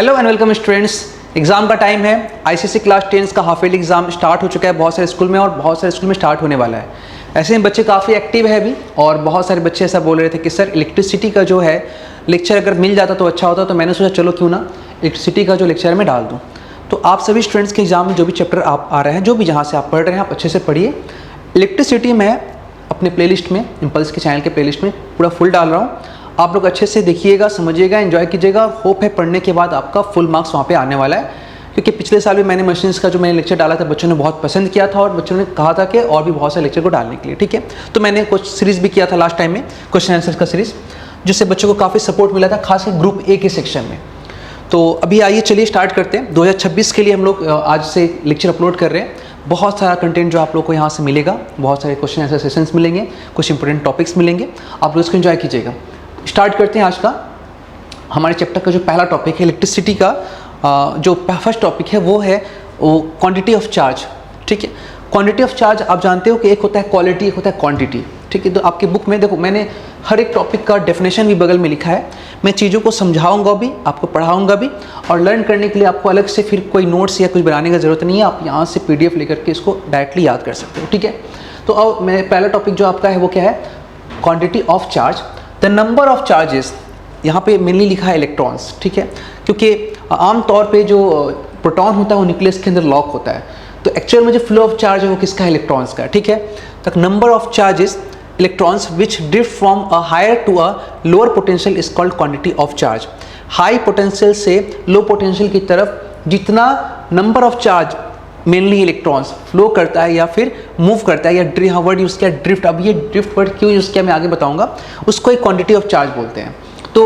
Hello and welcome students. Exam का time है। ICSE class 10 का हाफ ईयरली एग्जाम स्टार्ट हो चुका है बहुत सारे स्कूल में और बहुत सारे स्कूल में स्टार्ट होने वाला है। ऐसे में बच्चे काफ़ी एक्टिव है अभी और बहुत सारे बच्चे ऐसा बोल रहे थे कि सर इलेक्ट्रिसिटी का जो है लेक्चर अगर मिल जाता तो अच्छा होता। तो मैंने सोचा चलो क्यों ना इलेक्ट्रिसिटी का जो लेक्चर मैं डाल दूँ। तो आप सभी स्टूडेंट्स के एग्जाम में जो भी चैप्टर आप आ रहे हैं, जो भी जहाँ से आप पढ़ रहे हैं, आप अच्छे से पढ़िए। इलेक्ट्रिसिटी मैं अपने प्लेलिस्ट में, इम्पल्स के चैनल के प्लेलिस्ट में पूरा फुल डाल रहा हूँ। आप लोग अच्छे से देखिएगा, समझिएगा, एंजॉय कीजिएगा। होप है पढ़ने के बाद आपका फुल मार्क्स वहाँ पे आने वाला है, क्योंकि पिछले साल भी मैंने मशीन्स का जो मैंने लेक्चर डाला था बच्चों ने बहुत पसंद किया था और बच्चों ने कहा था कि और भी बहुत सारे लेक्चर को डालने के लिए। ठीक है, तो मैंने कुछ सीरीज़ भी किया था लास्ट टाइम में, क्वेश्चन आंसर का सीरीज़, जिससे बच्चों को काफ़ी सपोर्ट मिला था, खासकर ग्रुप ए के सेक्शन में। तो अभी आइए चलिए स्टार्ट करते हैं। 2026 के लिए हम लोग आज से लेक्चर अपलोड कर रहे हैं। बहुत सारा कंटेंट जो आप लोग को यहाँ से मिलेगा, बहुत सारे क्वेश्चन आंसर सेशंस मिलेंगे, कुछ इंपॉर्टेंट टॉपिक्स मिलेंगे, आप लोग इसको एंजॉय कीजिएगा। स्टार्ट करते हैं आज का हमारे चैप्टर का जो पहला टॉपिक है इलेक्ट्रिसिटी का। जो फर्स्ट टॉपिक है वो है क्वांटिटी ऑफ चार्ज। ठीक है, क्वांटिटी ऑफ चार्ज आप जानते हो कि एक होता है क्वालिटी, एक होता है क्वांटिटी। ठीक है, तो आपके बुक में देखो मैंने हर एक टॉपिक का डेफिनेशन भी बगल में लिखा है। मैं चीज़ों को समझाऊंगा भी, आपको पढ़ाऊंगा भी, और लर्न करने के लिए आपको अलग से फिर कोई नोट्स या कुछ बनाने की ज़रूरत नहीं है। आप यहाँ से PDF लेकर के इसको डायरेक्टली याद कर सकते हो। ठीक है, तो अब मैं पहला टॉपिक जो आपका है वो क्या है, quantity of charge. The number of charges, यहाँ पे मेनली लिखा है इलेक्ट्रॉन्स। ठीक है, क्योंकि आमतौर पे जो प्रोटॉन होता है वो न्यूक्लियस के अंदर लॉक होता है, तो एक्चुअल में जो फ्लो ऑफ चार्ज है वो किसका है, इलेक्ट्रॉन्स का। ठीक है, the number of charges electrons which drift from a higher to a lower potential is called quantity of charge. High potential से लो पोटेंशियल की तरफ जितना number of charge mainly electrons flow करता है या फिर मूव करता है, या वर्ड यूज़ किया ड्रिफ्ट। अब ये ड्रिफ्ट वर्ड क्यों यूज़ किया मैं आगे बताऊंगा, उसको एक क्वांटिटी ऑफ चार्ज बोलते हैं। तो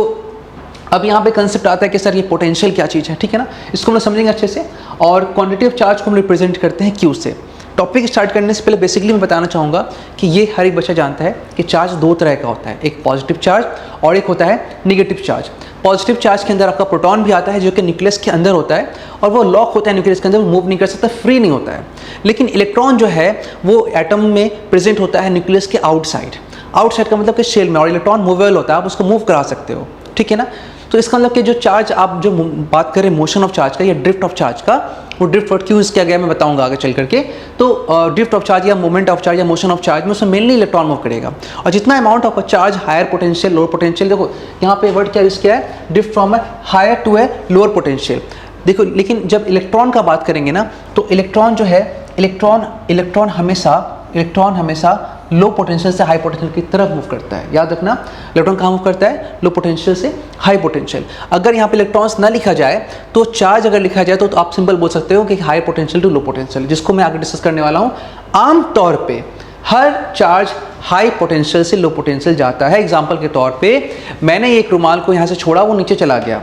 अब यहाँ पे कंसेप्ट आता है कि सर ये पोटेंशियल क्या चीज़ है। ठीक है ना, इसको हम समझेंगे अच्छे से। और क्वांटिटी ऑफ चार्ज को हम रिप्रेजेंट करते हैं Q से। टॉपिक स्टार्ट करने से पहले बेसिकली मैं बताना चाहूँगा कि ये हर एक बच्चा जानता है कि चार्ज दो तरह का होता है, एक पॉजिटिव चार्ज और एक होता है निगेटिव चार्ज। पॉजिटिव चार्ज के अंदर आपका प्रोटॉन भी आता है जो कि न्यूक्लियस के अंदर होता है और वो लॉक होता है न्यूक्लियस के अंदर, वो मूव नहीं कर सकता, फ्री नहीं होता है। लेकिन इलेक्ट्रॉन जो है वो एटम में प्रेजेंट होता है न्यूक्लियस के आउटसाइड। आउटसाइड का मतलब कि शेल में, और इलेक्ट्रॉन मूवेबल होता है, आप उसको मूव करा सकते हो। ठीक है ना, तो इसका मतलब कि जो चार्ज आप जो बात करें मोशन ऑफ चार्ज का या ड्रिफ्ट ऑफ चार्ज का, वो ड्रिफ्ट वर्ड क्यों यूज़ किया गया मैं बताऊंगा आगे चल करके। तो ड्रिफ्ट ऑफ चार्ज या मूवमेंट ऑफ चार्ज या मोशन ऑफ चार्ज में उसमें मेनली इलेक्ट्रॉन मूव करेगा। और जितना amount of charge higher potential lower potential, देखो यहाँ पे वर्ड क्या यूज़ किया है, drift from a higher to a lower potential. देखो लेकिन जब इलेक्ट्रॉन का बात करेंगे ना, तो इलेक्ट्रॉन जो है इलेक्ट्रॉन हमेशा लो पोटेंशियल से हाई पोटेंशियल की तरफ मूव करता है। याद रखना, इलेक्ट्रॉन कहाँ मूव करता है, लो पोटेंशियल से हाई पोटेंशियल। अगर यहाँ पे इलेक्ट्रॉन्स ना लिखा जाए तो चार्ज अगर लिखा जाए तो आप सिंपल बोल सकते हो कि high potential to low potential, जिसको मैं आगे डिस्कस करने वाला हूँ। आमतौर पे हर चार्ज हाई पोटेंशियल से लो पोटेंशियल जाता है। एग्जाम्पल के तौर पे मैंने एक रुमाल को यहाँ से छोड़ा, वो नीचे चला गया,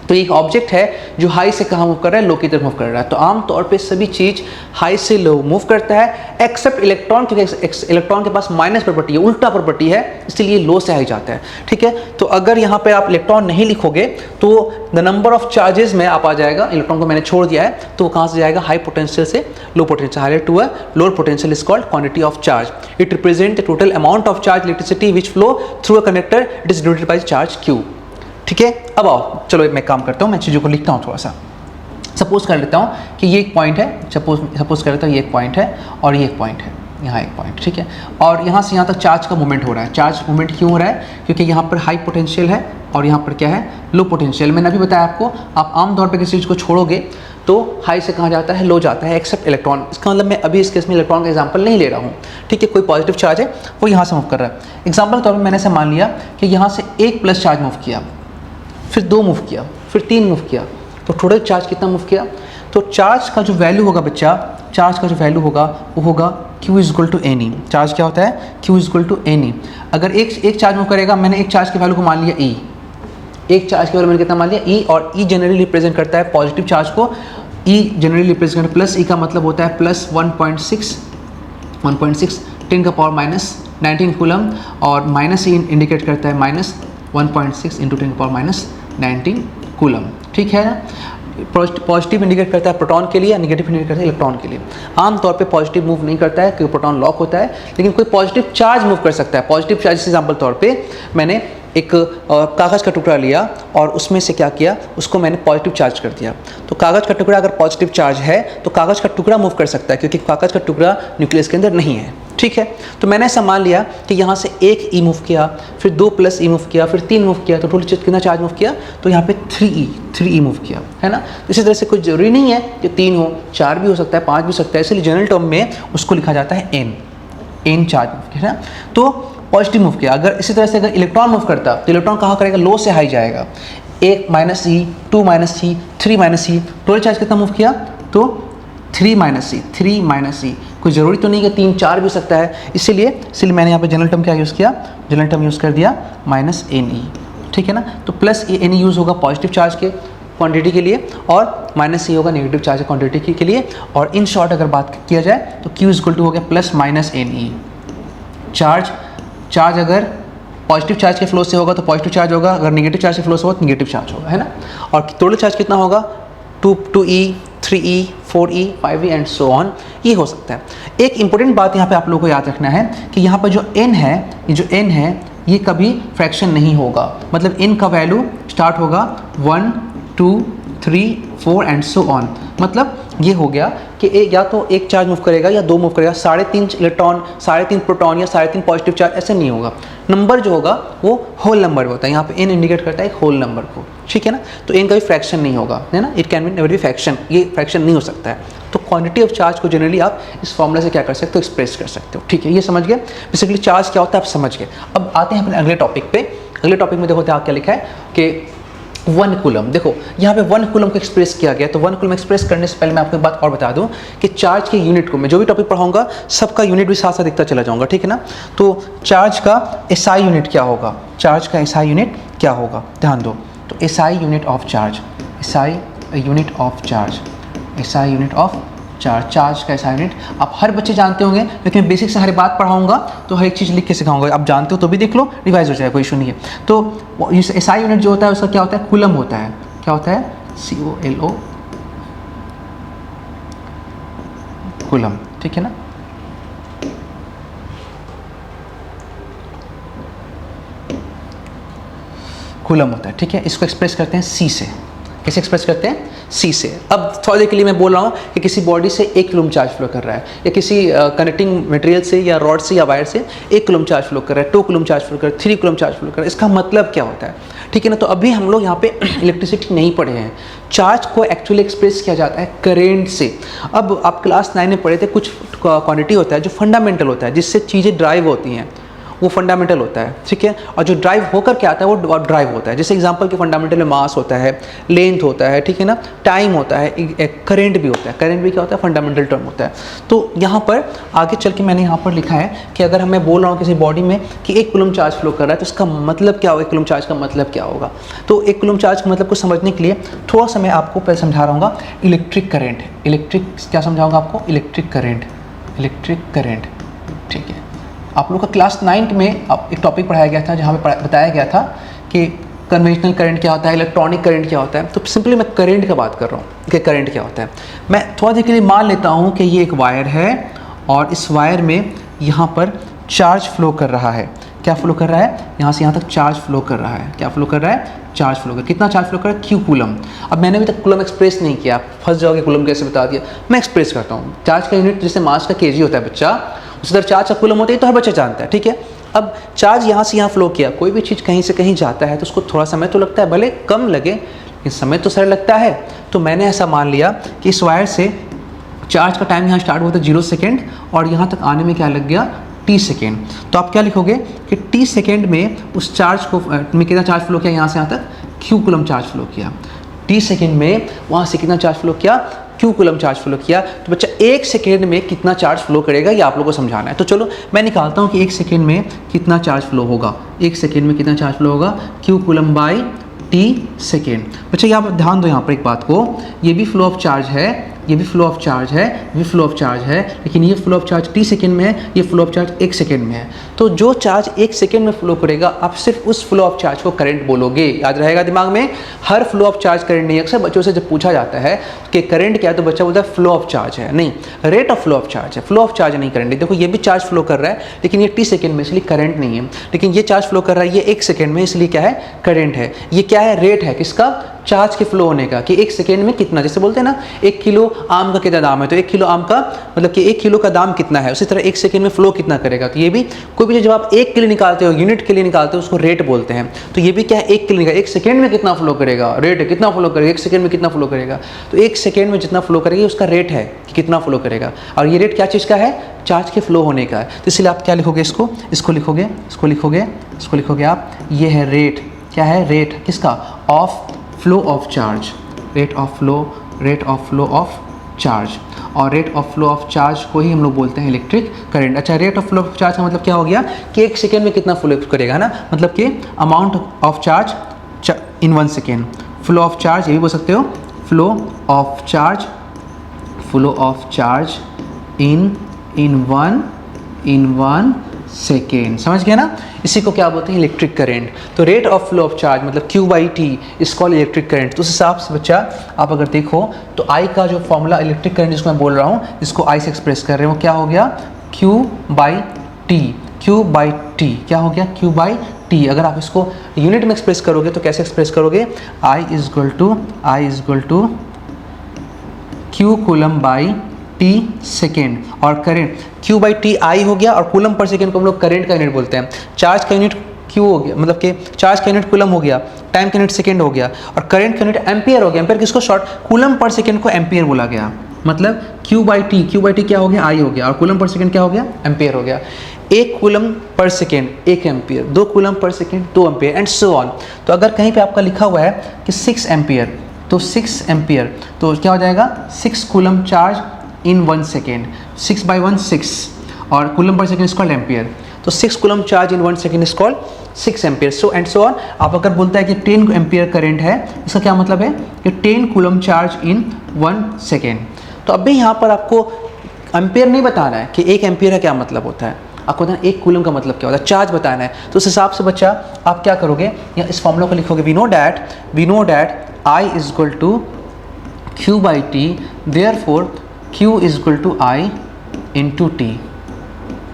तो एक ऑब्जेक्ट है जो हाई से कहाँ मूव कर रहा है, लो की तरफ मूव कर रहा है। तो आमतौर पे सभी चीज़ हाई से लो मूव करता है, एक्सेप्ट इलेक्ट्रॉन, क्योंकि इलेक्ट्रॉन के पास माइनस प्रॉपर्टी है, उल्टा प्रॉपर्टी है, इसलिए लो से हाई जाता है। ठीक है, तो अगर यहाँ पे आप इलेक्ट्रॉन नहीं लिखोगे तो द नंबर ऑफ चार्जेस में आप आ जाएगा, इलेक्ट्रॉन को मैंने छोड़ दिया है, तो वो कहाँ से जाएगा, हाई पोटेंशियल से low potential, higher to a lower potential is called quantity of charge. It represent the total amount of charge electricity which flow through a conductor, it is denoted by charge Q। ठीक है, अब आओ चलो मैं काम करता हूँ, मैं चीज़ों को लिखता हूँ थोड़ा सा। सपोज कर लेता हूँ कि ये एक पॉइंट है, सपोज कर लेता हूँ ये एक पॉइंट है और ये एक पॉइंट है, यहाँ एक पॉइंट। ठीक है, और यहाँ से यहाँ तक चार्ज का मूवमेंट हो रहा है। चार्ज मूवमेंट क्यों हो रहा है, क्योंकि यहाँ पर हाई पोटेंशियल है और यहाँ पर क्या है, लो पोटेंशियल। मैंने अभी बताया आपको, आप आमतौर पर किसी चीज़ को छोड़ोगे तो हाई से कहाँ जाता है, लो जाता है, एक्सेप्ट इलेक्ट्रॉन। इसका मतलब मैं अभी इस केस में इलेक्ट्रॉन का एग्जांपल नहीं ले रहा हूँ। ठीक है, कोई पॉजिटिव चार्ज है वो यहाँ से मूव कर रहा है। एग्जांपल के तौर पर मैंने ऐसे मान लिया कि यहाँ से एक प्लस चार्ज मूव किया, फिर 2 मूव किया, फिर 3 मूव किया, तो टोटल चार्ज कितना मूव किया। तो चार्ज का जो वैल्यू होगा बच्चा, चार्ज का जो वैल्यू होगा वो होगा Q is equal to NE। Charge क्या होता है, Q is equal to NE। अगर एक चार्ज मूव करेगा, मैंने एक चार्ज के वैल्यू को मान लिया E, एक चार्ज के वैल्यू मैंने कितना मान लिया E, और E जनरली रिप्रेजेंट करता है पॉजिटिव चार्ज को। E जनरली रिप्रेजेंट करता है, प्लस E का मतलब होता है प्लस 1.6 10⁻⁻19 कूलम, और माइनस E इंडिकेट करता है माइनस 1.6 इंटू 10⁻⁻19 कूलम। ठीक है ना, पॉजिटिव इंडिकेट करता है प्रोटॉन के लिए, नेगेटिव इंडिकेट करता है इलेक्ट्रॉन के लिए। आमतौर पे पॉजिटिव मूव नहीं करता है क्योंकि प्रोटॉन लॉक होता है, लेकिन कोई पॉजिटिव चार्ज मूव कर सकता है। पॉजिटिव चार्ज एग्जाम्पल तौर पे मैंने एक कागज़ का टुकड़ा लिया और उसमें से क्या किया, उसको मैंने पॉजिटिव चार्ज कर दिया। तो कागज़ का टुकड़ा अगर पॉजिटिव चार्ज है तो कागज़ का टुकड़ा मूव कर सकता है, क्योंकि कागज़ का टुकड़ा न्यूक्लियस के अंदर नहीं है, ठीक है। तो मैंने ऐसा मान लिया कि यहाँ से 1 ई मूव किया, फिर 2 प्लस ई मूव किया, फिर 3 मूव किया, तो टोटल कितना चार्ज मूव किया, तो यहाँ पे 3 ई मूव किया, है ना। इसी तरह से कोई ज़रूरी नहीं है कि 3 हो, 4 भी हो सकता है, 5 भी हो सकता है, इसलिए जनरल टर्म में उसको लिखा जाता है एन चार्ज मूव किया, है ना। तो पॉजिटिव मूव किया। अगर इसी तरह से अगर इलेक्ट्रॉन मूव करता तो इलेक्ट्रॉन कहाँ करेगा, लो से हाई जाएगा। 1 माइनस ई, 2 माइनस ई, 3 माइनस ई, टोटल चार्ज कितना मूव किया, तो 3 माइनस ई। कोई ज़रूरी तो नहीं कि 3 4 भी हो सकता है, इसीलिए मैंने यहाँ पे जनरल टर्म क्या यूज़ किया, जनरल टर्म यूज़ कर दिया माइनस एन ई, ठीक है ना। तो प्लस एन ई यूज़ होगा पॉजिटिव चार्ज के क्वांटिटी के लिए और माइनस ई होगा नेगेटिव चार्ज क्वांटिटी के लिए। और इन शॉर्ट अगर बात किया जाए तो Q इक्वल टू हो गया plus minus N E. Charge अगर पॉजिटिव चार्ज के फ्लो से होगा तो पॉजिटिव चार्ज होगा, अगर नेगेटिव चार्ज से फ्लो से होगा तो नेगेटिव चार्ज होगा, है ना। और टोटल चार्ज कितना होगा, 2E, 3E, 4E, 5E and so on, ये हो सकता है। एक इंपॉर्टेंट बात यहाँ पे आप लोगों को याद रखना है कि यहाँ पर जो n है, ये जो n है ये कभी फ्रैक्शन नहीं होगा। मतलब n का वैल्यू स्टार्ट होगा 1, 2, 3, 4 एंड सो ऑन। मतलब ये हो गया कि या तो एक चार्ज मूव करेगा या 2 मूव करेगा, 3.5 इलेक्ट्रॉन, 3.5 प्रोटॉन या 3.5 पॉजिटिव चार्ज, ऐसे नहीं होगा। नंबर जो होगा वो होल नंबर होता है, यहाँ पे n इंडिकेट करता है एक होल नंबर को, ठीक है ना। तो n का भी फ्रैक्शन नहीं होगा, है ना, it can be never be fraction, ये फ्रैक्शन नहीं हो सकता है। तो क्वांटिटी ऑफ चार्ज को जनरली आप इस फॉर्मूला से क्या कर सकते हो, एक्सप्रेस कर सकते हो, ठीक है। ये समझ गए बेसिकली चार्ज क्या होता है, आप समझ गए। अब आते हैं अपने अगले टॉपिक पे। अगले टॉपिक में देखो क्या लिखा है कि 1 कूलम। देखो यहाँ पे 1 कूलम को एक्सप्रेस किया गया। तो 1 कूलम एक्सप्रेस करने से पहले मैं आपको एक बात और बता दूं कि चार्ज के यूनिट को, मैं जो भी टॉपिक पढ़ाऊंगा सबका यूनिट भी साथ साथ दिखता चला जाऊंगा, ठीक है ना। तो चार्ज का एसआई यूनिट क्या होगा, चार्ज का एसआई यूनिट क्या होगा, ध्यान दो। तो SI unit of charge, SI unit of charge, SI unit of charge का एसआई यूनिट आप हर बच्चे जानते होंगे, लेकिन मैं बेसिक से हर बात पढ़ाऊंगा तो हर एक चीज़ लिख के सिखाऊंगा। आप जानते हो तो भी देख लो, रिवाइज हो जाएगा, कोई इशू नहीं है। तो एसआई यूनिट जो होता है उसका क्या होता है, कूलम होता है। क्या होता है, COLO, कूलम, ठीक है ना। कूलम होता है, ठीक है। इसको एक्सप्रेस करते हैं C से। कैसे एक्सप्रेस करते हैं, C से। अब थोड़ी देर के लिए मैं बोल रहा हूँ कि किसी बॉडी से 1 कूलम चार्ज फ्लो कर रहा है, या किसी कनेक्टिंग मटेरियल से या रॉड से या वायर से 1 कूलम चार्ज फ्लो कर रहा है, 2 कूलम चार्ज फ्लो कर रहा है, 3 कूलम चार्ज फ्लो कर रहा है। इसका मतलब क्या होता है, ठीक है ना। तो अभी हम लोग यहाँ पे इलेक्ट्रिसिटी नहीं पढ़े हैं। चार्ज को एक्चुअली एक्सप्रेस किया जाता है करेंट से। अब आप क्लास 9 में पढ़े थे, कुछ क्वांटिटी होता है जो फंडामेंटल होता है, जिससे चीज़ें ड्राइव होती हैं, वो फंडामेंटल होता है, ठीक है। और जो ड्राइव होकर क्या आता है वो ड्राइव होता है। जैसे एग्जांपल के फंडामेंटल में मास होता है, लेंथ होता है, ठीक है ना, टाइम होता है, करंट भी होता है। करंट भी क्या होता है, फंडामेंटल टर्म होता है। तो यहाँ पर आगे चल के मैंने यहाँ पर लिखा है कि अगर मैं बोल रहा हूँ किसी बॉडी में कि 1 कूलम चार्ज फ्लो कर रहा है तो इसका मतलब क्या होगा, 1 कूलम चार्ज का मतलब क्या होगा। तो 1 कूलम चार्ज के मतलब को समझने के लिए थोड़ा सा मैं आपको पहले समझा रहा हूँ इलेक्ट्रिक करेंट। इलेक्ट्रिक क्या समझाऊंगा आपको, इलेक्ट्रिक करेंट, इलेक्ट्रिक करेंट, ठीक है। आप लोग का क्लास 9 में एक टॉपिक पढ़ाया गया था जहाँ पे बताया गया था कि कन्वेंशनल करंट क्या होता है, इलेक्ट्रॉनिक करंट क्या होता है। तो सिंपली मैं करंट का बात कर रहा हूँ कि करंट क्या होता है। मैं थोड़ा देर के लिए मान लेता हूँ कि ये एक वायर है और इस वायर में यहाँ पर चार्ज फ्लो कर रहा है। क्या फ्लो कर रहा है, यहाँ से यहाँ तक चार्ज फ्लो कर रहा है। क्या फ्लो कर रहा है, चार्ज फ्लो कर। कितना चार्ज फ्लो कर रहा है, Q कूलम। अब मैंने अभी तक कूलम एक्सप्रेस नहीं किया, फंस जाओगे कूलम कैसे बता दिया। मैं एक्सप्रेस करता हूँ। चार्ज का यूनिट जैसे मास का kg होता है बच्चा, उसी तरह चार्ज का कूलम होता है, तो हर बच्चा जानता है, ठीक है। अब चार्ज यहाँ से यहाँ फ्लो किया, कोई भी चीज़ कहीं से कहीं जाता है तो उसको थोड़ा समय तो लगता है, भले कम लगे लेकिन समय तो सर लगता है। तो मैंने ऐसा मान लिया कि इस वायर से चार्ज का टाइम यहाँ स्टार्ट हुआ था 0 सेकेंड और यहाँ तक आने में क्या लग गया, T सेकेंड। तो आप क्या लिखोगे कि T सेकेंड में उस चार्ज को में कितना चार्ज फ्लो किया, यहाँ से यहाँ तक Q कूलम चार्ज फ्लो किया। T सेकेंड में वहाँ से कितना चार्ज फ्लो किया, Q कूलम चार्ज फ्लो किया। तो बच्चा 1 सेकेंड में कितना चार्ज फ्लो करेगा ये आप लोगों को समझाना है। तो चलो मैं निकालता हूँ कि 1 सेकेंड में कितना चार्ज फ्लो होगा। 1 सेकेंड में कितना चार्ज फ्लो होगा, Q coulomb by T second. बच्चा यहाँ पर ध्यान दो, यहाँ पर एक बात को, ये भी फ्लो ऑफ चार्ज है, ये भी फ्लो ऑफ चार्ज है, ये भी फ्लो ऑफ चार्ज है, लेकिन ये flow of charge t second में है, ये फ्लो ऑफ चार्ज 1 सेकेंड में है। तो जो चार्ज 1 सेकेंड में फ्लो करेगा आप सिर्फ उस फ्लो ऑफ चार्ज को करंट बोलोगे। याद रहेगा दिमाग में, हर फ्लो ऑफ चार्ज करंट नहीं। अक्सर बच्चों से जब पूछा जाता है कि करंट क्या है तो बच्चा बोलता है फ्लो ऑफ चार्ज है, नहीं, rate of flow of charge है, फ्लो ऑफ चार्ज नहीं करंट। देखो ये भी चार्ज फ्लो कर रहा है लेकिन ये t सेकेंड में, इसलिए करंट नहीं है, लेकिन ये चार्ज फ्लो कर रहा है ये 1 सेकेंड में, इसलिए क्या है, करंट है। ये क्या है, रेट है किसका, चार्ज के फ्लो होने का, कि 1 सेकेंड में कितना, जैसे बोलते हैं ना 1 किलो आम का कितना दाम है, तो 1 किलो आम का मतलब कि 1 किलो का दाम कितना है, उसी तरह 1 सेकेंड में फ्लो कितना करेगा। तो ये भी कोई भी जब आप 1 के लिए निकालते हो, यूनिट के लिए निकालते हो, उसको रेट बोलते हैं। तो ये भी क्या है, 1 के लिए निकाल, 1 सेकेंड में कितना फ्लो करेगा, रेट है, कितना फ्लो करेगा, 1 सेकेंड में कितना फ्लो करेगा। तो 1 सेकेंड में जितना फ्लो करेगा उसका रेट है कि कितना फ्लो करेगा, और ये रेट क्या चीज़ का है, चार्ज के फ्लो होने का है। तो इसलिए आप क्या लिखोगे, इसको लिखोगे, इसको लिखोगे, इसको लिखोगे आप, ये है रेट, क्या है, रेट किसका, of flow of charge, rate of flow of charge. और rate of flow of charge को ही हम लोग बोलते हैं इलेक्ट्रिक करंट। अच्छा, rate of flow of charge का मतलब क्या हो गया कि 1 सेकेंड में कितना फ्लो करेगा ना, मतलब कि amount of charge in 1 second. Flow of charge ये भी बोल सकते हो, flow of charge in one second. समझ गया ना, इसी को क्या बोलते हैं, इलेक्ट्रिक करंट। तो rate of flow of charge मतलब Q/T is called electric current. तो उस हिसाब से बच्चा आप अगर देखो तो I का जो फॉर्मूला इलेक्ट्रिक करंट जिसको मैं बोल रहा हूँ, इसको I से एक्सप्रेस कर रहे हैं, वो क्या हो गया, Q/T क्या हो गया, Q/T। अगर आप इसको यूनिट में एक्सप्रेस करोगे तो कैसे एक्सप्रेस करोगे, I is equal to Q coulomb by T second, और करंट Q/T I हो गया, और कूलम पर सेकेंड को हम लोग करंट का यूनिट बोलते हैं। चार्ज का यूनिट Q हो गया, मतलब कि चार्ज का यूनिट कूलम हो गया, टाइम का यूनिट सेकेंड हो गया, और करंट का यूनिट एम्पियर हो गया। एम्पियर किसको शॉर्ट, कूलम पर सेकेंड को एम्पियर बोला गया। मतलब Q/T क्या हो गया, I हो गया, और कूलम पर सेकेंड क्या हो गया, एम्पियर हो गया। 1 coulomb per second 1 ampere, 2 coulomb per second 2 ampere, and so on. तो अगर कहीं पे आपका लिखा हुआ है कि 6 एम्पियर, तो 6 एम्पियर तो क्या हो जाएगा, 6 कूलम चार्ज इन 1 सेकेंड, 6/1 6, और coulomb per second is called ampere. तो 6 coulomb charge in 1 second is called 6 ampere. So and so on. आप अगर बोलता है कि 10 एम्पियर करंट है, इसका क्या मतलब है कि 10 कूलम चार्ज इन 1 सेकेंड। तो अभी यहाँ पर आपको एम्पियर नहीं बताना है कि 1 एम्पियर का क्या मतलब होता है, आपको बताना 1 कूलम का मतलब क्या होता है, चार्ज बताना है। तो उस हिसाब से बच्चा आप क्या करोगे, या इस फॉर्मूला को लिखोगे, we know that I is equal to Q/T, therefore Q is equal to I into T।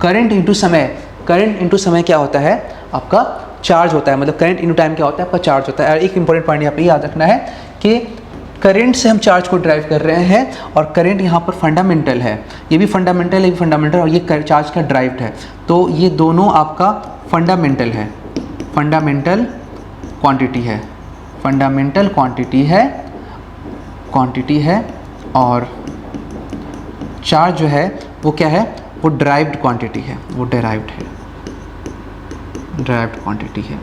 Current into समय, करंट इंटू समय क्या होता है, आपका चार्ज होता है, मतलब करंट इंटू टाइम क्या होता है, आपका चार्ज होता है। और एक इंपॉर्टेंट पॉइंट यहाँ पे याद रखना है कि करंट से हम चार्ज को ड्राइव कर रहे हैं, और करंट यहाँ पर फंडामेंटल है, ये भी फंडामेंटल है, ये भी फंडामेंटल, और ये चार्ज का ड्राइव्ड है। तो ये दोनों आपका फंडामेंटल है, फंडामेंटल क्वांटिटी है, और चार्ज जो है वो क्या है, वो ड्राइव्ड क्वांटिटी है, वो ड्राइव्ड क्वांटिटी है।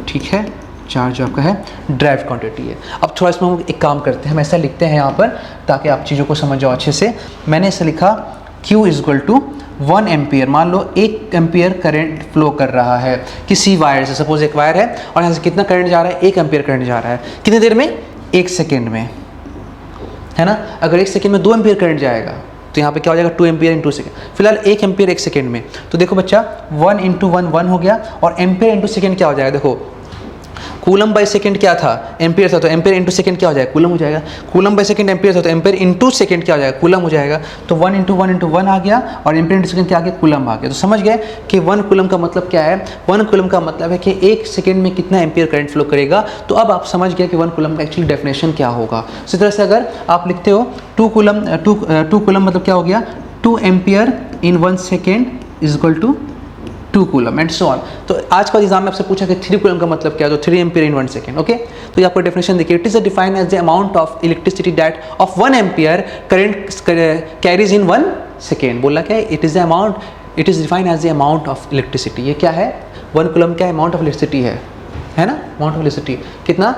ठीक है, चार्ज जो आपका है ड्राइव्ड क्वांटिटी है। अब थोड़ा इसमें हम एक काम करते हैं, हम ऐसा लिखते हैं यहाँ पर ताकि आप चीज़ों को समझ जाओ अच्छे से। मैंने ऐसा लिखा Q is equal to 1 ampere. मान लो 1 एम्पियर करंट फ्लो कर रहा है किसी वायर से, सपोज एक वायर है और यहाँ से कितना करंट जा रहा है, 1 एम्पियर करंट जा रहा है, कितनी देर में, 1 सेकेंड में, है ना। अगर 1 सेकेंड में 2 एम्पियर करंट जाएगा तो यहाँ पे क्या हो जाएगा, 2 एम्पियर इन 2 सेकेंड। फिलहाल 1 एम्पियर 1 सेकेंड में, तो देखो बच्चा 1 × 1 1 हो गया, और एम्पियर इंटू सेकेंड क्या हो जाएगा, देखो कूलम बाई सेकेंड क्या था, एम्पियर था, तो एम्पियर इंटू सेकेंड क्या हो जाएगा, कूलम हो जाएगा। कूलम बाई सेकेंड एम्पियर था, तो एम्पियर इंटू सेकेंड क्या हो जाएगा, कूलम हो जाएगा। तो 1 × 1 × 1 आ गया, और एम्पियर इंटू सेकेंड क्या आ गया, कूलम आ गया। तो समझ गए कि 1 कूलम का मतलब क्या है, 1 कूलम का मतलब है कि 1 सेकेंड में कितना एम्पियर करंट फ्लो करेगा। तो अब आप समझ गए कि 1 कूलम का एक्चुअली डेफिनेशन क्या होगा। इसी तरह से अगर आप लिखते हो 2 कूलम मतलब क्या हो गया, 2 ampere in 1 second is equal to 2 coulomb, and so on. तो आज का एग्जाम में आपसे पूछा कि 3 कूलम का मतलब क्या है, तो 3 एम्पियर इन 1 सेकेंड। ओके, तो ये आपको डेफिनेशन देखिए, it is defined as the amount of electricity that of 1 ampere current carries in 1 second. बोला क्या है, it is defined as the amount of electricity. ये क्या है, 1 कूलम क्या अमाउंट ऑफ इलेक्ट्रिसिटी है ना, अमाउंट ऑफ इलेक्ट्रिसिटी कितना,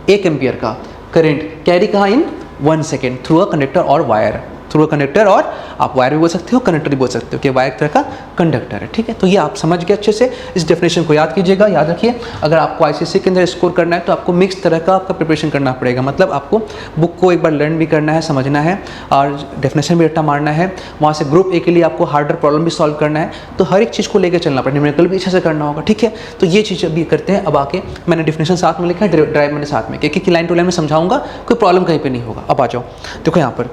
1 एम्पियर का करंट कैरी कहाँ इन 1 सेकेंड थ्रू अ कंडक्टर और वायर, थ्रू कंडक्टर, और आप वायर भी बोल सकते हो, कंडक्टर भी बोल सकते हो कि वायर एक तरह का कंडक्टर है। ठीक है, तो ये आप समझ गए अच्छे से, इस डेफिनेशन को याद कीजिएगा। याद रखिए, अगर आपको आईसीएसई के अंदर स्कोर करना है तो आपको मिक्स तरह का आपका प्रिपरेशन करना पड़ेगा। मतलब आपको बुक को एक बार लर्न भी करना है, समझना है, और डेफिनेशन भी रट्टा मारना है। वहाँ से ग्रुप ए के लिए आपको हार्डर प्रॉब्लम भी सॉल्व करना है, तो हर एक चीज़ को लेकर चलना पड़ेगा, न्यूमेरिकल भी अच्छे से करना होगा। ठीक है, तो ये चीज़ अभी करते हैं। अब आके मैंने डेफिनेशन साथ में लिखा है, ड्राइव मैंने साथ में, क्योंकि लाइन टू लाइन में समझाऊंगा, कोई प्रॉब्लम कहीं पे नहीं होगा। अब आ जाओ, देखो यहाँ पर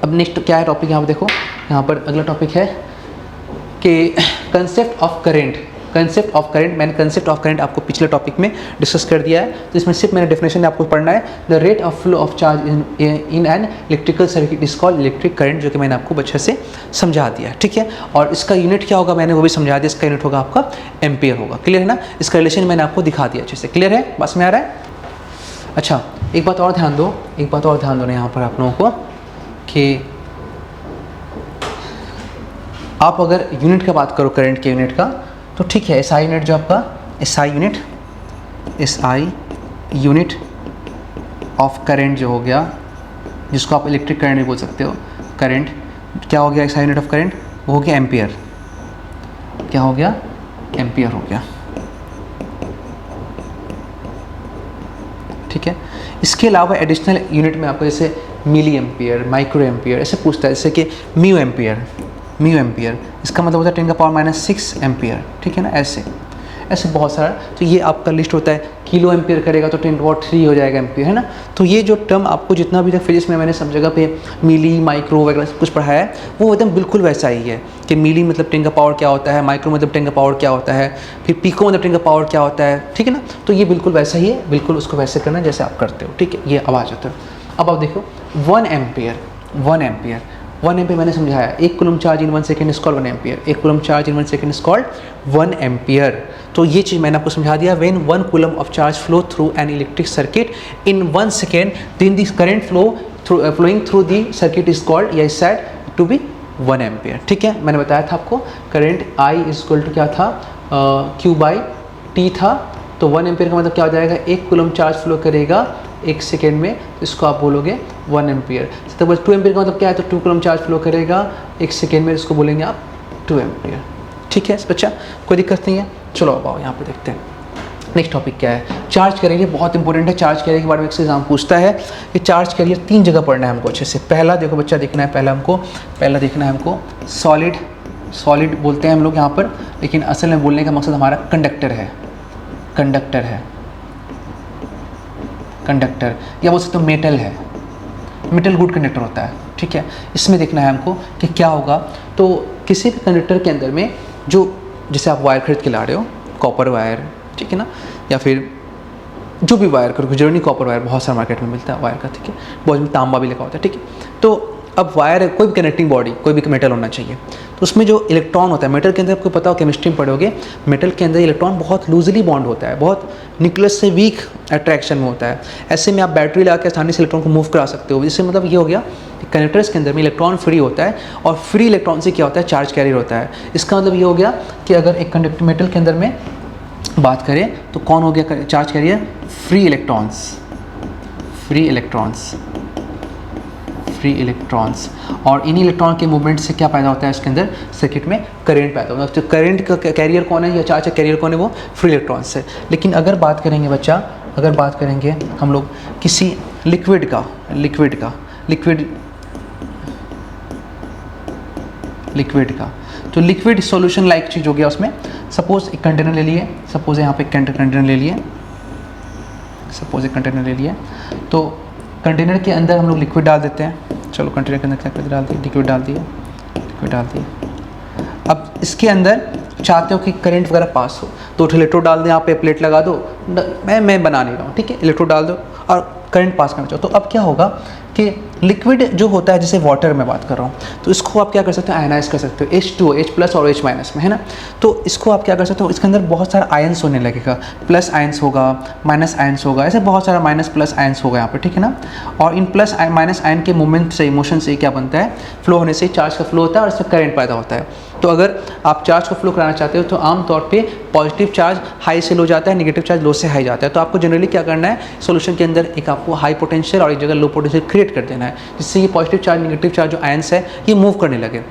अब नेक्स्ट क्या है टॉपिक, यहाँ पर देखो, यहाँ पर अगला टॉपिक है कि concept of current. Concept of current, मैंने कंसेप्ट ऑफ करेंट आपको पिछले टॉपिक में डिस्कस कर दिया है, तो इसमें सिर्फ मैंने डेफिनेशन आपको पढ़ना है। The rate of flow of charge in an electrical circuit is called electric current, जो कि मैंने आपको अच्छे से समझा दिया है। ठीक है, और इसका यूनिट क्या होगा मैंने वो भी समझा दिया, इसका यूनिट होगा आपका एम्पियर होगा। क्लियर है ना, इसका रिलेशन मैंने आपको दिखा दिया अच्छे से। क्लियर है, बस में आ रहा है। अच्छा, एक बात और ध्यान दो, एक बात और ध्यान दो ना यहाँ पर आप लोगों को, कि आप अगर यूनिट का बात करो करंट के यूनिट का, तो ठीक है, एसआई यूनिट जो आपका एसआई यूनिट ऑफ करंट जो हो गया, जिसको आप इलेक्ट्रिक करंट भी बोल सकते हो, करंट क्या हो गया, एसआई यूनिट ऑफ करंट वो हो गया एम्पियर। क्या हो गया, एम्पियर हो गया। ठीक है, इसके अलावा एडिशनल यूनिट में आपको जैसे मिली एम्पियर, माइक्रो एम्पियर ऐसे पूछता है, जैसे कि म्यू एम्पियर, इसका मतलब होता है 10⁻⁶ एम्पियर। ठीक है ना, ऐसे बहुत सारा, तो ये आपका लिस्ट होता है। किलो एम्पियर करेगा तो 10⁻³ हो जाएगा एम्पियर, है ना। तो ये जो टर्म आपको जितना भी तक फिजिक्स में मैंने सब जगह पे मिली, माइक्रो वगैरह सब कुछ पढ़ाया है, वो एकदम बिल्कुल वैसा ही है कि मिली मतलब 10 का पावर क्या होता है, माइक्रो मतलब 10 का पावर क्या होता है, फिर पिको मतलब 10 का पावर क्या होता है। ठीक है ना, तो ये बिल्कुल वैसा ही है, बिल्कुल उसको वैसे करना जैसे आप करते हो। ठीक है, ये अब आ जाता है। अब आप देखो 1 एम्पियर मैंने समझाया, 1 coulomb charge in 1 second is called 1 ampere. 1 coulomb charge in 1 second is called 1 ampere. तो ये चीज़ मैंने आपको समझा दिया। When 1 coulomb of charge flow through an electric circuit in 1 second, then this current flowing through the circuit is called, या is said to be 1 ampere. ठीक है, मैंने बताया था आपको current I is equal to क्या था, Q/T था। तो 1 एम्पियर का मतलब क्या हो जाएगा, 1 कूलम चार्ज फ्लो करेगा 1 सेकेंड में, इसको आप बोलोगे 1 एम्पियर। तो 2 एम्पियर का मतलब क्या है, तो 2 कूलम चार्ज फ्लो करेगा 1 सेकेंड में, इसको बोलेंगे आप 2 एम्पियर। ठीक है बच्चा, कोई दिक्कत नहीं है। चलो अब आओ यहाँ पे देखते हैं नेक्स्ट टॉपिक क्या है। चार्ज कैरियर बहुत इंपॉर्टेंट है। चार्ज कैरियर के बारे में एक एग्जाम पूछता है कि चार्ज कैरियर 3 जगह पढ़ना है हमको अच्छे से। पहला देखो बच्चा देखना है, पहला देखना है हमको सॉलिड बोलते हैं हम लोग यहाँ पर, लेकिन असल में बोलने का मकसद हमारा कंडक्टर या बोल सकते हो मेटल है। मेटल गुड कंडक्टर होता है। ठीक है, इसमें देखना है हमको कि क्या होगा। तो किसी भी कंडक्टर के अंदर में जो, जैसे आप वायर खरीद के ला रहे हो, कॉपर वायर, ठीक है ना, या फिर जो भी वायर करो, जरूरी कॉपर वायर बहुत सारा मार्केट में मिलता है वायर का। ठीक है, बहुत में तांबा भी लगा होता है। ठीक है, तो अब वायर, कोई भी कनेक्टिंग बॉडी, कोई भी मेटल होना चाहिए, तो उसमें जो इलेक्ट्रॉन होता है मेटल के अंदर, आपको पता हो केमिस्ट्री में पढ़ोगे, मेटल के अंदर इलेक्ट्रॉन बहुत लूजली बॉन्ड होता है, बहुत न्यूक्लियस से वीक अट्रैक्शन में होता है। ऐसे में आप बैटरी लगा के आसानी से इलेक्ट्रॉन को मूव करा सकते हो। जिससे मतलब ये हो गया कि कंडक्टर्स के अंदर में इलेक्ट्रॉन फ्री होता है, और फ्री इलेक्ट्रॉन से क्या होता है, चार्ज कैरियर होता है। इसका मतलब ये हो गया कि अगर एक कंडक्टर मेटल के अंदर में बात करें तो कौन हो गया चार्ज कैरियर, फ्री इलेक्ट्रॉन्स। और इन इलेक्ट्रॉन के मूवमेंट से क्या पैदा होता है, इसके अंदर सर्किट में करंट पैदा होता है। तो करंट का कैरियर कौन है, या चार्ज का कैरियर कौन है, वो फ्री इलेक्ट्रॉन्स है। लेकिन अगर बात करेंगे बच्चा, अगर बात करेंगे हम लोग किसी लिक्विड का, तो लिक्विड सॉल्यूशन लाइक चीज़ हो गया उसमें। सपोज एक कंटेनर ले लिए, सपोज यहाँ पे कंटेनर ले लिए, तो कंटेनर के अंदर हम लोग लिक्विड डाल देते हैं। चलो कंटेनर के अंदर क्या डाल दिए, लिक्विड डाल दिए। अब इसके अंदर चाहते हो कि करंट वगैरह पास हो, तो इलेक्ट्रोड डाल दें, यहाँ पे प्लेट लगा दो। मैं बना नहीं रहा हूँ, ठीक है, इलेक्ट्रोड डाल दो और करंट पास करना चाहो। तो अब क्या होगा कि लिक्विड जो होता है, जैसे वाटर में बात कर रहा हूँ, तो इसको आप क्या कर सकते हो, आयनाइज कर सकते हो, H2O, H+ और H- में, है ना। तो इसको आप क्या कर सकते हो, इसके अंदर बहुत सारा आयंस होने लगेगा, प्लस आयंस होगा, माइनस आयंस होगा, ऐसे बहुत सारा माइनस प्लस आयंस होगा यहाँ पर, ठीक है ना। और इन प्लस माइनस आयन के मूवमेंट से, इमोशन से क्या बनता है, फ्लो होने से चार्ज का फ्लो होता है और इससे करंट पैदा होता है। तो अगर आप चार्ज को फ्लो कराना चाहते हो तो आमतौर पे पॉजिटिव चार्ज हाई से लो जाता है, नेगेटिव चार्ज लो से हाई जाता है। तो आपको जनरली क्या करना है, सॉल्यूशन के अंदर एक आपको हाई पोटेंशियल और एक जगह लो पोटेंशियल क्रिएट एक्सीलरेट कर देना है, जिससे ये पॉजिटिव चार्ज नेगेटिव चार्ज जो आयंस है ये मूव करने लगे।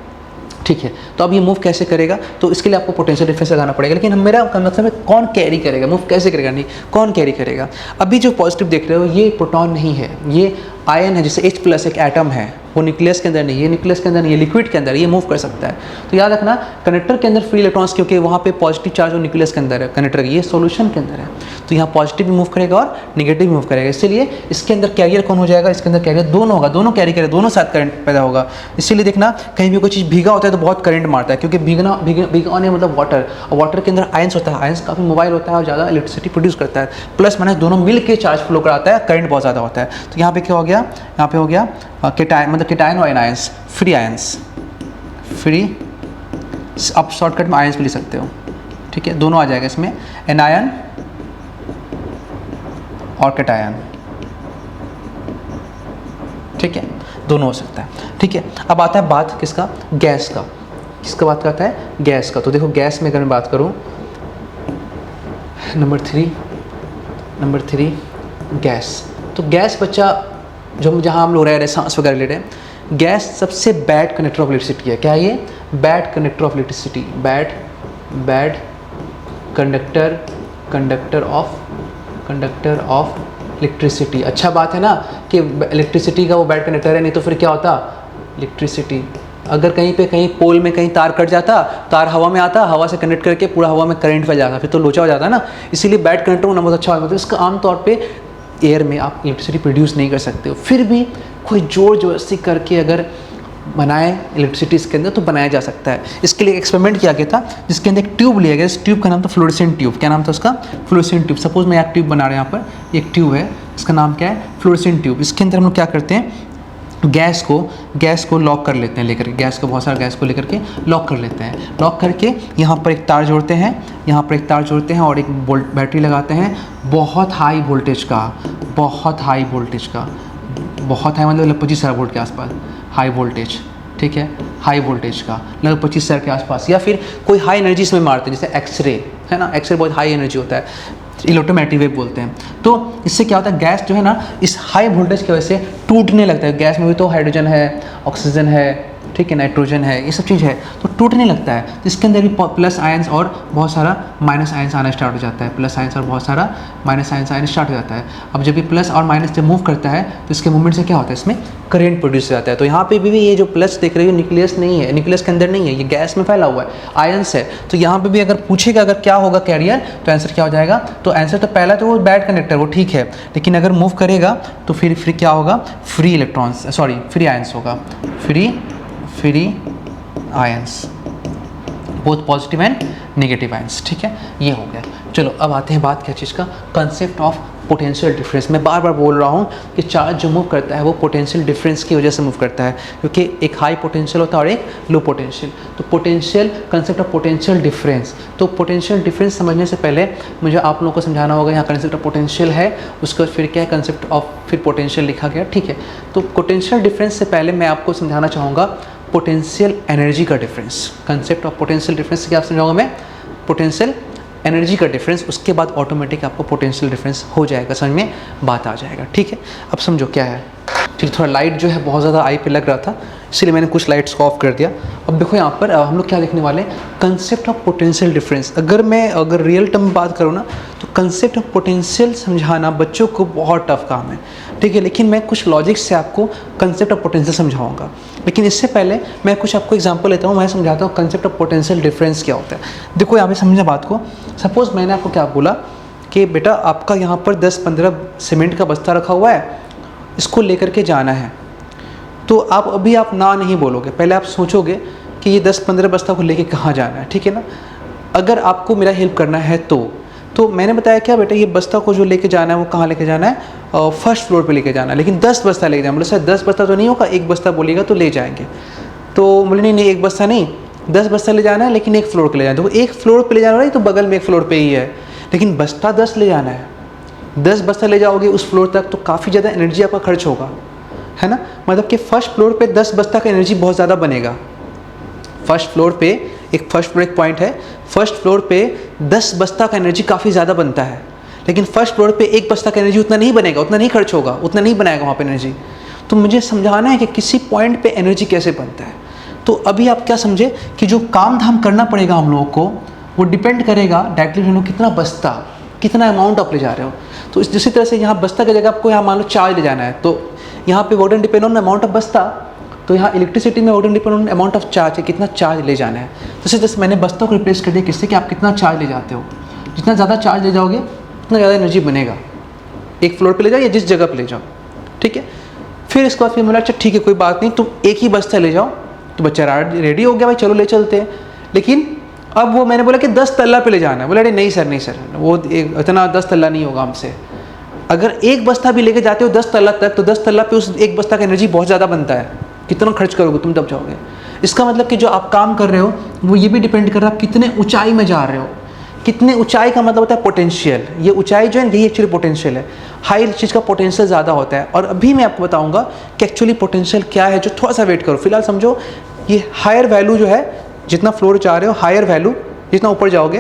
ठीक है, तो अब ये मूव कैसे करेगा, तो इसके लिए आपको पोटेंशियल डिफरेंस लगाना पड़ेगा। लेकिन हम मेरा मतलब है कौन कैरी करेगा, मूव कैसे करेगा, नहीं कौन कैरी करेगा। अभी जो पॉजिटिव देख रहे हो ये प्रोटॉन नहीं है, ये आयन है, जैसे H+ एक एटम है, वो न्यूक्लियस के अंदर नहीं है, न्यूक्लियस के अंदर नहीं है, लिक्विड के अंदर ये मूव कर सकता है। तो याद रखना कंडक्टर के अंदर फ्री इलेक्ट्रॉन्स, क्योंकि वहाँ पे पॉजिटिव चार्ज और न्यूक्लियस के अंदर है, कंडक्टर ये सॉल्यूशन के अंदर है, तो यहाँ पॉजिटिव भी मूव करेगा और निगेटिव भी मूव करेगा। इसीलिए इसके अंदर कैरियर कौन हो जाएगा, इसके अंदर कैरियर दोनों होगा, दोनों कैरी करेगा, दोनों साथ करंट पैदा होगा। इसीलिए देखना कहीं भी कोई चीज़ भीगा होता है तो बहुत करंट मारता है, क्योंकि भीगा होने मतलब वाटर, और वाटर के अंदर आयंस होता है, आयंस काफ़ी मोबाइल होता है और ज़्यादा इलेक्ट्रिसिटी प्रोड्यूस करता है, प्लस माइनस दोनों मिल के चार्ज फ्लो कराता है, करंट बहुत ज़्यादा होता है। तो यहाँ पे क्या हो गया, यहाँ पे हो गया केटायन, मतलब केटायन और एनायंस, फ्री आयंस, फ्री, आप शॉर्टकट में आयंस भी लिख सकते हो। ठीक है, दोनों आ जाएगा इसमें, एनायन और केटायन। ठीक है, दोनों हो सकता है। ठीक है, अब आता है बात किसका, गैस का। किसका बात करता है, गैस का। तो देखो गैस में अगर मैं बात करूं, नंबर थ्री गैस। तो गैस बच्चा जो जहाँ हम लोग रह रहे हैं, सांस वगैरह ले रहे हैं, गैस सबसे बैड कंडक्टर ऑफ इलेक्ट्रिसिटी है। क्या है ये, bad conductor of electricity, bad conductor of electricity. अच्छा बात है ना कि इलेक्ट्रिसिटी का वो बैड कंडक्टर है, नहीं तो फिर क्या होता, इलेक्ट्रिसिटी अगर कहीं पोल में कहीं तार कट जाता, तार हवा में आता, हवा से कनेक्ट करके पूरा हवा में करंट फैल जाता, फिर तो लोचा हो जाता है ना। इसीलिए बैड कंडक्टर होना बहुत अच्छा होता है। इसका आमतौर पे एयर में आप इलेक्ट्रिसिटी प्रोड्यूस नहीं कर सकते हो, फिर भी कोई जोर जबरदस्ती करके अगर बनाए इलेक्ट्रिसिटी इसके अंदर तो बनाया जा सकता है। इसके लिए एक्सपेरिमेंट किया गया था, जिसके अंदर एक ट्यूब लिया गया, इस ट्यूब का नाम था फ्लोरेसेंट ट्यूब। क्या नाम था उसका, फ्लोरेसेंट ट्यूब। सपोज मैं एक ट्यूब बना रहे हैं, यहाँ पर एक ट्यूब है, इसका नाम क्या है, फ्लोरेसेंट ट्यूब। इसके अंदर हम लोग क्या करते हैं, गैस को लॉक कर लेते हैं, लेकर के गैस को, बहुत सारा गैस को लेकर के लॉक कर लेते हैं। लॉक करके यहाँ पर एक तार जोड़ते हैं, यहाँ पर एक तार जोड़ते हैं और एक बैटरी लगाते हैं, बहुत हाई वोल्टेज का, बहुत हाई मतलब 25,000 वोल्ट के आसपास हाई वोल्टेज। ठीक है, हाई वोल्टेज का लगभग 25,000 के आसपास, या फिर कोई हाई एनर्जी इसमें मारते हैं, जैसे एक्सरे है ना, एक्सरे बहुत हाई एनर्जी होता है, इलेक्ट्रोमैग्नेटिक वेव बोलते हैं। तो इससे क्या होता है, गैस जो है ना इस हाई वोल्टेज की वजह से टूटने लगता है। गैस में भी तो हाइड्रोजन है, ऑक्सीजन है, ठीक है, नाइट्रोजन है, ये सब चीज़ है, तो टूटने लगता है। तो इसके अंदर भी प्लस आयंस और बहुत सारा माइनस आयंस आना स्टार्ट हो जाता है, प्लस आयंस और बहुत सारा माइनस आयंस आना स्टार्ट हो जाता है। अब जब ये प्लस और माइनस जब मूव करता है तो इसके मूवमेंट से क्या होता है, इसमें करंट प्रोड्यूस हो जाता है। तो यहाँ पे भी ये जो प्लस देख रहे हो न्यूक्लियस नहीं है, न्यूक्लियस के अंदर नहीं है, ये गैस में फैला हुआ है, आयंस है। तो यहाँ पे भी अगर पूछेगा अगर क्या होगा कैरियर, तो आंसर क्या हो जाएगा, तो आंसर तो पहला तो वो बैड कंडक्टर, वो ठीक है, लेकिन अगर मूव करेगा तो फिर क्या होगा, free electrons, sorry free ions होगा, free ions, both positive and negative ions. ठीक है, ये हो गया। चलो अब आते हैं बात क्या चीज़ का, कंसेप्ट ऑफ पोटेंशियल डिफरेंस। मैं बार बार बोल रहा हूँ कि चार्ज जो मूव करता है वो पोटेंशियल डिफरेंस की वजह से मूव करता है, क्योंकि एक हाई पोटेंशियल होता है और एक लो पोटेंशियल। तो potential, concept of potential difference. तो पोटेंशियल डिफरेंस समझने से पहले मुझे आप लोगों को समझाना होगा, यहाँ कंसेप्ट ऑफ पोटेंशियल है, उसका फिर क्या है कंसेप्ट ऑफ, फिर पोटेंशियल लिखा गया। ठीक है, तो पोटेंशियल डिफरेंस से पहले मैं आपको समझाना चाहूँगा पोटेंशियल एनर्जी का difference. Concept of potential difference से क्या समझाऊंगा मैं, पोटेंशियल एनर्जी का डिफरेंस, उसके बाद ऑटोमेटिक आपको पोटेंशियल डिफरेंस हो जाएगा, समझ में बात आ जाएगा। ठीक है, अब समझो क्या है। ठीक, थोड़ा लाइट जो है बहुत ज़्यादा आई पे लग रहा था, इसलिए मैंने कुछ लाइट्स को ऑफ कर दिया। अब देखो यहाँ पर हम लोग क्या देखने वाले हैं, कंसेप्ट ऑफ पोटेंशियल डिफरेंस। अगर रियल टर्म में बात करूँ ना, तो कंसेप्ट ऑफ पोटेंशियल समझाना बच्चों को बहुत टफ काम है। ठीक है, लेकिन मैं कुछ लॉजिक से आपको कंसेप्ट ऑफ पोटेंशियल समझाऊंगा। लेकिन इससे पहले मैं कुछ आपको एग्जांपल लेता हूँ, मैं समझाता हूँ कंसेप्ट ऑफ पोटेंशियल डिफरेंस क्या होता है। देखो यहाँ पे समझना बात को, सपोज मैंने आपको क्या बोला कि बेटा आपका यहाँ पर 10-15 सीमेंट का बस्ता रखा हुआ है, इसको लेकर के जाना है। तो अभी आप ना नहीं बोलोगे, पहले आप सोचोगे कि ये 10-15 बस्ता को लेके कहाँ जाना है। ठीक है ना, अगर आपको मेरा हेल्प करना है तो मैंने बताया क्या बेटा, ये बस्ता को जो लेके जाना है वो कहाँ लेके जाना है, फर्स्ट फ्लोर पे लेके जाना है, लेकिन 10 बस्ता लेके जाना। बोले सर 10 बस्ता तो नहीं होगा, एक बस्ता बोलिएगा तो ले जाएंगे। तो बोले नहीं एक बस्ता नहीं, 10 बस्ता ले जाना है, लेकिन एक फ्लोर पे ले जाना है। तो एक फ्लोर पे ले जाना है तो बगल में एक फ्लोर पे ही है, लेकिन बस्ता 10 ले जाना है। 10 बस्ता ले जाओगे उस फ्लोर तक तो काफ़ी ज़्यादा एनर्जी आपका खर्च होगा, है ना। मतलब कि फर्स्ट फ्लोर पे 10 बस्ता का एनर्जी बहुत ज़्यादा बनेगा। फर्स्ट फ्लोर पे एक पॉइंट है, फर्स्ट फ्लोर पे 10 बस्ता का एनर्जी काफ़ी ज़्यादा बनता है, लेकिन फर्स्ट फ्लोर पे एक बस्ता का एनर्जी उतना नहीं बनेगा, उतना नहीं खर्च होगा, उतना नहीं बनाएगा वहाँ पे एनर्जी। तो मुझे समझाना है कि किसी पॉइंट पे एनर्जी कैसे बनता है। तो अभी आप क्या समझे कि जो काम धाम करना पड़ेगा हम लोगों को, वो डिपेंड करेगा डायरेक्टली हम लोग कितना बस्ता, कितना अमाउंट आप ले जा रहे हो। तो इसी तरह से यहाँ बस्ता की जगह आपको यहाँ मान लो चार्ज ले जाना है, तो यहाँ पे work done depend on amount of बस्ता, तो यहाँ इलेक्ट्रिसिटी में work done depend on amount of charge है, कितना चार्ज ले जाना है। तो जैसे मैंने बस्ता को रिप्लेस कर दिया किससे, कि आप कितना चार्ज ले जाते हो। जितना ज़्यादा चार्ज ले जाओगे उतना ज़्यादा एनर्जी बनेगा। एक फ्लोर पे ले जाओ या जिस जगह पे ले जाओ, ठीक है। फिर इसके बाद फिर बोला अच्छा ठीक है कोई बात नहीं, तुम एक ही बस्ता ले जाओ। तो बच्चा रेडी हो गया, भाई चलो ले चलते हैं। लेकिन अब वो मैंने बोला कि 10 तल्ला पे ले जाना है। बोला अरे नहीं सर वो इतना 10 तल्ला नहीं होगा हमसे। अगर एक बस्ता भी लेके जाते हो 10 तल्ला तक, तो 10 तल्ला पे उस एक बस्ता का एनर्जी बहुत ज़्यादा बनता है। कितना खर्च करोगे तुम तब जाओगे। इसका मतलब कि जो आप काम कर रहे हो वो ये भी डिपेंड कर रहा है आप कितने ऊंचाई में जा रहे हो। कितने ऊंचाई का मतलब होता है पोटेंशियल। ये ऊंचाई जो है यही एक्चुअली पोटेंशियल है। हाई चीज़ का पोटेंशियल ज़्यादा होता है। और अभी मैं आपको बताऊंगा कि एक्चुअली पोटेंशियल क्या है। जो थोड़ा सा वेट करो, फिलहाल समझो ये हायर वैल्यू जो है, जितना फ्लोर जा रहे हो हायर वैल्यू, जितना ऊपर जाओगे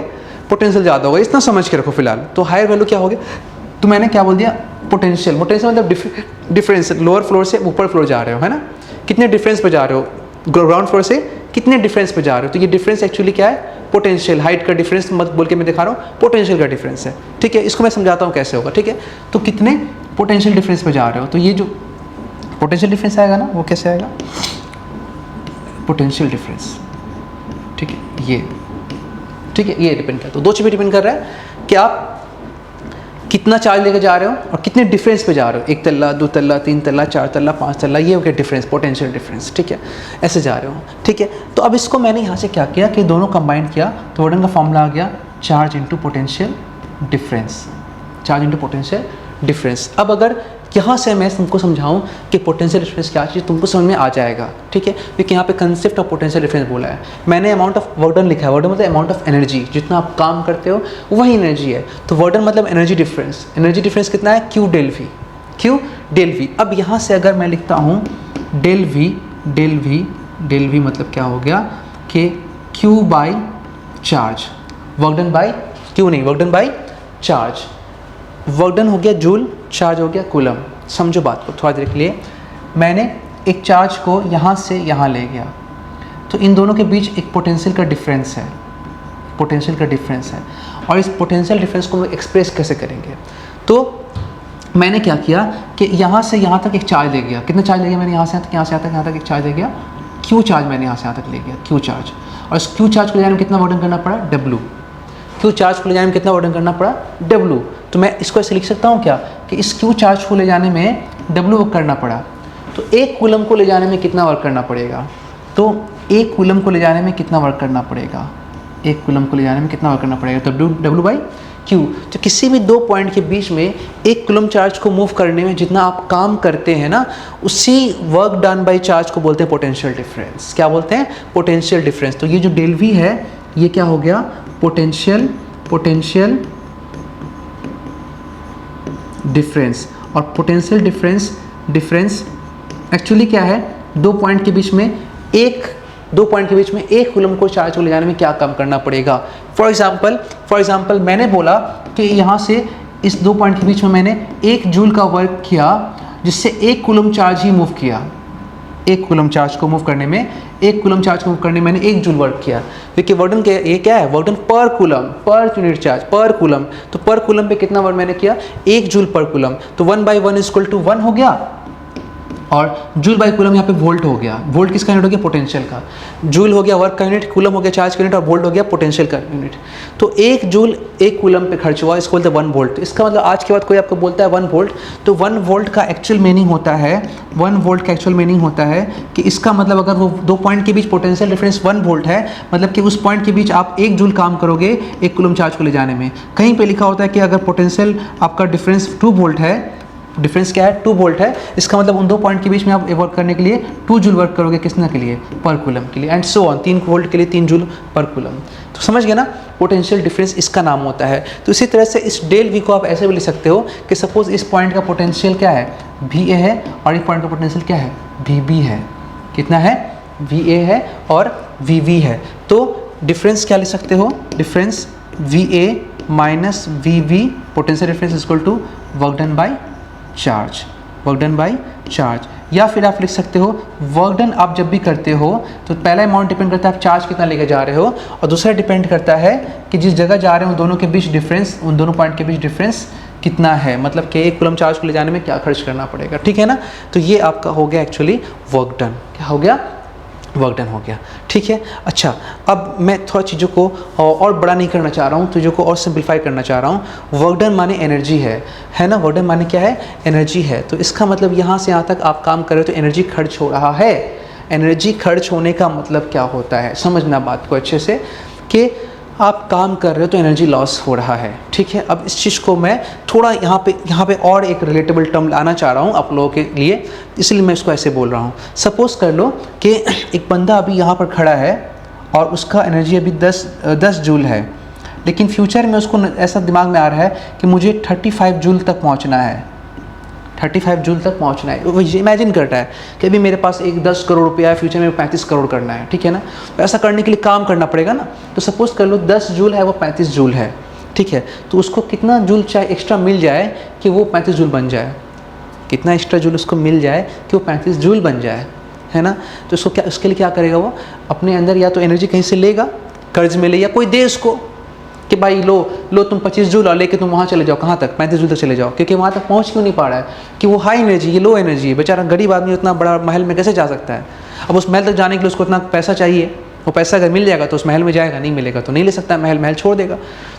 पोटेंशियल ज़्यादा होगा, इतना समझ के रखो फिलहाल। तो हायर वैल्यू क्या होगी, तो मैंने क्या बोल दिया पोटेंशियल। मतलब डिफरेंस, लोअर फ्लोर से ऊपर फ्लोर जा रहे हो, है ना, कितने डिफरेंस पे जा रहे हो, ग्राउंड फ्लोर से कितने डिफरेंस पे जा रहे हो। तो ये डिफरेंस एक्चुअली क्या है, पोटेंशियल। हाइट का डिफरेंस मत बोल के मैं दिखा रहा हूँ, पोटेंशियल का डिफरेंस है, ठीक है। इसको मैं समझाता हूँ कैसे होगा, ठीक है। तो कितने पोटेंशियल डिफरेंस पे जा रहे हो, तो ये जो पोटेंशियल डिफरेंस आएगा ना, वो कैसे आएगा, पोटेंशियल डिफरेंस, ठीक है। ये ठीक है, ये डिपेंड करता है। तो दो चीज़ें डिपेंड कर रहा है कि आप कितना चार्ज लेकर जा रहे हो और कितने डिफरेंस पे जा रहे हो। 1 तल्ला, 2 तल्ला, 3 तल्ला, 4 तल्ला, 5 तल्ला, ये हो गया डिफरेंस, पोटेंशियल डिफरेंस, ठीक है। ऐसे जा रहे हो, ठीक है। तो अब इसको मैंने यहाँ से क्या किया कि दोनों कंबाइन किया, तो वर्डन का फॉर्मूला आ गया charge into potential difference, charge into potential difference. अब अगर यहाँ से मैं तुमको समझाऊं कि पोटेंशियल डिफरेंस क्या चीज़, तुमको समझ में आ जाएगा, ठीक है। क्योंकि यहाँ पे कंसेप्ट ऑफ पोटेंशियल डिफरेंस बोला है। मैंने अमाउंट ऑफ वर्क डन लिखा है। वर्क डन मतलब अमाउंट ऑफ एनर्जी, जितना आप काम करते हो वही एनर्जी है। तो वर्क डन मतलब एनर्जी डिफरेंस। एनर्जी डिफरेंस कितना है, Q del V, Q del V. अब यहाँ से अगर मैं लिखता हूँ del V, del V, del V मतलब क्या हो गया कि Q by charge, work done by Q नहीं, work done by charge. Work done हो गया जूल, चार्ज हो गया कूलम। समझो बात को थोड़ा देर के लिए। मैंने एक चार्ज को यहाँ से यहाँ ले गया, तो इन दोनों के बीच एक पोटेंशियल का डिफरेंस है, पोटेंशियल का डिफरेंस है। और इस पोटेंशियल डिफरेंस को हम एक्सप्रेस कैसे करेंगे, तो मैंने क्या किया कि यहाँ से यहाँ तक एक चार्ज ले गया। कितना चार्ज ले गया मैंने, यहाँ से यहाँ तक, यहाँ से यहाँ तक एक चार्ज ले गया, क्यू चार्ज मैंने यहाँ से यहाँ तक ले गया, क्यू चार्ज। और इस क्यू चार्ज को ले जाने में कितना वर्क डन करना पड़ा, डब्लू। क्यू चार्ज को ले जाने में कितना वर्क डन करना पड़ा, डब्लू। तो मैं इसको ऐसे लिख सकता हूँ क्या कि इस क्यू चार्ज को ले जाने में डब्लू वर्क करना पड़ा। तो एक कूलम को ले जाने में कितना वर्क करना पड़ेगा, तो एक कूलम को ले जाने में कितना वर्क करना पड़ेगा, एक कूलम को ले जाने में कितना वर्क करना पड़ेगा, तो डब्लू बाई क्यू। तो किसी भी दो पॉइंट के बीच में एक कूलम चार्ज को मूव करने में जितना आप काम करते हैं ना, उसी वर्क डन बाई चार्ज को बोलते हैं पोटेंशियल डिफरेंस। क्या बोलते हैं, पोटेंशियल डिफरेंस। तो ये जो डेल वी है ये क्या हो गया, पोटेंशियल, पोटेंशियल डिफरेंस। और पोटेंशियल डिफरेंस, डिफरेंस एक्चुअली क्या है, दो पॉइंट के बीच में एक कूलम को चार्ज को ले जाने में क्या काम करना पड़ेगा। फॉर एग्जांपल मैंने बोला कि यहाँ से इस दो पॉइंट के बीच में मैंने 1 जूल का वर्क किया, जिससे 1 कूलम चार्ज ही मूव किया। 1 कूलम चार्ज को मूव करने में, 1 कूलम चार्ज को मूव करने में मैंने 1 जूल वर्क किया। क्योंकि वर्क डन ये क्या है, वर्क डन पर कूलम, पर यूनिट चार्ज, पर कूलम। तो पर कूलम पे कितना वर्क मैंने किया, 1 जूल पर कूलम। तो 1/1 = 1 हो गया। और जूल बाई कूलम यहाँ पे वोल्ट हो गया। वोल्ट किसका यूनिट हो गया, पोटेंशियल का। जूल हो गया वर्क का यूनिट, कूलम हो गया चार्ज का यूनिट, और वोल्ट हो गया पोटेंशियल का यूनिट। तो 1 जूल 1 कूलम पे खर्च हुआ, इसको बोलते हैं 1 वोल्ट। इसका मतलब आज के बाद कोई आपको बोलता है 1 वोल्ट, तो 1 वोल्ट का एक्चुअल मीनिंग होता है, 1 वोल्ट का एक्चुअल मीनिंग होता है कि इसका मतलब अगर वो दो पॉइंट के बीच पोटेंशियल डिफरेंस 1 वोल्ट है, मतलब कि उस पॉइंट के बीच आप 1 जूल काम करोगे 1 कूलम चार्ज को ले जाने में। कहीं पे लिखा होता है कि अगर पोटेंशियल आपका डिफरेंस 2 वोल्ट है, डिफरेंस क्या है, 2 वोल्ट है, इसका मतलब उन दो पॉइंट के बीच में आप वर्क करने के लिए 2 जूल वर्क करोगे, किसना के लिए, पर कूलम के लिए, एंड सो ऑन। 3 वोल्ट के लिए 3 जूल पर कूलम। तो समझ गए ना, पोटेंशियल डिफरेंस इसका नाम होता है। तो इसी तरह से इस डेल वी को आप ऐसे भी लिख सकते हो कि सपोज इस पॉइंट का पोटेंशियल क्या है, VA है, और इस पॉइंट का पोटेंशियल क्या है, VB है। कितना है, VA है और VB है। तो डिफरेंस क्या लिख सकते हो, difference VA minus VB, potential difference equal to work done by charge, work done by charge. या फिर आप लिख सकते हो वर्क डन आप जब भी करते हो तो पहला अमाउंट डिपेंड करता है आप चार्ज कितना लेके जा रहे हो, और दूसरा डिपेंड करता है कि जिस जगह जा रहे हो उन दोनों के बीच डिफरेंस, उन दोनों पॉइंट के बीच डिफरेंस कितना है, मतलब कि 1 कूलम चार्ज को ले जाने में क्या खर्च करना पड़ेगा, ठीक है ना। तो ये आपका हो गया एक्चुअली वर्क डन। क्या हो गया? वर्क डन हो गया, ठीक है। अच्छा, अब मैं थोड़ा चीज़ों को और बड़ा नहीं करना चाह रहा हूँ, चीज़ों को और सिंपलीफाई करना चाह रहा हूँ। वर्क डन माने एनर्जी है ना। वर्क डन माने क्या है? एनर्जी है। तो इसका मतलब यहाँ से यहाँ तक आप काम कर रहे हो तो एनर्जी खर्च हो रहा है। एनर्जी खर्च होने का मतलब क्या होता है, समझना बात को अच्छे से, कि आप काम कर रहे हो तो एनर्जी लॉस हो रहा है, ठीक है। अब इस चीज़ को मैं थोड़ा यहाँ पे और एक रिलेटेबल टर्म लाना चाह रहा हूँ आप लोगों के लिए, इसलिए मैं इसको ऐसे बोल रहा हूँ। सपोज़ कर लो कि एक बंदा अभी यहाँ पर खड़ा है और उसका एनर्जी अभी 10 जूल है, लेकिन फ्यूचर में उसको ऐसा दिमाग में आ रहा है कि मुझे 35 जूल तक पहुँचना है, 35 जूल तक पहुंचना है। वो इमेजिन करता है कि अभी मेरे पास एक 10 करोड़ रुपया है, फ्यूचर में 35 करोड़ करना है, ठीक है ना। तो ऐसा करने के लिए काम करना पड़ेगा ना। तो सपोज़ कर लो 10 जूल है, वो 35 जूल है, ठीक है। तो उसको कितना जूल चाहे एक्स्ट्रा मिल जाए कि वो 35 जूल बन जाए, कितना एक्स्ट्रा जूल उसको मिल जाए कि वो 35 जूल बन जाए, है ना। तो उसके लिए क्या करेगा, वो अपने अंदर या तो एनर्जी कहीं से लेगा, कर्ज में ले, या कोई दे उसको कि भाई लो तुम 25 जूल और लेके तुम वहाँ चले जाओ, कहाँ तक? 35 जूल तक चले जाओ, क्योंकि वहाँ तक पहुँच क्यों नहीं पा रहा है कि वो हाई एनर्जी, ये लो एनर्जी है। बेचारा गरीब आदमी उतना बड़ा महल में कैसे जा सकता है? अब उस महल तक जाने के लिए उसको इतना पैसा चाहिए, वो पैसा अगर मिल जाएगा तो उस महल में जाएगा, नहीं मिलेगा तो नहीं ले सकता, महल छोड़ देगा।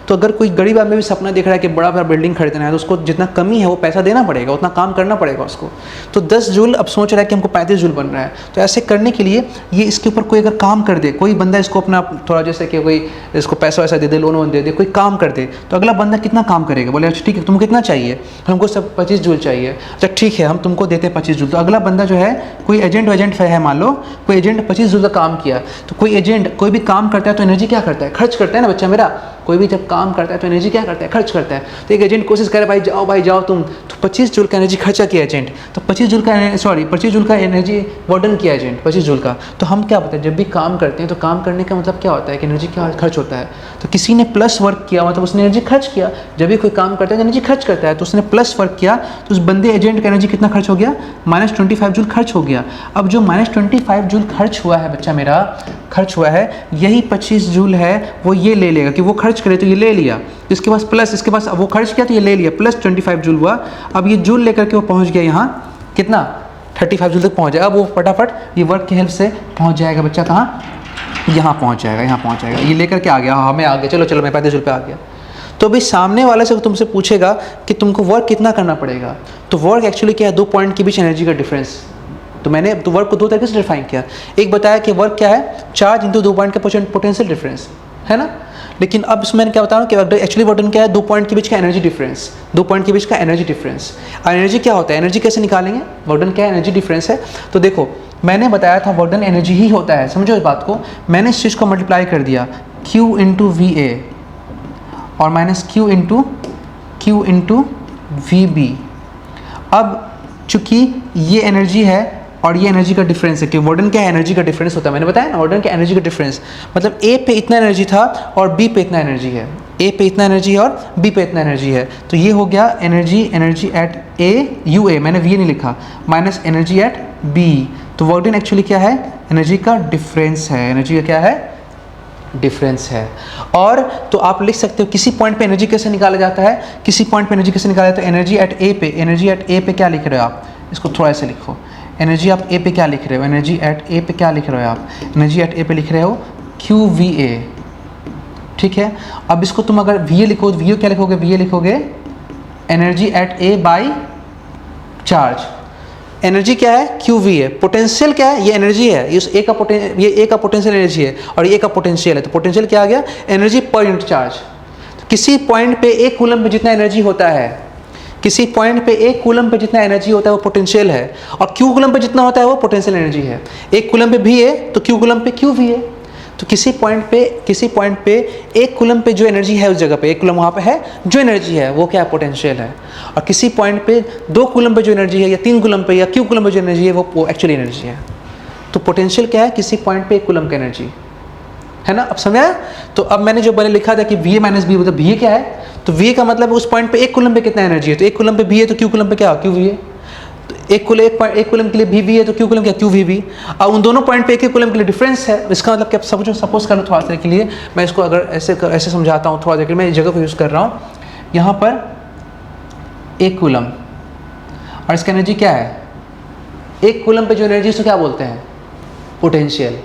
तो अगर कोई गरीब आदमी भी सपना देख रहा है कि बड़ा बड़ा बिल्डिंग खरीदना है, तो उसको जितना कमी है वो पैसा देना पड़ेगा, उतना काम करना पड़ेगा उसको। तो 10 जूल अब सोच रहा है कि हमको 35 जूल बन रहा है, तो ऐसे करने के लिए ये इसके ऊपर कोई अगर काम कर दे, कोई बंदा इसको अपना थोड़ा जैसे कि कोई इसको पैसा वैसा दे दे, लोन वोन दे दे, कोई काम कर दे, तो अगला बंदा कितना काम करेगा? बोले अच्छा ठीक है, तुमको कितना चाहिए? हमको सब 25 जूल चाहिए। अच्छा ठीक है, हम तुमको देते हैं 25 जूल। तो अगला बंदा जो है कोई एजेंट है, मान लो कोई एजेंट 25 जूल का काम किया, तो कोई एजेंट कोई भी काम करता है तो एनर्जी क्या करता है? खर्च करता है ना बच्चा मेरा। कोई भी जब काम करता है तो एनर्जी क्या करता है? खर्च करता है। तो एक एजेंट कोशिश करे भाई जाओ तुम, तो 25 जूल का एनर्जी खर्चा किया एजेंट, तो 25 जूल का एनर्जी वार्डन किया एजेंट 25 जूल का। तो हम क्या बताए, जब भी काम करते हैं तो काम करने का मतलब क्या होता है कि एनर्जी क्या खर्च होता है। तो किसी ने प्लस वर्क किया मतलब उसने एनर्जी खर्च किया। जब भी कोई काम करता है तो एनर्जी खर्च करता है, तो उसने प्लस वर्क किया तो उस बंदे एजेंट का एनर्जी कितना खर्च हो गया? -25 जूल खर्च हो गया। अब जो -25 जूल खर्च हुआ है बच्चा मेरा, खर्च हुआ है, यही 25 जूल है वो ये ले लेगा कि वो खर्च करे तो ये ले लिया, इसके पास प्लस, इसके पास अब वो खर्च किया तो ये ले लिया, प्लस 25 जूल हुआ। अब ये जूल लेकर के वो पहुंच गया यहाँ कितना? 35 जूल तक पहुंच जाएगा। अब वो फटाफट ये वर्क की हेल्प से पहुंच जाएगा बच्चा, कहाँ? यहाँ पहुंच जाएगा। ये लेकर के आ गया, हमें आ गया, चलो मैं 35 जूल पे आ गया। तो अभी सामने वाले से तुमसे पूछेगा कि तुमको वर्क कितना करना पड़ेगा, तो वर्क एक्चुअली क्या है? 2 पॉइंट के बीच एनर्जी का डिफरेंस। तो मैंने तो वर्क को 2 तरीके से डिफाइन किया। एक बताया कि वर्क क्या है? चार्ज इंटू 2 पॉइंट का पोटेंशियल डिफरेंस, है ना। लेकिन अब इसमें मैंने क्या बता रहा हूँ कि एक्चुअली वर्क डन क्या है? 2 पॉइंट के बीच का एनर्जी डिफरेंस, 2 पॉइंट के बीच का एनर्जी डिफरेंस। और एनर्जी क्या होता है? एनर्जी कैसे निकालेंगे? वर्क डन क्या है? एनर्जी डिफरेंस है। तो देखो मैंने बताया था वर्क डन एनर्जी ही होता है, समझो इस बात को। मैंने इस चीज़ को मल्टीप्लाई कर दिया Q इंटू VA और माइनस Q इंटू VB। अब चूंकि ये एनर्जी है और ये एनर्जी का डिफरेंस है, कि वर्क डन क्या एनर्जी का डिफरेंस होता है, मैंने बताया ना। वर्क डन क्या एनर्जी का डिफरेंस मतलब A पे इतना एनर्जी था और B पे इतना एनर्जी है, A पे इतना एनर्जी है और B पे इतना एनर्जी है। तो ये हो गया एनर्जी एट A UA, मैंने VA नहीं लिखा, माइनस एनर्जी एट B। तो वर्क डन एक्चुअली क्या है? एनर्जी का डिफरेंस है। एनर्जी का क्या है? डिफरेंस है। और तो आप लिख सकते हो किसी पॉइंट पे एनर्जी कैसे निकाला जाता है, किसी पॉइंट पे एनर्जी कैसे निकाला जाता है? एनर्जी एट A पे क्या लिख रहे हो आप? इसको थोड़ा ऐसे लिखो, एनर्जी आप ए पे क्या लिख रहे हो? एनर्जी एट ए पे क्या लिख रहे हो आप? एनर्जी एट ए पे लिख रहे हो QVA, ठीक है। अब इसको तुम अगर VA लिखो, VA क्या लिखोगे? VA लिखोगे energy at A by charge. Energy क्या है? QVA। पोटेंशियल क्या है? ये एनर्जी है, ये ए का पोटेंशियल एनर्जी है और ये का पोटेंशियल है। तो पोटेंशियल क्या आ गया? Energy per unit charge. तो किसी पॉइंट पे 1 कूलम पे जितना एनर्जी होता है, किसी पॉइंट पे 1 कूलम पे जितना एनर्जी होता है वो पोटेंशियल है, और Q कूलम पे जितना होता है वो पोटेंशियल एनर्जी है। 1 कूलम पे VA तो Q कूलम पे QVA। तो किसी पॉइंट पे 1 कूलम पे जो एनर्जी है उस जगह पे 1 कूलम वहाँ पे है, जो एनर्जी है वो क्या है? पोटेंशियल है। और किसी पॉइंट पे 2 कूलम पे जो एनर्जी है, या 3 कूलम पे या Q कूलम पे जो एनर्जी है वो एक्चुअली एनर्जी है। तो पोटेंशियल क्या है? किसी पॉइंट पे 1 कूलम का एनर्जी, है ना। अब समझा? तो अब मैंने जो मैंने लिखा था कि VA माइनस B, मतलब VA क्या है? तो VA का मतलब उस पॉइंट पे 1 कूलम पे कितना एनर्जी है, तो 1 कूलम पे VA तो Q कूलम पे क्या? QVA। तो एक कूलम के लिए VV है तो Q कूलम क्या QVB। अब उन दोनों पॉइंट पे एक कूलम के लिए डिफरेंस है, इसका मतलब क्या, सपोज कर लो थोड़ा देर के लिए मैं इसको अगर ऐसे समझाता हूँ, थोड़ा देर के लिए मैं इस जगह को यूज़ कर रहा हूँ। यहाँ पर एक कूलम और इसका एनर्जी क्या है, एक कूलम पे जो एनर्जी उसको क्या बोलते हैं, पोटेंशियल,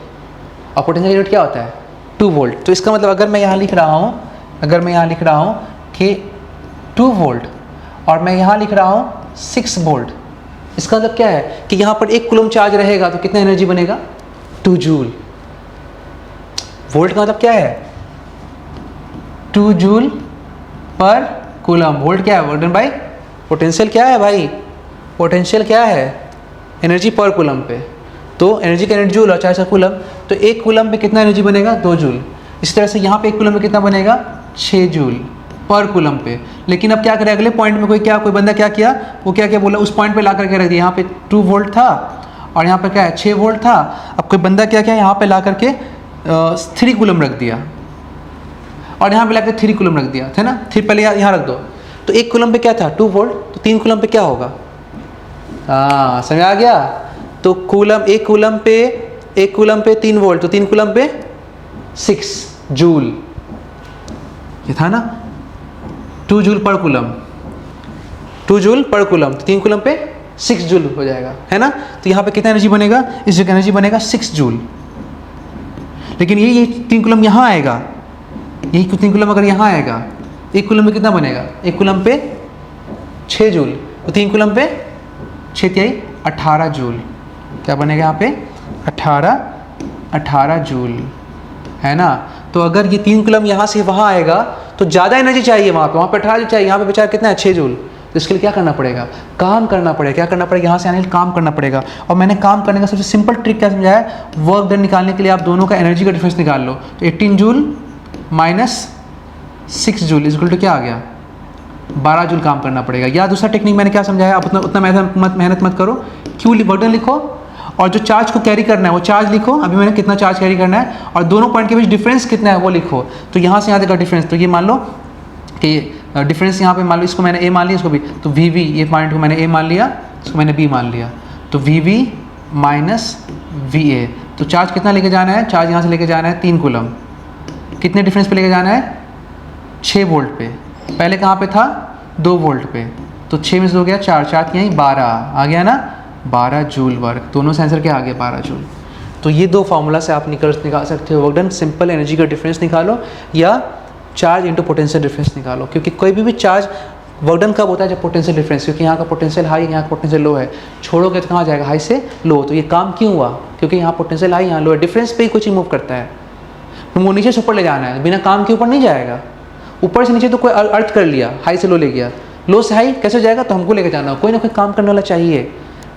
और पोटेंशियल यूनिट क्या होता है 2 वोल्ट। तो इसका मतलब अगर मैं यहाँ लिख रहा हूँ कि 2 वोल्ट और मैं यहाँ लिख रहा हूँ 6 वोल्ट, इसका मतलब क्या है कि यहाँ पर एक कूलम चार्ज रहेगा तो कितना एनर्जी बनेगा 2 जूल। वोल्ट का मतलब क्या है 2 जूल पर कूलम। वोल्ट क्या है, वोल्ट बाई पोटेंशियल क्या है भाई, पोटेंशियल क्या है एनर्जी पर कूलम पे। तो एनर्जी का यूनिट जूल और चार्ज का कूलम, तो एक कूलम पे कितना एनर्जी बनेगा 2 जूल। इस तरह से यहाँ पे एक कूलम पे कितना बनेगा 6 जूल पर कूलम पे। लेकिन अब क्या करें, अगले पॉइंट में कोई बंदा क्या किया, वो क्या बोला, उस पॉइंट पे ला करके रख दिया। यहाँ पे 2 वोल्ट था और यहाँ पे क्या है 6 वोल्ट था। अब कोई बंदा क्या यहाँ पे ला करके 3 कूलम रख दिया और यहाँ पे ला कर 3 कूलम रख दिया, है ना। फिर पहले यहाँ रख दो, तो एक कूलम पे क्या था 2 वोल्ट, तो 3 कूलम पे क्या होगा, हाँ समझ आ गया। तो एक कूलम पे 3 वोल्ट, तो 3 कूलम पे 6 जूल, ये था ना 2 जूल पर कूलम, 2 जूल पर कूलम, तो 3 कूलम पे 6 जूल हो जाएगा, है ना। तो यहाँ पे कितना एनर्जी बनेगा, इस जगह एनर्जी बनेगा 6 जूल। लेकिन ये 3 कूलम यहाँ आएगा, यही 3 कूलम अगर यहाँ आएगा, एक कूलम में कितना बनेगा, एक कूलम पे 6 जूल, तो 3 कूलम पे 6 तिहाई 18 जूल, क्या बनेगा यहाँ पे 18 जूल, है ना। तो अगर ये 3 कूलम यहाँ से वहाँ आएगा तो ज़्यादा एनर्जी चाहिए वहाँ पे 18 जूल चाहिए, यहाँ पे बेचारा कितना है 6 जूल। तो इसके लिए क्या करना पड़ेगा, काम करना पड़ेगा। क्या करना पड़ेगा, यहाँ से आने के लिए काम करना पड़ेगा। और मैंने काम करने का सबसे सिंपल ट्रिक क्या समझाया है, वर्क डन निकालने के लिए आप दोनों का एनर्जी का डिफरेंस निकाल लो। तो 18 joule minus 6 joule equal to क्या आ गया 12 जूल काम करना पड़ेगा। या दूसरा टेक्निक मैंने क्या समझाया, आप उतना मेहनत मत करो, क्यों वर्क डन लिखो और जो चार्ज को कैरी करना है वो चार्ज लिखो, अभी मैंने कितना चार्ज कैरी करना है, और दोनों पॉइंट के बीच डिफरेंस कितना है वो लिखो। तो यहाँ से यहाँ तक का डिफरेंस, तो ये मान लो कि डिफरेंस यहाँ पे मान लो, इसको मैंने ए मान लिया, इसको भी, तो VV ये पॉइंट को मैंने ए मान लिया, इसको मैंने बी मान लिया, तो VV माइनस VA। तो चार्ज कितना लेके जाना है, चार्ज यहाँ से लेके जाना है 3 कूलम, कितने डिफरेंस पे लेके जाना है 6 वोल्ट पे, पहले कहाँ पे था 2 वोल्ट पे, तो 6 में से हो गया 4 यहीं 12 आ गया ना, 12 जूल वर्क। दोनों से आंसर क्या आ गया 12 जूल। तो ये 2 फार्मूला से आप निकाल सकते हो वर्क डन, सिंपल एनर्जी का डिफरेंस निकालो या चार्ज इंटू पोटेंशियल डिफरेंस निकालो। क्योंकि कोई भी चार्ज वर्क डन कब होता है, जब पोटेंशियल डिफरेंस, क्योंकि यहाँ का पोटेंशियल हाई यहाँ का पोटेंशियल लो है, छोड़ोगे तो कहाँ जाएगा हाई से लो। तो ये काम क्यों हुआ, क्योंकि यहाँ पोटेंशियल हाई यहाँ लो है, डिफरेंस पे ही कुछ मूव करता है। तो वो नीचे से ऊपर ले जाना है, बिना काम के ऊपर नहीं जाएगा। ऊपर से नीचे तो कोई अर्थ कर लिया, हाई से लो ले गया, लो से हाई कैसे जाएगा, तो हमको लेके जाना, कोई ना कोई काम करने वाला चाहिए,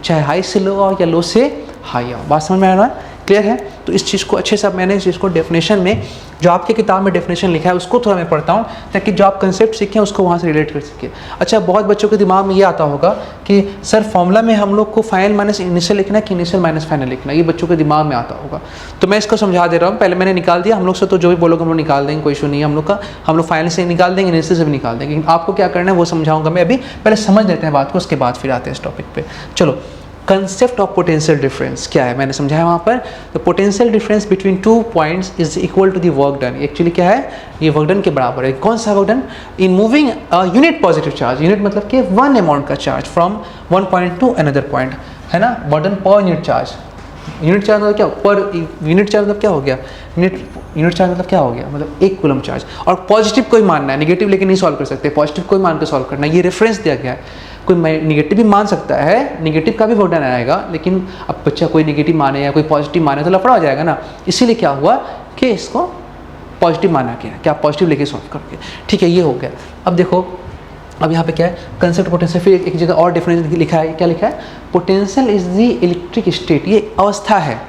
चाहे हाई से लो आओ या लो से हाई आओ। बात समझ में आ रहा है, क्लियर है। तो इस चीज़ को अच्छे से, मैंने इस चीज़ को डेफिनेशन में जो आपके किताब में डेफिनेशन लिखा है उसको थोड़ा मैं पढ़ता हूँ, ताकि जो आप कंसेप्ट सीखें उसको वहाँ से रिलेट कर सकें। अच्छा, बहुत बच्चों के दिमाग में ये आता होगा कि सर फॉर्मूला में हम लोग को फाइनल माइनस इनिशियल लिखना है कि इनिशियल माइनस फाइनल लिखना है, ये बच्चों के दिमाग में आता होगा। तो मैं इसको समझा दे रहा हूँ, पहले मैंने निकाल दिया, हम लोग से तो जो भी बोलोगे हम लोग निकाल देंगे, कोई इशू नहीं है हम लोग का, हम लोग फाइनल से निकाल देंगे, इनिशियल से भी निकाल देंगे। आपको क्या करना है वो समझाऊंगा मैं, अभी पहले समझ लेते हैं बात को, उसके बाद फिर आते हैं इस टॉपिक पे। चलो, कंसेप्ट ऑफ पोटेंशियल डिफरेंस क्या है मैंने समझाया वहाँ पर। तो potential difference between 2 points is equal to the work done. Actually क्या है, ये वर्क डन के बराबर है। कौन सा work done, in moving unit positive charge, unit मतलब कि 1 अमाउंट का charge from 1 point two another point, है ना। Work done per unit charge, unit charge मतलब क्या, पर यूनिट चार्ज मतलब क्या हो गया, यूनिट चार्ज मतलब क्या हो गया, मतलब 1 कूलम चार्ज। और पॉजिटिव कोई मानना है, नेगेटिव लेके नहीं सॉल्व कर सकते, पॉजिटिव कोई मान के सॉल्व करना है। ये रेफरेंस दिया गया है, कोई नेगेटिव भी मान सकता है, नेगेटिव का भी वर्क डन आएगा, लेकिन अब बच्चा कोई नेगेटिव माने या कोई पॉजिटिव माने तो लफड़ा हो जाएगा ना। इसीलिए क्या हुआ कि इसको पॉजिटिव माना गया कि आप पॉजिटिव लेके सॉल्व करके, ठीक है, ये हो गया। अब देखो, अब यहाँ पे क्या है, कंसेप्ट पोटेंशियल, फिर एक जगह और डिफरेंस लिखा है, क्या लिखा है, potential is the electric state, ये अवस्था है,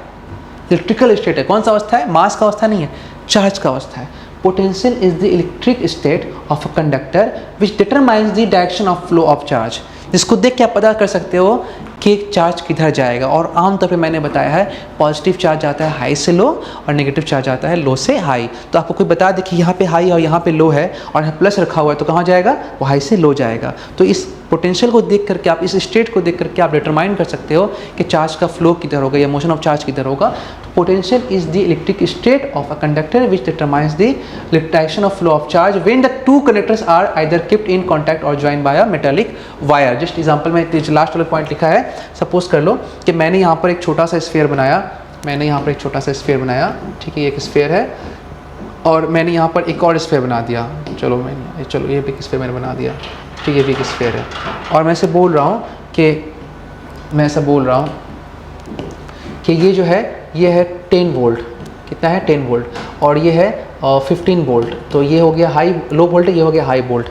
इलेक्ट्रिकल स्टेट है। कौन सा अवस्था है, मास का अवस्था नहीं है, चार्ज का अवस्था है। Potential is the electric state of a conductor which determines the direction of flow of charge, जिसको देख के आप पता कर सकते हो कि चार्ज किधर जाएगा। और आमतौर पे मैंने बताया है, पॉजिटिव चार्ज जाता है हाई से लो और नेगेटिव चार्ज आता है लो से हाई। तो आपको कोई बता दे कि यहाँ पे हाई और यहाँ पे लो है और यहाँ प्लस रखा हुआ है, तो कहाँ जाएगा, वो हाई से लो जाएगा। तो इस पोटेंशियल को देख करके आप, इस स्टेट को देख करके आप डिटरमाइन कर सकते हो कि चार्ज का फ्लो किधर होगा या मोशन ऑफ चार्ज किधर होगा। Potential is the electric state of a conductor which determines the direction of flow of charge when the two conductors are either keeped in contact or join by a metallic wire. Just example में last वाला point लिखा है, suppose कर लो कि मैंने यहाँ पर एक छोटा सा स्फीयर बनाया, ठीक है, एक स्फीयर है, और मैंने यहाँ पर एक और स्फीयर बना दिया, चलो ये भी स्फीयर मैंने बना दिया, ठीक है, ये भी एक स्फीयर है, और मैं ऐसे बोल रहा हूँ कि ये जो है ये है 10 वोल्ट, कितना है 10 वोल्ट, और ये है 15 वोल्ट, तो ये हो गया लो वोल्टेज, ये हो गया हाई वोल्ट।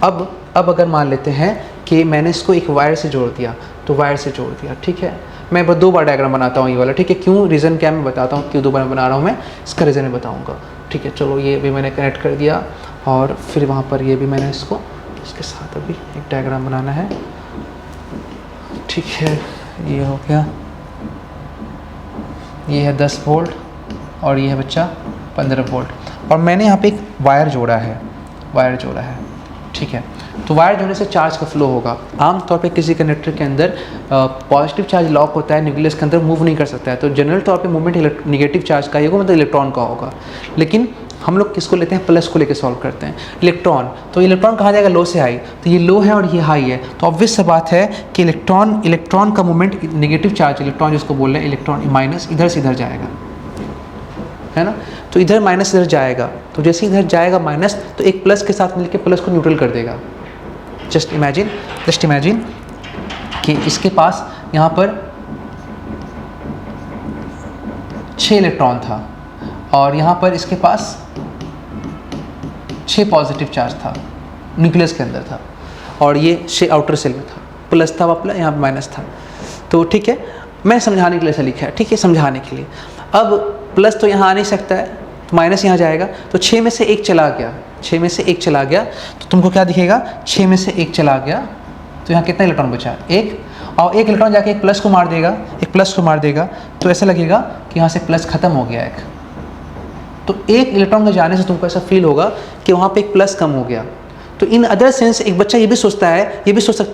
अब अगर मान लेते हैं कि मैंने इसको एक वायर से जोड़ दिया, तो वायर से जोड़ दिया, ठीक है, मैं 2 बार डायग्राम बनाता हूँ ये वाला, ठीक है, क्यों, रीज़न क्या मैं बताता हूँ, क्यों 2 बार बना रहा हूँ मैं, इसका रीज़न मैं बताऊँगा, ठीक है। चलो ये भी मैंने कनेक्ट कर दिया, और फिर वहाँ पर ये भी मैंने इसको, इसके साथ अभी एक डायग्राम बनाना है, ठीक है, ये हो गया, ये है 10 वोल्ट और ये है बच्चा 15 वोल्ट, और मैंने यहाँ पे एक वायर जोड़ा है, ठीक है। तो वायर जोड़ने से चार्ज का फ्लो होगा। आमतौर पे किसी कंडक्टर के अंदर पॉजिटिव चार्ज लॉक होता है, न्यूक्लियस के अंदर मूव नहीं कर सकता है, तो जनरल तौर पे मूवमेंट नेगेटिव चार्ज का ही होगा, मतलब इलेक्ट्रॉन का होगा। लेकिन हम लोग किसको लेते हैं, प्लस को लेकर सॉल्व करते हैं, इलेक्ट्रॉन। तो इलेक्ट्रॉन कहाँ जाएगा, लो से हाई, तो ये लो है और ये हाई है, तो ऑब्वियस सा बात है कि इलेक्ट्रॉन का मूवमेंट, नेगेटिव चार्ज इलेक्ट्रॉन जिसको बोल रहे हैं, इलेक्ट्रॉन माइनस इधर से इधर जाएगा, है ना, तो इधर माइनस इधर जाएगा, तो जैसे इधर जाएगा माइनस, तो एक प्लस के साथ मिलकर प्लस को न्यूट्रल कर देगा। जस्ट इमेजिन कि इसके पास यहाँ पर 6 इलेक्ट्रॉन था, और यहाँ पर इसके पास 6 पॉजिटिव चार्ज था, न्यूक्लियस के अंदर था, और ये 6 आउटर सेल में था, प्लस था वापस, यहाँ पर माइनस था। तो ठीक है, मैं समझाने के लिए ऐसा लिखा है, ठीक है, समझाने के लिए। अब प्लस तो यहाँ आ नहीं सकता है, तो माइनस यहाँ जाएगा, तो 6 में से 1 चला गया, 6 में से 1 चला गया, तो तुमको क्या दिखेगा, 6 में से 1 चला गया, तो यहाँ कितना इलेक्ट्रॉन बचा, 1, और 1 इलेक्ट्रॉन जाके एक प्लस को मार देगा, तो ऐसा लगेगा कि यहाँ से प्लस खत्म हो गया एक। तो 1 इलेक्ट्रॉन के जाने से तुमको ऐसा फील होगा कि वहाँ पे एक प्लस कम हो गया। तो इन अदर सेंस एक बच्चा ये भी सोच सकता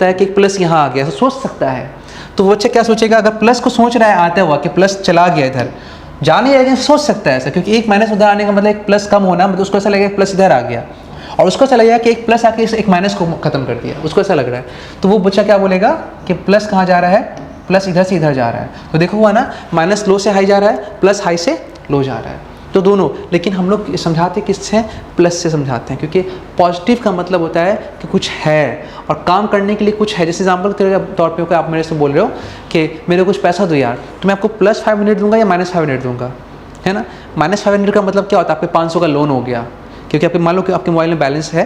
है कि एक प्लस यहाँ आ गया, तो सोच सकता है। तो वो बच्चा क्या सोचेगा, अगर प्लस को सोच रहा है आते हुआ कि प्लस चला गया इधर, जाने लगे सोच सकता है ऐसा, क्योंकि एक माइनस उधर आने का मतलब एक प्लस कम होना, मतलब उसको ऐसा लगेगा प्लस इधर आ गया, और उसको ऐसा लगेगा कि एक प्लस आके एक माइनस को खत्म कर दिया, उसको ऐसा लग रहा है। तो वो बच्चा क्या बोलेगा कि प्लस कहाँ जा रहा है, प्लस इधर से इधर जा रहा है। तो देखो हुआ ना, माइनस लो से हाई जा रहा है, प्लस हाई से लो जा रहा है, तो दोनों। लेकिन हम लोग समझाते किससे, प्लस से समझाते हैं, क्योंकि पॉजिटिव का मतलब होता है कि कुछ है और काम करने के लिए कुछ है। जैसे एग्जाम्पल के तौर पे आप मेरे से बोल रहे हो कि मेरे को कुछ पैसा दो यार, तो मैं आपको +5 मिनट दूंगा या -5 मिनट दूंगा, है ना। -5 मिनट का मतलब क्या होता है, आपके 500 का लोन हो गया, क्योंकि आपके मान लो कि आपके मोबाइल में बैलेंस है,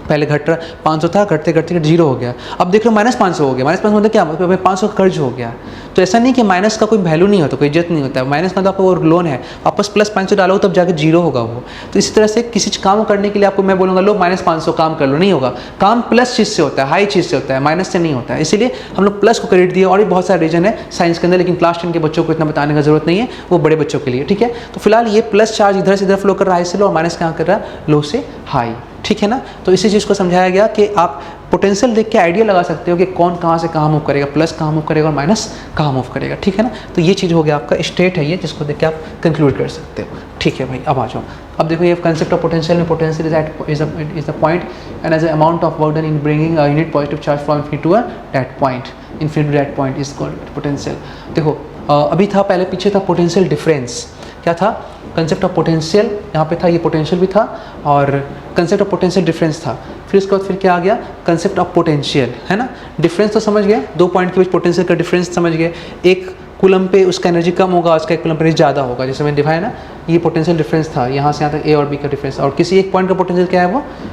पहले 500 था, घटते 0 हो गया, अब देख लो -500 हो गया। -500 मतलब क्या, 500 का कर्ज हो गया। तो ऐसा नहीं कि माइनस का कोई वैल्यू नहीं होता, कोई इज्जत नहीं होता है, माइनस का तो आपको वो लोन है, वापस +500 डालो तब जाके 0 होगा वो। तो इसी तरह से किसी काम करने के लिए आपको मैं बोलूँगा लो -500 काम कर लो, नहीं होगा। काम प्लस चीज़ से होता है, हाई चीज़ से होता है, माइनस से नहीं होता है। इसीलिए हम लोग प्लस को क्रेडिट दिए, और भी बहुत सारे रीजन है साइंस के अंदर, लेकिन क्लास 10 के बच्चों को इतना बताने का जरूरत नहीं है, वो बड़े बच्चों के लिए, ठीक है। तो फिलहाल ये प्लस चार्ज इधर से इधर फ्लो कर रहा है, हाई से लो, और माइनस कहाँ कर रहा है, लो से हाई, ठीक है ना। तो इसी चीज़ को समझाया गया कि आप पोटेंशियल देख के आइडिया लगा सकते हो कि कौन कहाँ से कहाँ मूव करेगा, प्लस कहाँ मूव करेगा और माइनस कहाँ मूव करेगा, ठीक है ना। तो ये चीज़ हो गया, आपका स्टेट है ये, जिसको देख के आप कंक्लूड कर सकते हो, ठीक है भाई। अब आ जाओ, अब देखो ये कंसेप्ट ऑफ पोटेंशियल में, potential is the point and as amount of work done in bringing a unit positive charge from infinity to that point, infinity to that point is called potential. देखो अभी था, पहले पीछे था potential difference, क्या था, concept of potential यहाँ पे था, ये पोटेंशियल भी था, और कंसेप्ट ऑफ पोटेंशियल डिफरेंस था। फिर उसके बाद फिर क्या आ गया, कंसेप्ट ऑफ पोटेंशियल, है ना। डिफरेंस तो समझ गए, 2 पॉइंट के बीच पोटेंशियल का डिफरेंस समझ गए, एक कूलम पे उसका एनर्जी कम होगा, उसका एक कूलम पे एनर्जी ज़्यादा होगा, जैसे मैंने दिखाया ना, ये पोटेंशियल डिफरेंस था, यहाँ से यहाँ तक ए और बी का डिफरेंस, और किसी एक पॉइंट का पोटेंशियल क्या है,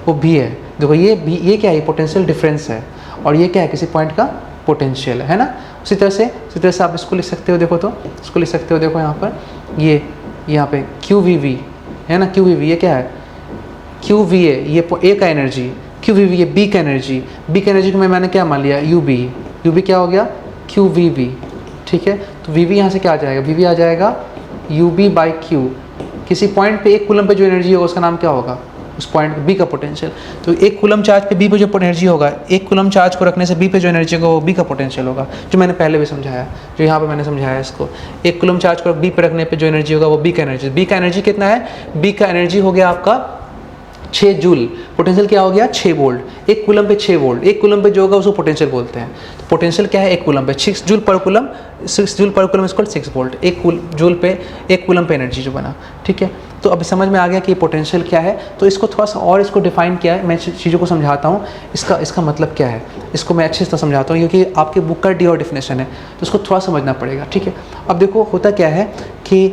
वो बी है। देखो ये क्या है, ये पोटेंशियल डिफरेंस है, और ये क्या है, किसी पॉइंट का पोटेंशियल है ना। उसी तरह से आप इसको लिख सकते हो, देखो तो इसको लिख सकते हो, देखो यहाँ पर ये यहाँ पे QVV है ना, QVV ये क्या है, QVA ये A का एनर्जी, QVV ये B का एनर्जी, B का एनर्जी को मैंने क्या मान लिया, UB क्या हो गया, QVV, ठीक है। तो VV यहाँ से क्या आ जाएगा, VV आ जाएगा UB/Q। किसी पॉइंट पे एक कूलम पे जो एनर्जी होगा उसका नाम क्या होगा, उस पॉइंट बी का पोटेंशियल। तो 1 कूलम चार्ज पे बी पे जो एनर्जी होगा, 1 कूलम चार्ज को रखने से बी पे जो एनर्जी होगा वो बी का पोटेंशियल होगा, जो मैंने पहले भी समझाया, जो यहाँ पे मैंने समझाया इसको। 1 कूलम चार्ज को बी पे रखने पे जो एनर्जी होगा वो बी का एनर्जी। बी का एनर्जी कितना है? बी का एनर्जी हो गया आपका 6 जूल। पोटेंशियल क्या हो गया? 6 वोल्ट। 1 कूलम पे 6 वोल्ट, 1 कूलम पे जो होगा उसको पोटेंशियल बोलते हैं। तो पोटेंशियल क्या है 1 कूलम पे? 6 जूल पर कूलम, 6 जूल पर कूलम इक्वल 6 वोल्ट। 1 जूल पे 1 कूलम पे एनर्जी जो बना, ठीक है। तो अभी समझ में आ गया कि पोटेंशियल क्या है। तो इसको थोड़ा सा और इसको डिफाइन किया है, मैं चीज़ों को समझाता हूँ, इसका मतलब क्या है, इसको मैं अच्छे से समझाता हूँ, क्योंकि आपके बुक का डी और डिफिनेशन है, तो इसको थोड़ा समझना पड़ेगा, ठीक है। अब देखो होता क्या है कि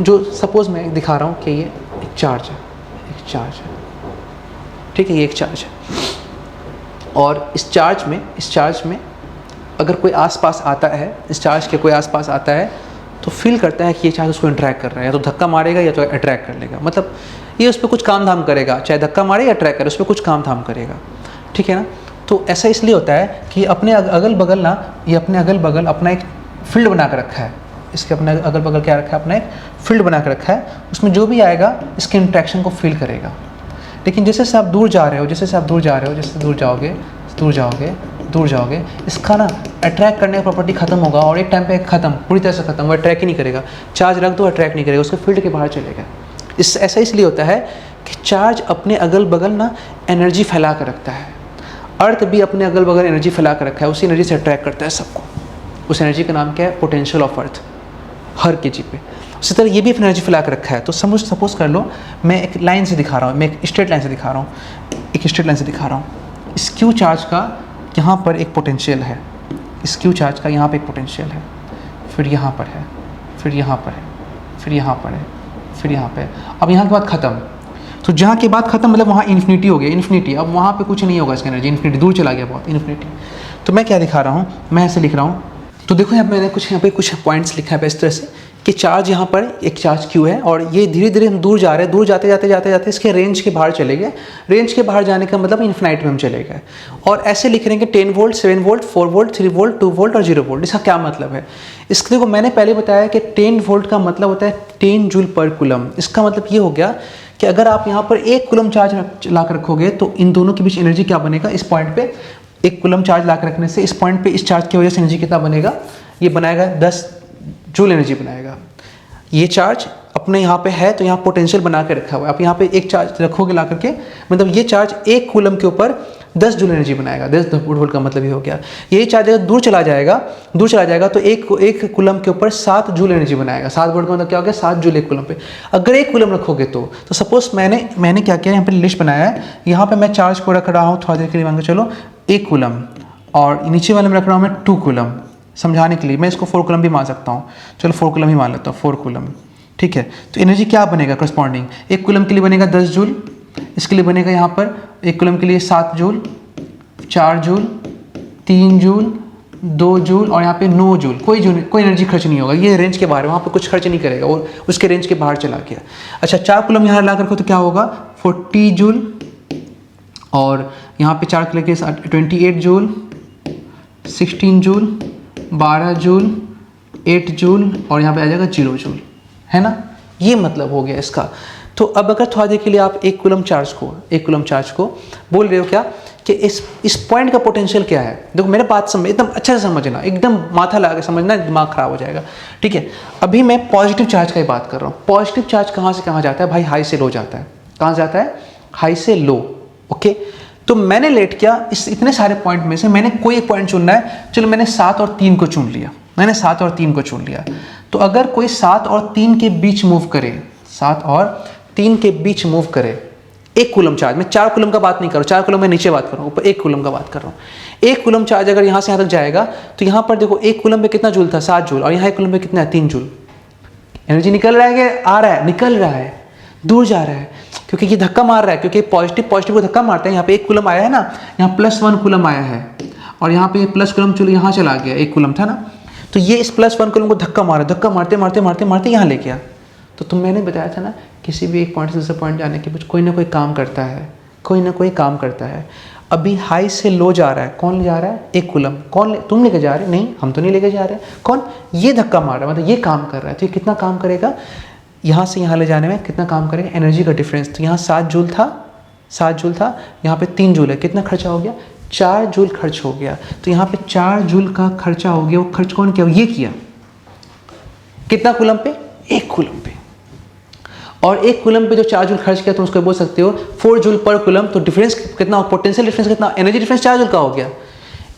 जो सपोज़ मैं दिखा रहा हूँ कि ये एक चार्ज है, एक चार्ज है, ठीक है, ये एक चार्ज है, और इस चार्ज में अगर कोई आसपास आता है, इस चार्ज के कोई आसपास आता है तो फील करता है कि ये चार्ज उसको इंटरैक्ट कर रहा है, या तो धक्का मारेगा या तो अट्रैक्ट कर लेगा, मतलब ये उस पर कुछ काम धाम करेगा, चाहे धक्का मारे या अट्रैक्ट करे, उस पर कुछ काम धाम करेगा, ठीक है ना। तो ऐसा इसलिए होता है कि अपने अगल बगल ना, ये अपने अगल बगल अपना एक फील्ड बना कर रखा है, इसके अपने अगल बगल क्या रखा है, अपना एक फील्ड बना कर रखा है, उसमें जो भी आएगा इसके इंट्रैक्शन को फील करेगा। लेकिन जैसे से आप दूर जा रहे हो, जैसे दूर जाओगे, इसका ना अट्रैक्ट करने का प्रॉपर्टी खत्म होगा, और एक टाइम पे खत्म, पूरी तरह से खत्म, वो अट्रैक्ट ही नहीं करेगा। चार्ज रख दो, अट्रैक्ट नहीं करेगा, उसके फील्ड के बाहर चलेगा। ऐसा इसलिए होता है कि चार्ज अपने अगल बगल ना एनर्जी फैला कर रखता है। अर्थ भी अपने अगल बगल एनर्जी फैला कर रखा है, उसी एनर्जी से अट्रैक्ट करता है सबको। उस एनर्जी का नाम क्या है? पोटेंशियल ऑफ अर्थ, हर के जी पे। उसी तरह ये भी एनर्जी फैला कर रखा है। तो सपोज कर लो मैं एक लाइन से दिखा रहा हूँ, मैं एक स्ट्रेट लाइन से दिखा रहा हूँ, इस क्यू चार्ज का यहाँ पर एक पोटेंशियल है, इस क्यू चार्ज का यहाँ पे एक पोटेंशियल है, फिर यहाँ पर है, फिर यहाँ पर है, फिर यहाँ पर है, फिर यहाँ पे है। अब यहाँ के बाद ख़त्म, तो जहाँ के बाद ख़त्म मतलब वहाँ इन्फिनिटी हो गया, इन्फिनिटी। अब वहाँ पे कुछ नहीं होगा, इसका एनर्जी इन्फिनिटी, दूर चला गया बहुत, इन्फिनिटी। तो मैं क्या दिखा रहा हूँ, मैं ऐसे लिख रहा हूँ। तो देखो यहाँ मैंने यहाँ पे कुछ पॉइंट्स लिखा है इस तरह से कि चार्ज यहाँ पर एक चार्ज क्यू है, और ये धीरे धीरे हम दूर जा रहे हैं, दूर जाते जाते इसके रेंज के बाहर चले गए। रेंज के बाहर जाने का मतलब इन्फिनाइट में हम चले गए। और ऐसे लिख रहे हैं कि 10 volt, 7 volt, 4 volt, 3 volt, 2 volt और 0 वोल्ट। इसका क्या मतलब है? इसके देखो मैंने पहले बताया कि 10 वोल्ट का मतलब होता है 10 जूल पर कूलम। इसका मतलब ये हो गया कि अगर आप यहाँ पर 1 कूलम चार्ज ला कर रखोगे तो इन दोनों के बीच एनर्जी क्या बनेगा? इस पॉइंट पे 1 कूलम चार्ज ला कर रखने से इस पॉइंट पे इस चार्ज की वजह से एनर्जी कितना बनेगा? ये बनाएगा 10 जूल एनर्जी बनाएगा। ये चार्ज अपने यहाँ पे है तो यहाँ पोटेंशियल बना के रखा हुआ है। आप यहाँ पे एक चार्ज रखोगे ला करके, मतलब ये चार्ज 1 कूलम के ऊपर 10 जूल एनर्जी बनाएगा। 10 वोल्ट का मतलब ये हो गया। यही चार्ज अगर दूर चला जाएगा तो एक कूलम के ऊपर 7 जूल एनर्जी बनाएगा। 7 वोल्ट का मतलब क्या हो गया? 7 जूल 1 कूलम पे। अगर 1 कूलम रखोगे तो सपोज मैंने क्या किया, यहाँ पे लिस्ट बनाया है। यहाँ पे मैं चार्ज को रख रहा हूँ थोड़ा देर के लिए, मान के चलो 1 कूलम, और नीचे वाले में रख रहा हूँ मैं 2 कूलम। समझाने के लिए मैं इसको 4 कूलम भी मान सकता हूँ, चलो 4 कूलम ही मान लेता हूँ, 4 कूलम, ठीक है। तो एनर्जी क्या बनेगा करस्पॉन्डिंग? 1 कूलम के लिए बनेगा 10 जूल, इसके लिए बनेगा यहाँ पर 1 कूलम के लिए 7 जूल, 4 जूल, 3 जूल, 2 जूल और यहाँ पे 9 जूल। कोई एनर्जी खर्च नहीं होगा, ये रेंज के बाहर है, वहाँ पे कुछ खर्च नहीं करेगा, और उसके रेंज के बाहर चला गया। अच्छा 4 कूलम यहाँ ला करके तो क्या होगा? 40 जूल, और यहाँ पे 4 के लिए 28 जूल, 16 जूल, 12 जूल, 8 जूल, और यहाँ पे आ जाएगा 0 जूल, है ना। ये मतलब हो गया इसका। तो अब अगर थोड़ा देर के लिए आप 1 कूलम चार्ज को बोल रहे हो क्या कि इस पॉइंट का पोटेंशियल क्या है? देखो मेरे बात समझ, एकदम अच्छे से समझना, एकदम माथा लगा के समझना, दिमाग खराब हो जाएगा, ठीक है। अभी मैं पॉजिटिव चार्ज का ही बात कर रहा हूँ। पॉजिटिव चार्ज कहाँ से कहाँ जाता है भाई? हाई से लो जाता है। कहाँ जाता है? हाई से लो, ओके। तो मैंने लेट किया, इस इतने सारे पॉइंट में से मैंने कोई एक पॉइंट चुनना है। चलो मैंने 7 और 3 को चुन लिया, मैंने 7 और 3 को चुन लिया। तो अगर कोई 7 और 3 के बीच मूव करे, 7 और 3 के बीच मूव करे 1 कूलम चार्ज, मैं 4 कूलम का बात नहीं कर रहा हूँ, 4 कूलम मैं नीचे बात कर रहा हूँ, ऊपर 1 कूलम का बात कर रहा हूँ। 1 कूलम चार्ज अगर यहाँ से यहाँ तक जाएगा तो यहाँ पर देखो 1 कूलम पे कितना जूल था? 7 जूल, और यहाँ 1 कूलम पे कितना है? 3 जूल। एनर्जी निकल रहा है कि आ रहा है? निकल रहा है, दूर जा रहा है, क्योंकि ये धक्का मार रहा है, क्योंकि पॉजिटिव को धक्का मारता है। यहाँ पे 1 कूलम आया है ना, यहाँ +1 कूलम आया है, और यहाँ पे प्लस कूलम चलो यहाँ चला गया, 1 कूलम था ना, तो ये इस +1 कूलम को धक्का मारते यहाँ ले गया। तो मैंने बताया था ना, किसी भी एक पॉइंट से दूसरे पॉइंट जाने के बीच कोई ना कोई काम करता है। अभी हाई से लो जा रहा है, कौन ले जा रहा है? 1 कूलम। कौन तुम लेके जा रहे? नहीं, हम तो नहीं लेके जा रहे। कौन? ये धक्का मार रहा है, मतलब ये काम कर रहा है। तो ये कितना काम करेगा? यहाँ से यहाँ ले जाने में कितना काम करेगा, एनर्जी का डिफरेंस। तो यहाँ 7 जूल था, यहाँ पे 3 जूल है, कितना खर्चा हो गया, 4 जूल खर्च हो गया। तो यहाँ पे 4 जूल का खर्चा हो गया, वो खर्च कौन किया, ये किया। कितना कूलम पे, 1 कूलम पे। और 1 कूलम पे जो 4 जूल खर्च किया, तो उसको बोल सकते हो 4 जूल पर कूलम। तो डिफरेंस कितना, पोटेंशियल डिफरेंस कितना, एनर्जी डिफरेंस 4 जूल का हो गया।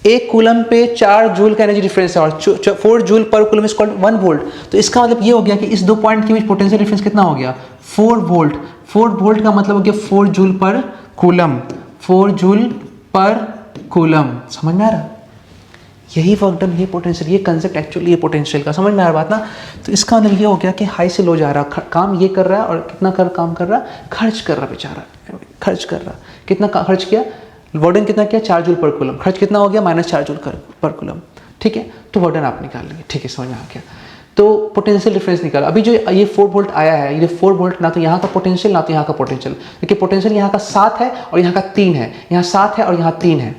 1 कूलम पे 4 जूल का एनर्जी डिफरेंस है और 4 जूल पर कूलम इज कॉल्ड 1 वोल्ट। तो इसका मतलब ये हो गया कि इस 2 पॉइंट के बीच पोटेंशियल डिफरेंस कितना हो गया, 4 वोल्ट। 4 वोल्ट का मतलब हो गया 4 जूल पर कूलम, 4 जूल पर कूलम। समझ में आ रहा, यही वर्क डन, ये पोटेंशियल, ये कंसेप्ट एक्चुअली ये पोटेंशियल का, समझ में आ रहा बात ना। तो इसका मतलब ये हो गया कि हाई से लो जा रहा, काम ये कर रहा है और कितना काम कर रहा, खर्च कर रहा बेचारा, खर्च कर रहा। कितना खर्च किया, वर्क डन कितना किया, 4 जूल पर कूलम। खर्च कितना हो गया, -4 जूल पर कूलम। ठीक है, तो वर्क डन आप निकाल लेंगे। ठीक है, समझ में आ गया। तो पोटेंशियल डिफरेंस निकाला। अभी जो ये 4 वोल्ट आया है, ये 4 वोल्ट ना तो यहाँ का पोटेंशियल ना तो यहाँ का पोटेंशियल, क्योंकि पोटेंशियल यहाँ का 7 है और यहाँ का 3 है, यहाँ 7 है और यहाँ 3 है।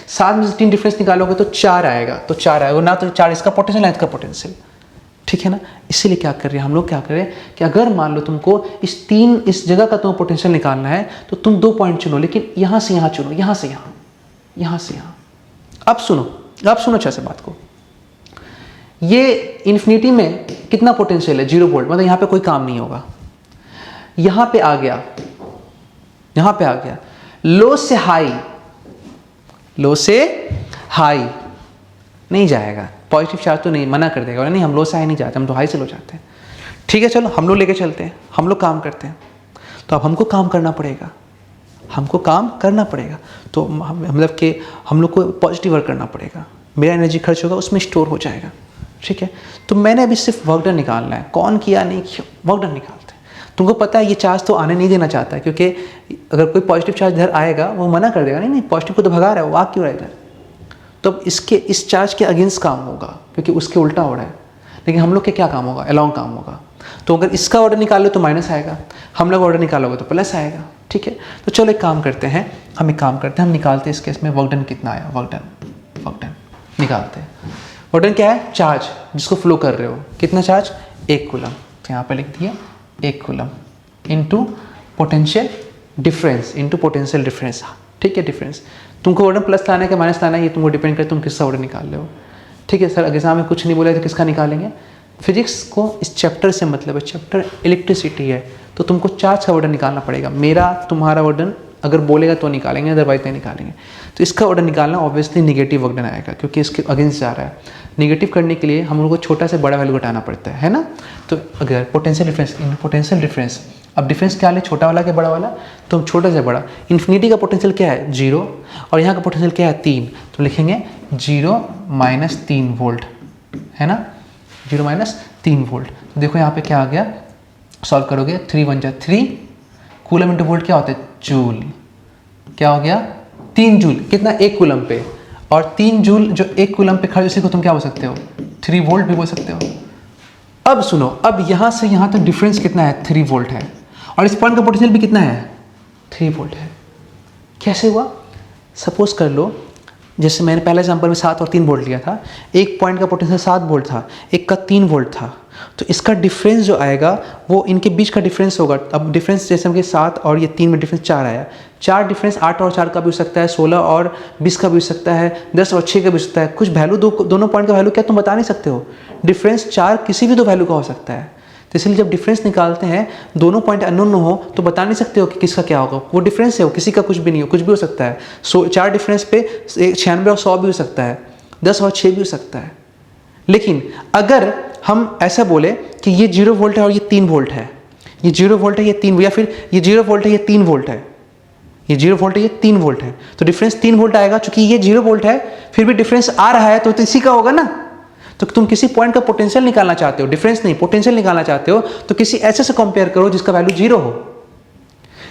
7 में से 3 डिफरेंस निकालोगे तो 4 आएगा, तो 4 आएगा ना, तो 4 इसका पोटेंशियल ना इसका पोटेंशियल। ठीक है ना, इसीलिए क्या कर रहे हैं हम लोग, क्या कर रहे हैं कि अगर मान लो तुमको इस जगह का तुम्हें पोटेंशियल निकालना है तो तुम 2 पॉइंट चुनो, लेकिन यहाँ से यहाँ चुनो, यहाँ से यहाँ, यहाँ से यहाँ। अब सुनो अच्छे से बात को। ये इन्फिनिटी में कितना पोटेंशियल है, 0 वोल्ट, मतलब यहाँ पे कोई काम नहीं होगा। यहाँ पे आ गया, लो से हाई नहीं जाएगा, पॉजिटिव चार्ज तो नहीं, मना कर देगा, नहीं हम लो से हाई नहीं जाते, हम तो हाई से लो जाते हैं। ठीक है, चलो हम लोग लेके चलते हैं, हम लोग काम करते हैं। तो अब हमको काम करना पड़ेगा, तो मतलब कि हम लोग को पॉजिटिव वर्क करना पड़ेगा। मेरा एनर्जी खर्च होगा, उसमें स्टोर हो जाएगा। ठीक है, तो मैंने अभी सिर्फ वर्क डन निकालना है, कौन किया नहीं किया, वर्क डन निकालते हैं। तुमको पता है ये चार्ज तो आने नहीं देना चाहता है, क्योंकि अगर कोई पॉजिटिव चार्ज इधर आएगा वो मना कर देगा, नहीं पॉजिटिव को तो भगा रहा है, वो आ क्यों रहा है इधर। तो इस चार्ज के अगेंस्ट काम होगा, क्योंकि उसके उल्टा हो रहा है। लेकिन हम लोग के क्या काम होगा, अलॉन्ग काम होगा। तो अगर इसका ऑर्डर निकालो तो माइनस आएगा, हम लोग ऑर्डर निकालोगे तो प्लस आएगा। ठीक है, तो चलो एक काम करते हैं, हम निकालते हैं इस केस में वर्क डन कितना आया, वर्क डन निकालते हैं। वर्क डन क्या है, चार्ज जिसको फ्लो कर रहे हो, कितना चार्ज, 1 कूलम। तो यहाँ पे लिख दिया 1 कूलम इंटू पोटेंशियल डिफरेंस, ठीक है, डिफरेंस। तुमको ऑर्डर प्लस लाना है कि माइनस लाना है, ये तुमको डिपेंड करे तुम किसका ऑर्डर निकाल रहे हो। ठीक है सर, एग्जाम में कुछ नहीं बोला तो किसका निकालेंगे, फिजिक्स को इस चैप्टर से मतलब है, चैप्टर इलेक्ट्रिसिटी है, तो तुमको चार्ज का ऑर्डर निकालना पड़ेगा। मेरा तुम्हारा ऑर्डर अगर बोलेगा तो निकालेंगे, अदरवाइज नहीं निकालेंगे। तो इसका ऑर्डर निकालना ऑब्वियसली नेगेटिव वर्क डन आएगा, क्योंकि इसके अगेंस्ट जा रहा है। नेगेटिव करने के लिए हम लोग को छोटा से बड़ा वैल्यू घटाना पड़ता है ना। तो अगर पोटेंशियल डिफरेंस, अब डिफरेंस क्या ले, छोटा वाला क्या बड़ा वाला, तो छोटा से बड़ा। इन्फिनिटी का पोटेंशियल क्या है, 0, और यहाँ का पोटेंशियल क्या है, 3। तो लिखेंगे 0 - 3 वोल्ट, है ना, 0 - 3 वोल्ट। तो देखो यहाँ पे क्या आ गया, सॉल्व करोगे 3 × 1 = 3, कूलम इंटू वोल्ट क्या होता है, जूल। क्या हो गया, 3 जूल, कितना, 1 कूलम पे। और 3 जूल जो 1 कूलम पे खर्च, उसी को तुम क्या बोल सकते हो, 3 वोल्ट भी बोल सकते हो। अब सुनो, अब यहाँ से यहाँ तक डिफरेंस कितना है, 3 वोल्ट है, और इस पॉइंट का पोटेंशियल भी कितना है, 3 वोल्ट है। कैसे हुआ, सपोज कर लो जैसे मैंने पहले एग्जाम्पल में 7 और 3 वोल्ट लिया था, एक पॉइंट का पोटेंशियल 7 वोल्ट था, एक का 3 वोल्ट था, तो इसका डिफरेंस जो आएगा वो इनके बीच का डिफरेंस होगा। अब डिफरेंस जैसे कि 7 और ये 3 में डिफरेंस 4 आया, 4 डिफरेंस 8 और 4 का भी हो सकता है, 16 और 20 का भी हो सकता है, 10 और 6 का भी हो सकता है। कुछ वैल्यू दोनों पॉइंट का वैल्यू क्या तुम बता नहीं सकते हो, डिफरेंस 4 किसी भी 2 वैल्यू का हो सकता है। तो इसलिए जब डिफरेंस निकालते हैं, दोनों पॉइंट अननोन हो तो बता नहीं सकते हो कि किसका क्या होगा, वो डिफरेंस है, वो किसी का कुछ भी नहीं हो, कुछ भी हो सकता है। 4 डिफरेंस पे 96 और 100 भी हो सकता है, 10 और 6 भी हो सकता है। लेकिन अगर हम ऐसा बोले कि ये 0 वोल्ट है और ये 3 वोल्ट है, ये 0 वोल्ट है ये 3, या फिर ये 0 वोल्ट है ये 3 वोल्ट है, ये 0 वोल्ट है ये 3 वोल्ट है, तो डिफरेंस 3 वोल्ट आएगा। चूंकि ये 0 वोल्ट है फिर भी डिफरेंस आ रहा है, तो इसी का होगा ना। तो तुम किसी पॉइंट का पोटेंशियल निकालना चाहते हो, डिफरेंस नहीं पोटेंशियल निकालना चाहते हो, तो किसी ऐसे से कंपेयर करो जिसका वैल्यू 0 हो,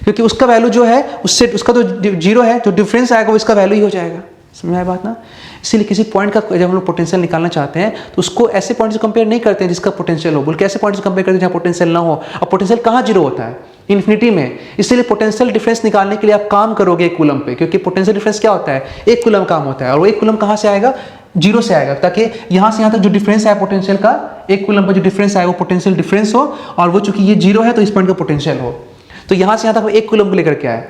क्योंकि उसका वैल्यू जो है उससे, उसका तो 0 है, जो डिफरेंस आएगा वो इसका वैल्यू ही हो जाएगा। समझ में आया बात ना। इसीलिए किसी पॉइंट का जब हम लोग पोटेंशियल निकालना चाहते हैं तो उसको ऐसे पॉइंट से कंपेयर नहीं करते हैं जिसका पोटेंशियल हो, बल्कि ऐसे पॉइंट से कंपेयर करते हैं जहाँ पोटेंशियल ना हो। अब पोटेंशियल कहाँ 0 होता है, इन्फिनिटी में। इसलिए पोटेंशियल डिफरेंस निकालने के लिए आप काम करोगे 1 कूलम पे, क्योंकि पोटेंशियल डिफरेंस क्या होता है, 1 कूलम काम होता है, और वो 1 कूलम कहाँ से आएगा, जीरो से आएगा, ताकि यहाँ से यहाँ तक जो डिफरेंस है पोटेंशियल का, 1 कूलम पर जो डिफरेंस आएगा वो पोटेंशियल डिफरेंस हो, और वो चूंकि ये जीरो है तो इस पॉइंट का पोटेंशियल हो। तो यहाँ से यहाँ तक 1 कूलम को लेकर के आए,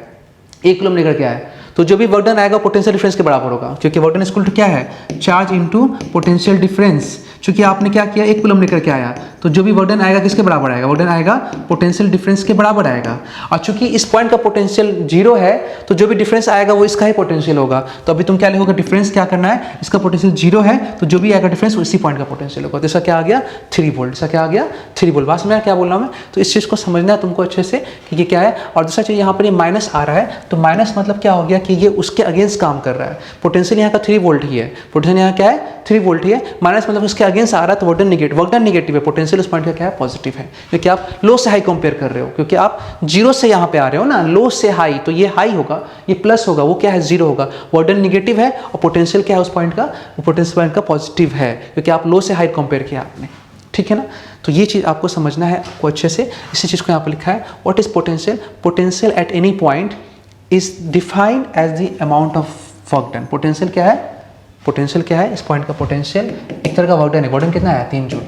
1 कूलम लेकर के आए, तो जो भी वर्क डन आएगा पोटेंशियल डिफरेंस के बराबर होगा, क्योंकि वर्क डन इक्वल टू क्या है, चार्ज इनटू पोटेंशियल डिफरेंस। चूंकि आपने क्या किया, 1 कूलम लेकर के आया, तो जो भी वर्क डन आएगा किसके बराबर आएगा, वर्क डन आएगा पोटेंशियल डिफरेंस के बराबर आएगा। और चूंकि इस पॉइंट का पोटेंशियल जीरो है तो जो भी डिफरेंस आएगा वो इसका ही पोटेंशियल होगा। तो अभी तुम क्या लिखोगे, डिफरेंस क्या करना है, इसका पोटेंशियल जीरो है तो जो भी आएगा डिफरेंस उसी पॉइंट का पोटेंशियल होगा। तो इसका क्या आ गया, 3 वोल्ट। इसका क्या आ गया, 3 वोल्ट। बात में क्या बोल रहा हूँ मैं, तो इस चीज़ को समझना है तुमको अच्छे से कि ये क्या है। और दूसरा चीज़ यहाँ पर ये माइनस आ रहा है, तो माइनस मतलब क्या हो गया कि ये उसके अगेंस्ट काम कर रहा है। पोटेंशियल यहाँ का 3 वोल्ट ही है, पोटेंशियल यहाँ क्या है, 3 वोल्ट ही है, माइनस मतलब उसके अगेंस्ट आ रहा है, तो वर्क डन नेगेटिव है, पोटेंशियल उस पॉइंट का क्या है, पॉजिटिव है, क्योंकि आप लो से हाई कंपेयर कर रहे हो, क्योंकि आप जीरो से यहाँ पे आ रहे हो ना, लो से हाई, तो ये हाई होगा, ये प्लस होगा, वो क्या है, जीरो होगा। वर्क डन नेगेटिव है और पोटेंशियल क्या है उस पॉइंट का, वो पोटेंशियल पॉइंट का पॉजिटिव है, क्योंकि आप लो से हाई कंपेयर किया आपने, ठीक है ना। तो ये चीज़ आपको समझना है आपको अच्छे से। इसी चीज़ को यहाँ पर लिखा है, what is potential, potential at any point is defined as the amount of work done. Potential क्या है, पोटेंशियल क्या है, इस पॉइंट का पोटेंशियल एक तरह का वर्क डन है। वर्क डन कितना आया, 3 जूल,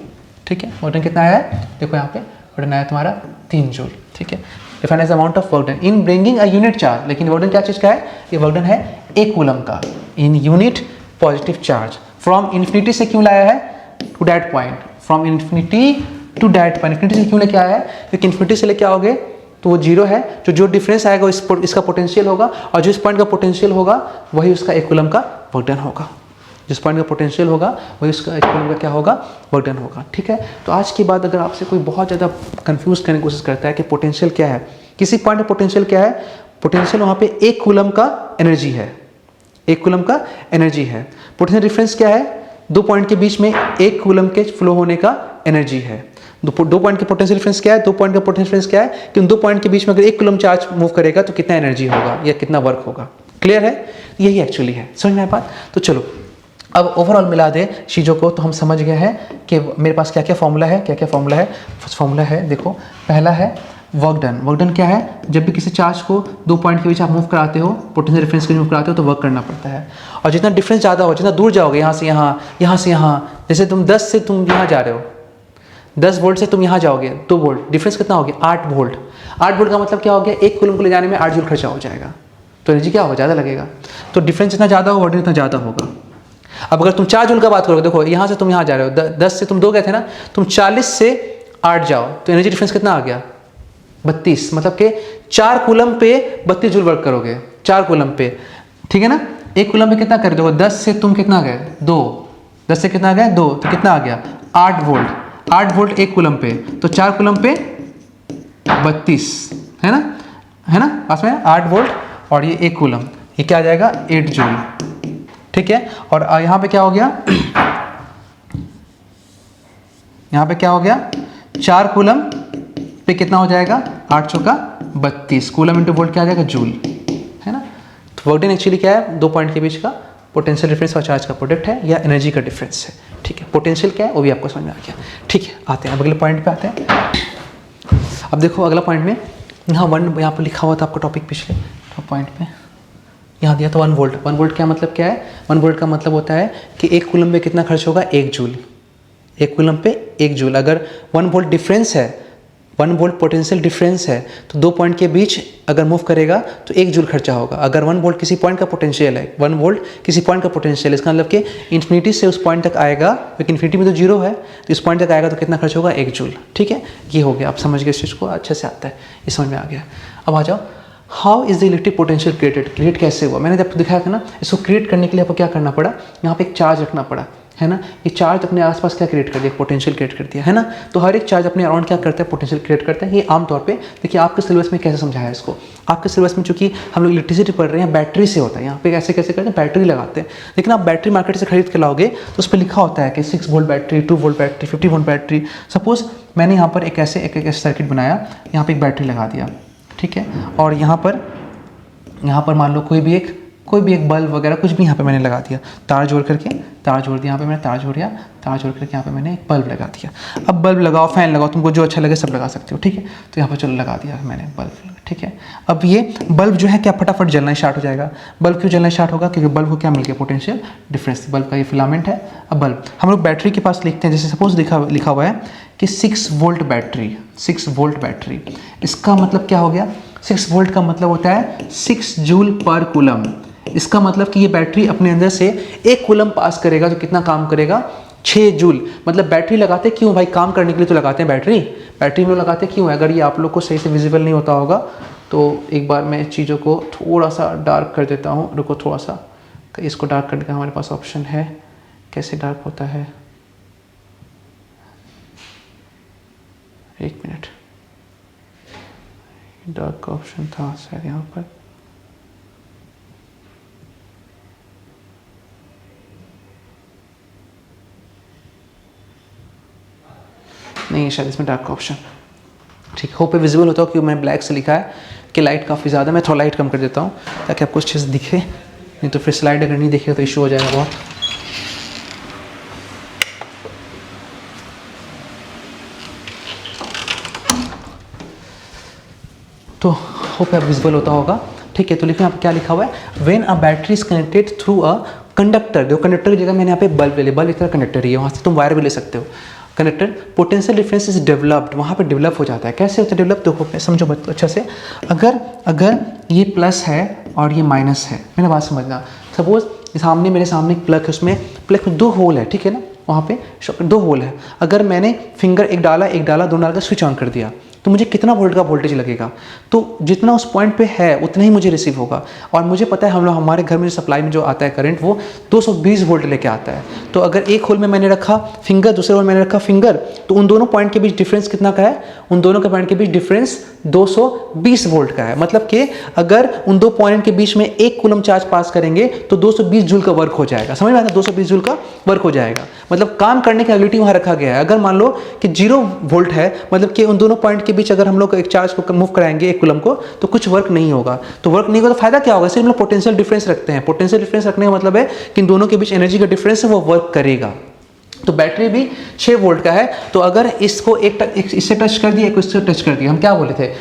ठीक है। वर्क डन कितना आया है, देखो यहाँ पे वर्क डन आया तुम्हारा 3 जूल, ठीक है। Defined as amount of work done in bringing a unit charge. लेकिन वर्क डन क्या चीज़ का है, ये वर्क डन है 1 कूलम का in unit positive charge from infinity से क्यों लाया है to that point, from infinity to that point. Infinity से क्यों लेके आया है, क्योंकि इन्फिनिटी से लेके आओगे तो वो जीरो है, जो डिफरेंस आएगा इसका पोटेंशियल होगा, और जिस पॉइंट का पोटेंशियल होगा वही उसका 1 कूलम का वर्क डन होगा। जिस पॉइंट का पोटेंशियल होगा वही उसका 1 कूलम का क्या होगा, वर्क डन होगा, ठीक है। तो आज की बात, अगर आपसे कोई बहुत ज़्यादा कंफ्यूज करने की कोशिश करता है कि पोटेंशियल क्या है, किसी पॉइंट में पोटेंशियल क्या है, पोटेंशियल वहाँ पे 1 कूलम का एनर्जी है, 1 कूलम का एनर्जी है। पोटेंशियल डिफरेंस क्या है, 2 पॉइंट के बीच में 1 कूलम के फ्लो होने का एनर्जी है। 2 पॉइंट के पोटेंशियल डिफरेंस क्या है, 2 पॉइंट का पोटेंशियल डिफरेंस क्या है कि उन 2 पॉइंट के बीच में अगर 1 कूलम चार्ज मूव करेगा तो कितना एनर्जी होगा या कितना वर्क होगा। क्लियर है, यही एक्चुअली है, समझ में आया बात। तो चलो अब ओवरऑल मिला दे चीज़ों को, तो हम समझ गए हैं कि मेरे पास क्या क्या फॉर्मूला है, क्या क्या फॉर्मूला है। फर्स्ट फॉर्मूला है, देखो पहला है वर्क डन। वर्क डन क्या है, जब भी किसी चार्ज को 2 पॉइंट के बीच आप मूव कराते हो, पोटेंशियल डिफरेंस के मूव कराते हो तो वर्क करना पड़ता है। और जितना डिफरेंस ज़्यादा हो, जितना दूर जाओगे, यहाँ से यहाँ, यहाँ से यहाँ, जैसे तुम 10 से तुम यहाँ जा रहे हो, 10 वोल्ट से तुम यहाँ जाओगे 2 वोल्ट, डिफरेंस कितना हो गया, 8 वोल्ट। 8 वोल्ट का मतलब क्या हो गया, 1 कूलम को ले जाने में 8 जूल खर्चा हो जाएगा, तो एनर्जी क्या होगा, ज़्यादा लगेगा। तो डिफरेंस जितना ज़्यादा होगा वर्क डन उतना ज़्यादा होगा। अब अगर तुम 4 जूल का बात करोगे, देखो यहाँ से तुम यहाँ जा रहे हो, 10 से तुम 2 गए थे ना, तुम 40 से 8 जाओ तो एनर्जी डिफरेंस कितना आ गया, 32। मतलब कि 4 कूलम पे 32 जूल वर्क करोगे, 4 कूलम पे, ठीक है ना। 1 कूलम पे कितना कर दोगे, 10 से तुम कितना गए, 2, 10 से कितना गए 2, तो कितना आ गया 8 वोल्ट। 8 वोल्ट 1 कूलम पे, तो 4 कूलम पे 32, है ना, है ना, पास में 8 वोल्ट और ये 1 कूलम, ये क्या आ जाएगा 8 जूल, ठीक है। और यहाँ पे क्या हो गया, यहाँ पे क्या हो गया, 4 कूलम पे कितना हो जाएगा, 8 चौका 32, कूलम इंटू वोल्ट क्या आ जाएगा, जूल, है ना। तो वर्क डन एक्चुअली क्या है, 2 पॉइंट के बीच का पोटेंशियल डिफरेंस और चार्ज का प्रोडक्ट है या एनर्जी का डिफरेंस है, ठीक है। पोटेंशियल क्या है वो भी आपको समझ में आ गया, ठीक है। आते हैं अब अगले पॉइंट पे आते हैं। अब देखो अगला पॉइंट में यहाँ यहाँ पर लिखा हुआ था आपका टॉपिक पिछले पॉइंट पे, यहाँ दिया था 1 वोल्ट। 1 वोल्ट क्या मतलब क्या है, 1 वोल्ट का मतलब होता है कि 1 कूलम पे कितना खर्च होगा, 1 जूल। 1 कूलम पे 1 जूल। अगर 1 वोल्ट डिफरेंस है, 1 वोल्ट पोटेंशियल डिफरेंस है, तो 2 पॉइंट के बीच अगर मूव करेगा तो 1 जूल खर्चा होगा। अगर 1 वोल्ट किसी पॉइंट का पोटेंशियल है, 1 वोल्ट किसी पॉइंट का पोटेंशियल है, इसका मतलब कि इन्फिनिटी से उस पॉइंट तक आएगा, क्योंकि इन्फिनिटी में तो जीरो है, तो इस पॉइंट तक आएगा तो कितना खर्च होगा, 1 जूल, ठीक है। ये हो गया, आप समझ गए इस चीज़ को, अच्छे से आता है, ये समझ में आ गया। अब आ जाओ, how is the electric potential created, create कैसे हुआ। मैंने जब दिखाया था ना, इसको क्रिएट करने के लिए आपको क्या करना पड़ा, यहाँ पे एक चार्ज रखना पड़ा, है ना। ये चार्ज अपने आसपास क्या क्रिएट कर दिया, पोटेंशियल क्रिएट कर दिया, है ना। तो हर एक चार्ज अपने अराउंड क्या करता है, पोटेंशियल क्रिएट करता है। ये आमतौर पे देखिए आपके सिलेबस में कैसे समझाया है इसको, आपके सिलेबस में चूंकि हम लोग इलेक्ट्रिसिटी पढ़ रहे हैं, बैटरी से होता है। यहाँ पे कैसे कैसे करते हैं, बैटरी लगाते हैं। लेकिन आप बैटरी मार्केट से खरीद के लाओगे तो उस पर लिखा होता है कि 6 volt battery, 2 volt battery, 50 volt battery. Suppose मैंने यहाँ पर एक ऐसे सर्किट बनाया, यहाँ पर एक बैटरी लगा दिया, ठीक है। और यहाँ पर मान लो कोई भी एक बल्ब वगैरह कुछ भी यहाँ पे मैंने लगा दिया, तार जोड़ दिया, यहाँ पे मैंने तार जोड़ दिया, तार जोड़ करके यहाँ पे मैंने एक बल्ब लगा दिया। अब बल्ब लगाओ, फैन लगाओ, तुमको जो अच्छा लगे सब लगा सकते हो, ठीक है। तो यहाँ पर चलो लगा दिया मैंने बल्ब, ठीक है। अब ये बल्ब जो है क्या फटाफट जलना स्टार्ट हो जाएगा। बल्ब क्यों जलना स्टार्ट होगा? क्योंकि बल्ब को क्या मिल गया? Potential difference. बल्ब का ये फिलामेंट है। अब बल्ब हम लोग बैटरी के पास लिखते हैं, जैसे सपोज लिखा हुआ है कि 6 वोल्ट बैटरी, 6 वोल्ट बैटरी। इसका मतलब क्या हो गया? 6 वोल्ट का मतलब होता है 6 जूल पर कूलम। इसका मतलब कि ये बैटरी अपने अंदर से 1 कूलम पास करेगा तो कितना काम करेगा? 6 जूल। मतलब बैटरी लगाते क्यों भाई? काम करने के लिए तो लगाते हैं बैटरी। बैटरी में लगाते क्यों है? अगर ये आप लोग को सही से विजिबल नहीं होता होगा तो एक बार मैं चीज़ों को थोड़ा सा डार्क कर देता हूँ। रुको थोड़ा सा, इसको डार्क करने का हमारे पास ऑप्शन है। कैसे डार्क होता है? एक मिनट, डार्क का ऑप्शन था शायद यहाँ पर। नहीं शायद इसमें डार्क का ऑप्शन। ठीक, होप पे विजिबल होता हो क्योंकि मैंने ब्लैक से लिखा है कि लाइट काफ़ी ज़्यादा। मैं थोड़ा लाइट कम कर देता हूँ ताकि आपको अच्छे से दिखे, नहीं तो फिर स्लाइड अगर नहीं दिखेगा तो इशू हो जाएगा बहुत। तो होप आप विजिबल होता होगा। ठीक है, तो लिखो यहाँ पे क्या लिखा हुआ है? When a battery is connected through a conductor. देखो कंडक्टर की जगह मैंने यहाँ पे बल्ब ले लिया। बल्ब एक तरह कंडक्टर ही है, वहाँ से तुम वायर भी ले सकते हो। Connector, potential difference is developed, वहाँ पे डेवलप हो जाता है। कैसे होता है डेवलप? देखो समझो अच्छा से। अगर ये प्लस है और ये माइनस है, मेरा बात समझना। सपोज सामने मेरे सामने एक प्लग है, उसमें प्लग में 2 होल है, ठीक है ना? वहाँ पे 2 होल है। अगर मैंने फिंगर एक डाला दोनों डाल कर स्विच ऑन कर दिया तो मुझे कितना वोल्ट का वोल्टेज लगेगा? तो जितना उस पॉइंट पे है उतना ही मुझे रिसीव होगा। और मुझे पता है हमारे घर में जो सप्लाई में जो आता है करंट, वो 220 वोल्ट लेके आता है। तो अगर एक होल में मैंने रखा फिंगर, दूसरे होल में मैंने रखा फिंगर, तो उन दोनों पॉइंट के बीच डिफरेंस कितना का है? उन दोनों के पॉइंट के बीच डिफरेंस 220 वोल्ट का है। मतलब कि अगर उन 2 पॉइंट के बीच में 1 कूलम चार्ज पास करेंगे तो 220 जूल का वर्क हो जाएगा। समझ में आता है? 220 जूल का वर्क हो जाएगा। मतलब काम करने की एबिलिटी वहाँ रखा गया है। अगर मान लो कि 0 वोल्ट है, मतलब कि उन दोनों पॉइंट के बीच अगर हम लोग एक चार्ज को मूव कराएंगे 1 कूलम को, तो कुछ वर्क नहीं होगा। तो वर्क नहीं होगा तो फायदा क्या होगा? सिर्फ हम लोग पोटेंशियल डिफरेंस रखते हैं। पोटेंशियल डिफरेंस रखने का मतलब है कि इन दोनों के बीच एनर्जी का डिफरेंस है, वो वर्क करेगा। तो बैटरी भी 6 वोल्ट का है। तो अगर इसको इससे टच कर दिया, एक इससे टच कर दिया, हम क्या बोले थे?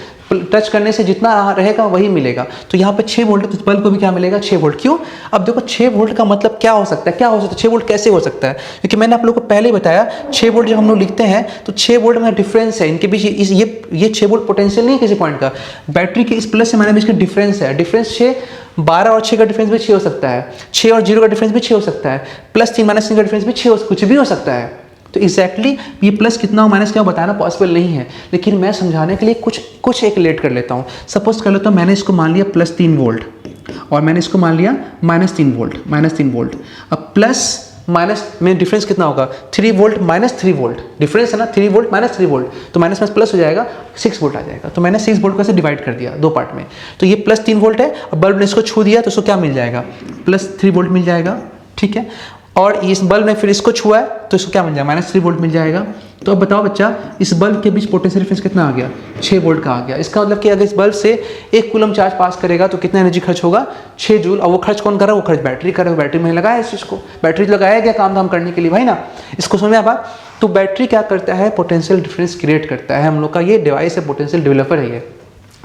टच करने से जितना रहेगा वही मिलेगा। तो यहाँ पे 6 वोल्ट, तो बल्ब को भी क्या मिलेगा? 6 वोल्ट। क्यों? अब देखो 6 वोल्ट का मतलब क्या हो सकता है? क्या हो सकता है? 6 वोल्ट कैसे हो सकता है? क्योंकि मैंने आप लोगों को पहले ही बताया 6 वोल्ट जब हम लोग लिखते हैं तो 6 वोल्ट में डिफरेंस है इनके बीच। ये 6 वोल्ट पोटेंशियल नहीं है किसी पॉइंट का। बैटरी के इस प्लस से माइनस बीच का डिफरेंस है। डिफरेंस 6, 12 और 6 का डिफरेंस भी 6 हो सकता है। 6 और 0 का डिफरेंस भी 6 हो सकता है। +3 -3 का डिफरेंस भी 6 कुछ भी हो सकता है। तो एग्जैक्टली ये प्लस कितना हो माइनस क्या हो बताना पॉसिबल नहीं है, लेकिन मैं समझाने के लिए कुछ एक लेट कर लेता हूँ। सपोज कर लेता हूँ मैंने इसको मान लिया +3 वोल्ट और मैंने इसको मान लिया -3 वोल्ट। अब प्लस माइनस में डिफरेंस कितना होगा? 3 वोल्ट -3 वोल्ट डिफरेंस है ना, 3 वोल्ट -3 वोल्ट, तो माइनस में प्लस हो जाएगा, 6 वोल्ट आ जाएगा। तो मैंने 6 वोल्ट को ऐसे डिवाइड कर दिया 2 पार्ट में। तो ये +3 वोल्ट है और बल्ब ने इसको छू दिया तो इसको क्या मिल जाएगा? +3 वोल्ट मिल जाएगा, ठीक है। और इस बल्ब ने फिर इसको छुआ है तो इसको क्या मिल जाएगा? -3 वोल्ट मिल जाएगा। तो अब बताओ बच्चा, इस बल्ब के बीच पोटेंशियल डिफरेंस कितना आ गया? 6 वोल्ट का आ गया। इसका मतलब कि अगर इस बल्ब से 1 कूलम चार्ज पास करेगा तो कितना एनर्जी खर्च होगा? 6 जूल। और वो खर्च कौन कर रहा है? वो खर्च बैटरी कर रहा है। बैटरी में लगाया इस चीज़ को, बैटरी लगाया गया काम करने के लिए भाई ना। इसको समझ में आ? तो बैटरी क्या करता है? पोटेंशियल डिफरेंस क्रिएट करता है। हम लोग का ये डिवाइस है, पोटेंशियल डेवलपर है ये।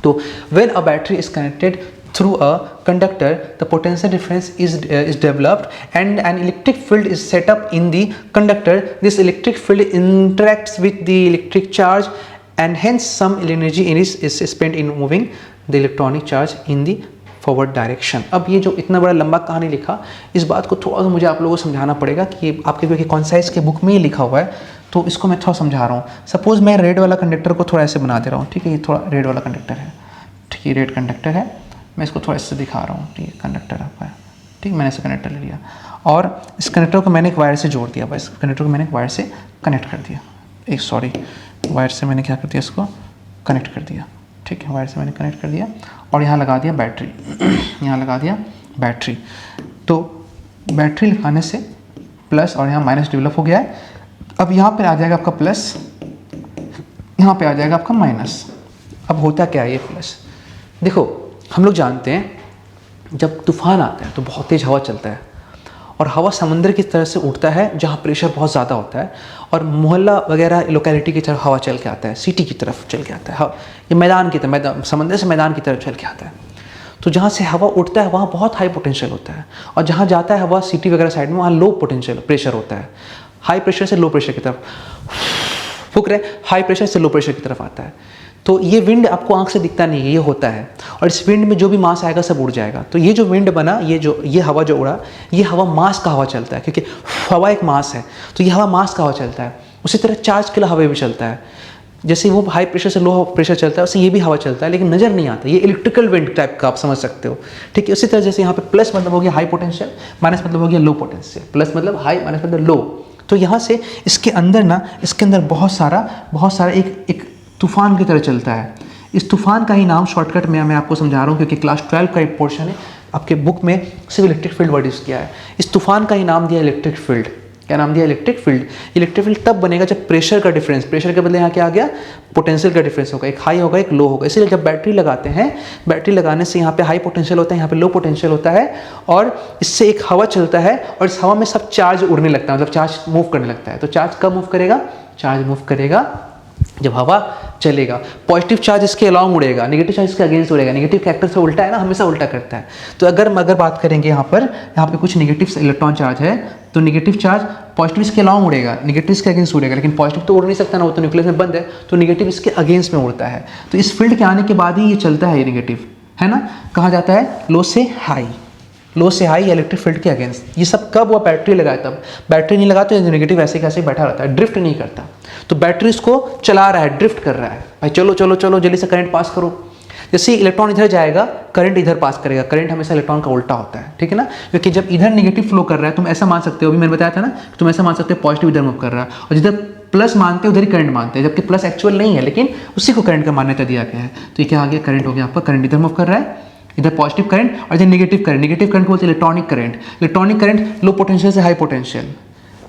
तो when a battery is connected through a conductor, the potential difference is developed and an electric field is set up in the conductor. This electric field interacts with the electric charge and hence some energy is spent in moving the electronic charge in the forward direction. अब ये जो इतना बड़ा लंबा कहानी लिखा, इस बात को थोड़ा सा मुझे आप लोगों को समझाना पड़ेगा कि आपके कॉन्साइज के बुक में ही लिखा हुआ है, तो इसको मैं थोड़ा समझा रहा हूँ। सपोज मैं रेड वाला कंडक्टर को थोड़ा ऐसे बना दे रहा हूँ, ठीक है। ये थोड़ा रेड वाला कंडक्टर है, ठीक है, रेड कंडक्टर है। मैं इसको थोड़ा इससे दिखा रहा हूँ, ठीक है। कंडक्टर आपका है, ठीक। मैंने इसे कनेक्टर ले लिया और इस कनेक्टर को मैंने एक वायर से जोड़ दिया। बस कनेक्टर को मैंने एक वायर से कनेक्ट कर दिया। वायर से मैंने क्या कर दिया? इसको कनेक्ट कर दिया, ठीक है। वायर से मैंने कनेक्ट कर दिया और यहाँ लगा दिया बैटरी यहाँ लगा दिया बैटरी। तो बैटरी लगाने से प्लस और यहाँ माइनस डेवलप हो गया है। अब यहाँ पर आ जाएगा आपका प्लस, यहाँ पे आ जाएगा आपका माइनस। अब होता क्या है ये प्लस? देखो हम लोग जानते हैं जब तूफान आता है तो बहुत तेज़ हवा चलता है और हवा समंदर की तरफ से उठता है जहाँ प्रेशर बहुत ज़्यादा होता है, और मोहल्ला वगैरह लोकेलिटी की तरफ हवा चल के आता है, सिटी की तरफ चल के आता है, ये मैदान की तरफ, समंदर से मैदान की तरफ चल के आता है। तो जहाँ से हवा उठता है वहाँ बहुत हाई पोटेंशियल होता है, और जहाँ जाता है हवा सिटी वगैरह साइड में, वहाँ लो पोटेंशियल प्रेशर होता है। हाई प्रेशर से लो प्रेशर की तरफ फूक रहे, हाई प्रेशर से लो प्रेशर की तरफ आता है। तो ये विंड आपको आंख से दिखता नहीं है, ये होता है, और इस विंड में जो भी मास आएगा सब उड़ जाएगा। तो ये जो विंड बना, ये हवा जो उड़ा, ये हवा मास का हवा चलता है, क्योंकि हवा एक मास है, तो ये हवा मास का हवा चलता है। उसी तरह चार्ज के लिए हवा भी चलता है, जैसे वो हाई प्रेशर से लो प्रेशर चलता है, उससे ये भी हवा चलता है, लेकिन नज़र नहीं आता। ये इलेक्ट्रिकल विंड टाइप का आप समझ सकते हो, ठीक है। उसी तरह जैसे यहाँ पे प्लस मतलब हो गया हाई पोटेंशियल, माइनस मतलब हो गया लो पोटेंशियल। प्लस मतलब हाई, माइनस मतलब लो। तो यहाँ से इसके अंदर बहुत सारा एक तूफान की तरह चलता है। इस तूफान का ही नाम शॉर्टकट में मैं आपको समझा रहा हूँ, क्योंकि क्लास 12 का एक पोर्शन है, आपके बुक में सिर्फ इलेक्ट्रिक फील्ड वर्ड यूज़ किया है। इस तूफान का ही नाम दिया इलेक्ट्रिक फील्ड। क्या नाम दिया? Electric field. इलेक्ट्रिक फील्ड तब बनेगा जब प्रेशर का डिफरेंस, प्रेशर के बदले यहाँ क्या आ गया, पोटेंशियल का डिफरेंस होगा, एक हाई होगा एक लो होगा। इसीलिए जब बैटरी लगाते हैं, बैटरी लगाने से यहाँ पे हाई पोटेंशियल होता है, यहाँ पे लो पोटेंशियल होता है, और इससे एक हवा चलता है, और इस हवा में सब चार्ज उड़ने लगता है, मतलब चार्ज मूव करने लगता है। तो चार्ज कब मूव करेगा? चार्ज मूव करेगा जब हवा चलेगा। पॉजिटिव चार्ज इसके अलॉन्ग उड़ेगा, नेगेटिव चार्ज इसके अगेंस्ट उड़ेगा। नेगेटिव कैरेक्टर से उल्टा है ना, हमेशा उल्टा करता है। तो अगर बात करेंगे यहाँ पे कुछ नेगेटिव इलेक्ट्रॉन चार्ज है, तो नेगेटिव चार्ज पॉजिटिव इसके अलॉन्ग उड़ेगा, नेगेटिव इसके अगेंस्ट उड़ेगा, लेकिन पॉजिटिव तो उड़ नहीं सकता ना, वो तो न्यूक्लियस में बंद है, तो नेगेटिव इसके अगेंस्ट में उड़ता है। तो इस फील्ड के आने के बाद ही ये चलता है, ये नेगेटिव है ना। कहाँ जाता है? लो से हाई, लो से हाई इलेक्ट्रिक फील्ड के अगेंस्ट। ये सब कब हुआ? बैटरी लगाया तब। बैटरी नहीं लगा तो ये नेगेटिव ऐसे कैसे बैठा रहता है, ड्रिफ्ट नहीं करता। तो बैटरी इसको चला रहा है, ड्रिफ्ट कर रहा है, भाई चलो चलो चलो जल्दी से करंट पास करो। जैसे इलेक्ट्रॉन इधर जाएगा, करंट इधर पास करेगा। करंट हमेशा इलेक्ट्रॉन का उल्टा होता है, ठीक है ना, क्योंकि जब इधर नेगेटिव फ्लो कर रहा है, तुम ऐसा मान सकते हो, अभी मैंने बताया था ना, तुम ऐसा मान सकते हो पॉजिटिव इधर मूव कर रहा है, और जिधर प्लस मानते हैं उधर ही करंट मानते हैं, जबकि प्लस एक्चुअल नहीं है, लेकिन उसी को करंट का मान्यता दिया गया है। तो ये क्या आ गया? करंट हो गया आपका। करंट इधर मूव कर रहा है, इधर पॉजिटिव करंट, और इधर नेगेटिव करंट। नेगेटिव करंट को बोलते हैं electronic current. Electronic current low potential से हाई पोटेंशियल,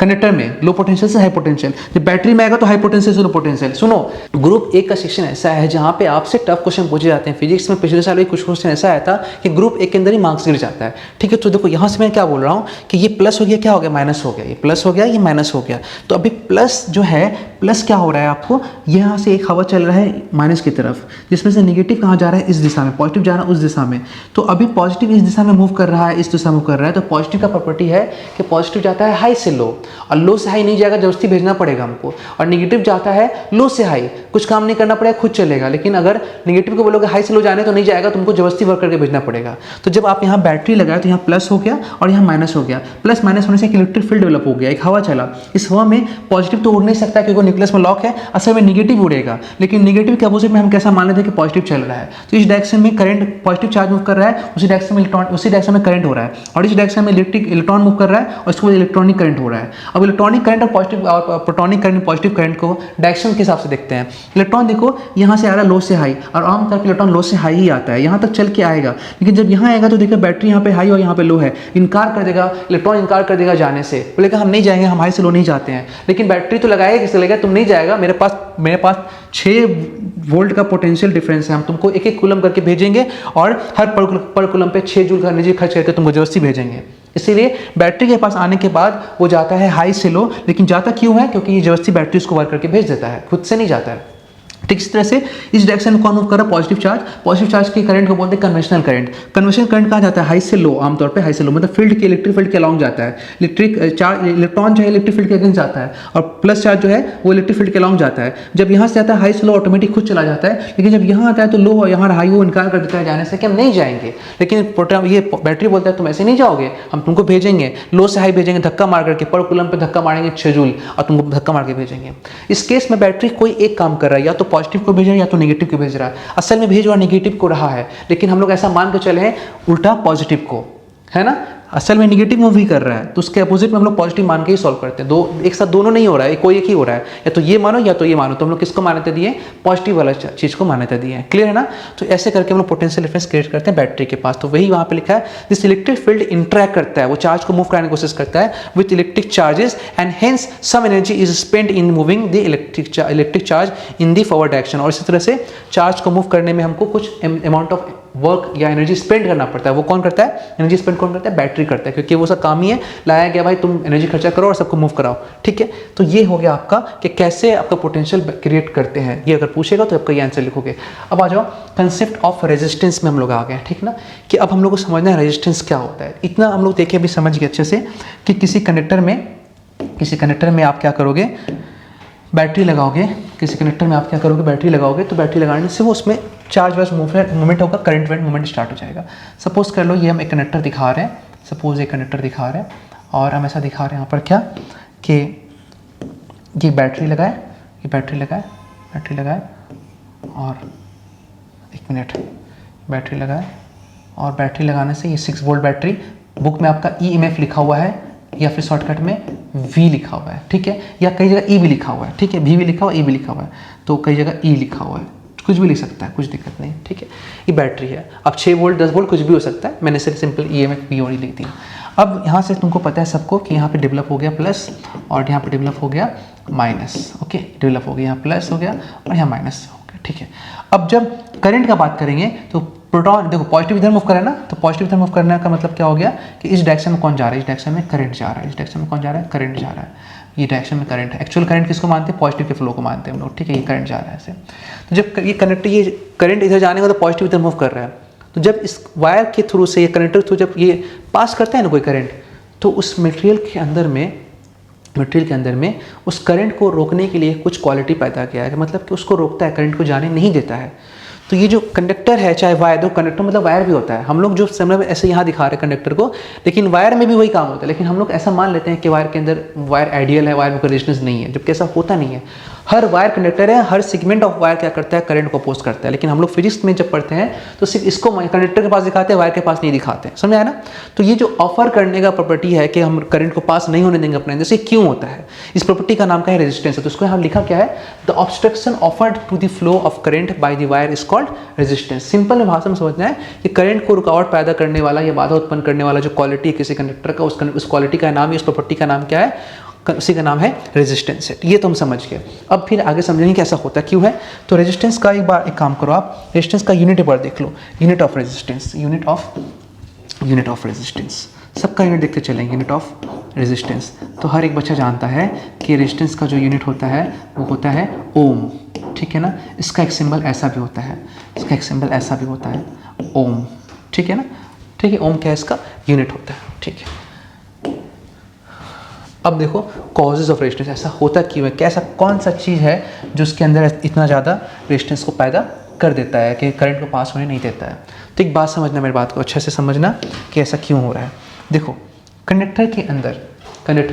कंडक्टर में लो पोटेंशियल से हाई पोटेंशियल, जब बैटरी में आएगा तो हाई पोटेंशियल से लो पोटेंशियल। सुनो, ग्रुप 1 का सेक्शन ऐसा है जहाँ पे आपसे टफ क्वेश्चन पूछे जाते हैं। फिजिक्स में पिछले साल भी कुछ क्वेश्चन ऐसा आया था कि ग्रुप 1 के अंदर ही मार्क्स गिर जाता है, ठीक है। तो देखो यहाँ से मैं क्या बोल रहा हूँ कि ये प्लस हो गया, क्या हो गया? माइनस हो गया। ये प्लस हो गया, ये माइनस हो गया। तो अभी प्लस जो है, प्लस क्या हो रहा है आपको, यहाँ से एक हवा चल रहा है माइनस की तरफ, जिसमें से नेगेटिव कहाँ जा रहा है? इस दिशा में। पॉजिटिव जा रहा है उस दिशा में। तो अभी पॉजिटिव इस दिशा में मूव कर रहा है, इस दिशा में मूव कर रहा है। तो पॉजिटिव का प्रॉपर्टी है कि पॉजिटिव जाता है हाई से लो, और लो से हाई नहीं जाएगा, जबरदस्ती भेजना पड़ेगा हमको। और नेगेटिव जाता है लो से हाई, कुछ काम नहीं करना पड़ेगा, खुद चलेगा। लेकिन अगर नेगेटिव को बोलोगे हाई से लो जाने, तो नहीं जाएगा, तुमको जबरदस्ती वर्क करके भेजना पड़ेगा। तो जब आप यहाँ बैटरी लगाए तो यहाँ प्लस हो गया और यहाँ माइनस हो गया। प्लस माइनस होने से एक इलेक्ट्रिक फील्ड डेवलप हो गया, एक हवा चला। इस हवा में पॉजिटिव तो उड़ नहीं सकता क्योंकि न्यूक्लियस में लॉक है, असल में नेगेटिव उड़ेगा। लेकिन नेगेटिव के अपोजिट में हम कैसा मान लेते हैं कि पॉजिटिव चल रहा है। तो इस डायरेक्शन में करंट, पॉजिटिव चार्ज मूव कर रहा है, उसी डायरेक्शन में इलेक्ट्रॉन, उसी डायरेक्शन में करंट हो रहा है, और इस डायरेक्शन में इलेक्ट्रॉन मूव कर रहा है, और इसको इलेक्ट्रॉनिक करंट हो रहा है। अब इलेक्ट्रॉनिक करंट और पॉजिटिव और प्रोटॉनिक करंट, पॉजिटिव करंट को डायरेक्शन के हिसाब से देखते हैं। इलेक्ट्रॉन देखो यहाँ से आ रहा है लो से हाई, और आमतौर पर इलेक्ट्रॉन लो से हाई ही आता है, यहाँ तक चल के आएगा। लेकिन जब यहाँ आएगा तो देखिए बैटरी यहाँ पे हाई और यहाँ पे लो है, इनकार कर देगा, इलेक्ट्रॉन इनकार कर देगा जाने से, बोलेगा हम नहीं जाएंगे, हम हाई से लो नहीं जाते हैं। लेकिन बैटरी तो लगाएगा, किससे लगेगा? तुम नहीं जाएगा, मेरे पास 6 वोल्ट का पोटेंशियल डिफरेंस है, हम तुमको एक एक कूलम करके भेजेंगे, और हर पर कूलम पे 6 जूल का एनर्जी खर्च करके तुमको जबरदस्ती भेजेंगे। इसीलिए बैटरी के पास आने के बाद वो जाता है हाई से लो। लेकिन जाता क्यों है? क्योंकि ये जबरदस्ती बैटरी उसको वर्क करके भेज देता है, खुद से नहीं जाता है। ठीक इस तरह से इस डायरेक्शन में कौन मूव कर रहा है? Positive charge. पॉजिटिव चार्ज के करंट को बोलते हैं कन्वेंशनल करंट। कन्वेंशनल करंट कहाँ जाता है? हाई से लो, आमतौर पे हाई से लो, मतलब फील्ड के, इलेक्ट्रिक फील्ड के अलॉन्ग जाता है। इलेक्ट्रॉन जो है इलेक्ट्रिक फील्ड के अगेंस्ट जाता है, और प्लस चार्ज जो है वो इलेक्ट्रिक फील्ड के अलॉन्ग जाता है। जब यहाँ से आता है हाई से लो, ऑटोमेटिक खुद चला जाता है। लेकिन जब यहाँ आता है तो लो, यहाँ हाई, वो इनकार कर देता है जाने से कि हम नहीं जाएंगे। लेकिन ये बैटरी बोलता है तुम ऐसे नहीं जाओगे, हम तुमको भेजेंगे, लो से हाई भेजेंगे, धक्का मार करके, पर कूलम पे धक्का मारेंगे 6 जूल, और तुमको धक्का मार के भेजेंगे। इस केस में बैटरी कोई एक काम कर रहा है, या तो पॉजिटिव को भेज रहा है या तो नेगेटिव को भेज रहा है। असल में भेज रहा नेगेटिव को रहा है, लेकिन हम लोग ऐसा मान के चले हैं उल्टा पॉजिटिव को, है ना। असल में नेगेटिव मूव ही कर रहा है, तो उसके अपोजिट में हम लोग पॉजिटिव मान के ही सॉल्व करते हैं। दो एक साथ दोनों नहीं हो रहा है, कोई एक ही हो रहा है, या तो ये मानो या तो ये मानो। तो हम लोग किसको मान्यता दिए? पॉजिटिव वाला चीज़ को मान्यता दिए हैं। क्लियर है ना। तो ऐसे करके हम लोग पोटेंशियल डिफरेंस क्रिएट करते हैं बैटरी के पास। तो वही वहाँ पे लिखा है, दिस इलेक्ट्रिक फील्ड इंटरैक्ट करता है, वो चार्ज को मूव कराने की कोशिश करता है with electric charges, and hence some energy is spent in moving the electric charge in the forward direction. और इसी तरह से चार्ज को मूव करने में हमको कुछ अमाउंट ऑफ वर्क या एनर्जी स्पेंड करना पड़ता है वो कौन करता है? एनर्जी स्पेंड कौन करता है? बैटरी करता है, क्योंकि वो सब काम ही है, लाया गया भाई तुम एनर्जी खर्चा करो और सबको मूव कराओ। ठीक है, तो ये हो गया आपका कि कैसे आपका पोटेंशियल क्रिएट करते हैं। ये अगर पूछेगा तो आपका ये आंसर लिखोगे। अब आ जाओ कंसेप्ट ऑफ रेजिस्टेंस में हम लोग आ गए, ठीक ना, कि अब हम लोग को समझना है रेजिस्टेंस क्या होता है। इतना हम लोग देखे अभी समझ गए अच्छे से कि किसी कंडक्टर में आप क्या करोगे? बैटरी लगाओगे। किसी कनेक्टर में आप क्या करोगे? बैटरी लगाओगे। तो बैटरी लगाने से वो उसमें चार्ज वार्ज मूवमेंट होगा, करंट मूवमेंट स्टार्ट हो जाएगा। सपोज कर लो ये हम एक कनेक्टर दिखा रहे हैं, सपोज एक कनेक्टर दिखा रहे हैं और हम ऐसा दिखा रहे हैं यहाँ पर क्या कि ये बैटरी लगाए, ये बैटरी लगाए और एक मिनट, बैटरी लगाए और बैटरी लगाने से ये 6 वोल्ट बैटरी, बुक में आपका EMF लिखा हुआ है या फिर शॉर्टकट में V लिखा हुआ है, ठीक है, या कई जगह E भी लिखा हुआ है, ठीक है, V भी लिखा हुआ है, E भी लिखा हुआ है, तो कई जगह E लिखा हुआ है, कुछ भी लिख सकता है, कुछ दिक्कत नहीं, ठीक है। ये बैटरी है, अब 6 वोल्ट 10 वोल्ट कुछ भी हो सकता है, मैंने सिर्फ सिंपल EMF V और E लिख दिया। अब यहाँ से तुमको पता है सबको कि यहाँ पे डेवलप हो गया प्लस और यहाँ पे डेवलप हो गया माइनस, ओके, डेवलप हो गया, यहाँ प्लस हो गया और यहाँ माइनस हो गया, ठीक है। अब जब करंट का बात करेंगे तो प्रोटॉन देखो पॉजिटिव इधर मूव करे ना, तो पॉजिटिव इधर मूव करने का मतलब क्या हो गया कि इस डायरेक्शन में कौन जा रहा है? इस डायरेक्शन में करंट जा रहा है। इस डायरेक्शन में कौन जा रहा है? करंट जा रहा है। ये डायरेक्शन में करंट है। एक्चुअल करंट किसको मानते हैं? पॉजिटिव के फ्लो को मानते हैं हम लोग, ठीक है, ये करंट जा रहा है ऐसे। तो जब ये कनेक्ट, ये करंट इधर जाने का तो पॉजिटिव इधर मूव कर रहा है, तो जब इस वायर के थ्रू से ये कनेक्टर थ्रू जब ये पास करता है ना कोई करंट, तो उस मटेरियल के अंदर में उस करंट को रोकने के लिए कुछ क्वालिटी पैदा किया है, मतलब कि उसको रोकता है, करंट को जाने नहीं देता है। तो ये जो कंडक्टर है, चाहे वायर, दो कंडक्टर मतलब वायर भी होता है, हम लोग जो समय में ऐसे यहाँ दिखा रहे हैं कंडक्टर को, लेकिन वायर में भी वही काम होता है, लेकिन हम लोग ऐसा मान लेते हैं कि वायर के अंदर वायर आइडियल है, वायर में कोई रेजिस्टेंस नहीं है, जबकि ऐसा होता नहीं है। हर वायर कंडक्टर है, हर सेगमेंट ऑफ वायर क्या करता है? करंट को अपोज करता है, लेकिन हम लोग फिजिक्स में जब पढ़ते हैं तो सिर्फ इसको कंडक्टर के पास दिखाते हैं, वायर के पास नहीं दिखाते हैं, समझ आया ना। तो ये जो ऑफर करने का प्रॉपर्टी है कि हम करंट को पास नहीं होने देंगे अपने अंदर से, क्यों होता है? इस प्रॉपर्टी का नाम क्या है? रेजिस्टेंस है। तो उसको यहाँ लिखा क्या है? The obstruction offered to the flow of current by the wire is called resistance. Simple भाषा में समझना है कि करंट को रुकावट पैदा करने वाला या बाधा उत्पन्न करने वाला जो क्वालिटी है किसी कंडक्टर का, उस क्वालिटी का नाम, उस प्रॉपर्टी का नाम क्या है? उसी का नाम है रेजिस्टेंस है। ये तो हम समझ गए। अब फिर आगे समझेंगे कैसा होता है, क्यों है। तो रेजिस्टेंस का एक काम करो आप, रेजिस्टेंस का यूनिट एक बार देख लो, unit of resistance, unit of resistance, सबका यूनिट देखते चलेंगे, यूनिट ऑफ रेजिस्टेंस। तो हर एक बच्चा जानता है कि रेजिस्टेंस का जो यूनिट होता है वो होता है ओम, ठीक है ना। इसका एक सिंबल ऐसा भी होता है, इसका एक सिंबल ऐसा भी होता है, ओम, ठीक है ना, ठीक है। ओम क्या है? इसका यूनिट होता है, ठीक है। अब देखो कॉजेज ऑफ रेजिस्टेंस, ऐसा होता क्यों है, कैसा कौन सा चीज़ है जो उसके अंदर इतना ज़्यादा रेजिस्टेंस को पैदा कर देता है कि करंट को पास होने नहीं देता है। तो एक बात समझना, मेरी बात को अच्छे से समझना कि ऐसा क्यों हो रहा है। देखो कंडक्टर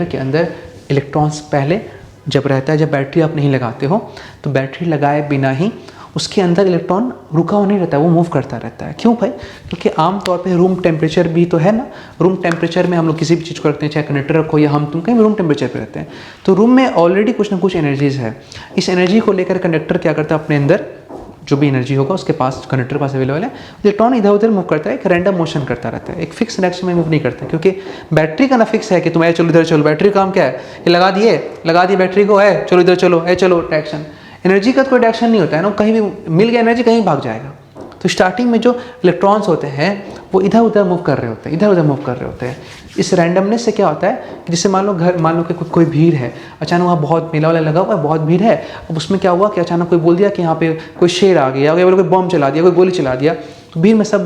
के अंदर इलेक्ट्रॉन्स पहले जब रहता है, जब बैटरी आप नहीं लगाते हो तो बैटरी लगाए बिना ही उसके अंदर इलेक्ट्रॉन रुका हुआ नहीं रहता है, वो मूव करता रहता है। क्यों भाई? क्योंकि आमतौर पे रूम टेम्परेचर भी तो है ना, रूम टेम्परेचर में हम लोग किसी भी चीज़ को रखते हैं, चाहे कंडक्टर रखो या हम तुम कहीं भी रूम टेम्परेचर पे रहते हैं, तो रूम में ऑलरेडी कुछ ना कुछ एनर्जीज है। इस एनर्जी को लेकर कंडक्टर क्या करता है, अपने अंदर जो भी एनर्जी होगा उसके पास, कंडक्टर पास अवेलेबल है, इलेक्ट्रॉन इधर उधर मूव करता है, एक रैंडम मोशन करता रहता है, एक फिक्स डायरेक्शन में मूव नहीं करता, क्योंकि बैटरी का ना फिक्स है कि तुम चलो इधर चलो। बैटरी का काम क्या है? ये लगा दिए बैटरी को, है चलो इधर चलो, है चलो डायरेक्शन। एनर्जी का तो कोई डायरेक्शन नहीं होता है ना, कहीं भी मिल गया एनर्जी कहीं भाग जाएगा। तो स्टार्टिंग में जो इलेक्ट्रॉन्स होते हैं वो इधर उधर मूव कर रहे होते हैं, इस रैंडमनेस से क्या होता है कि जैसे मान लो कि कोई भीड़ है, अचानक वहाँ बहुत मेला वाला लगा हुआ है, बहुत भीड़ है। अब उसमें क्या हुआ कि अचानक कोई बोल दिया कि यहाँ पे कोई शेर आ गया, या कोई बम चला दिया, कोई गोली चला दिया, तो भीड़ में सब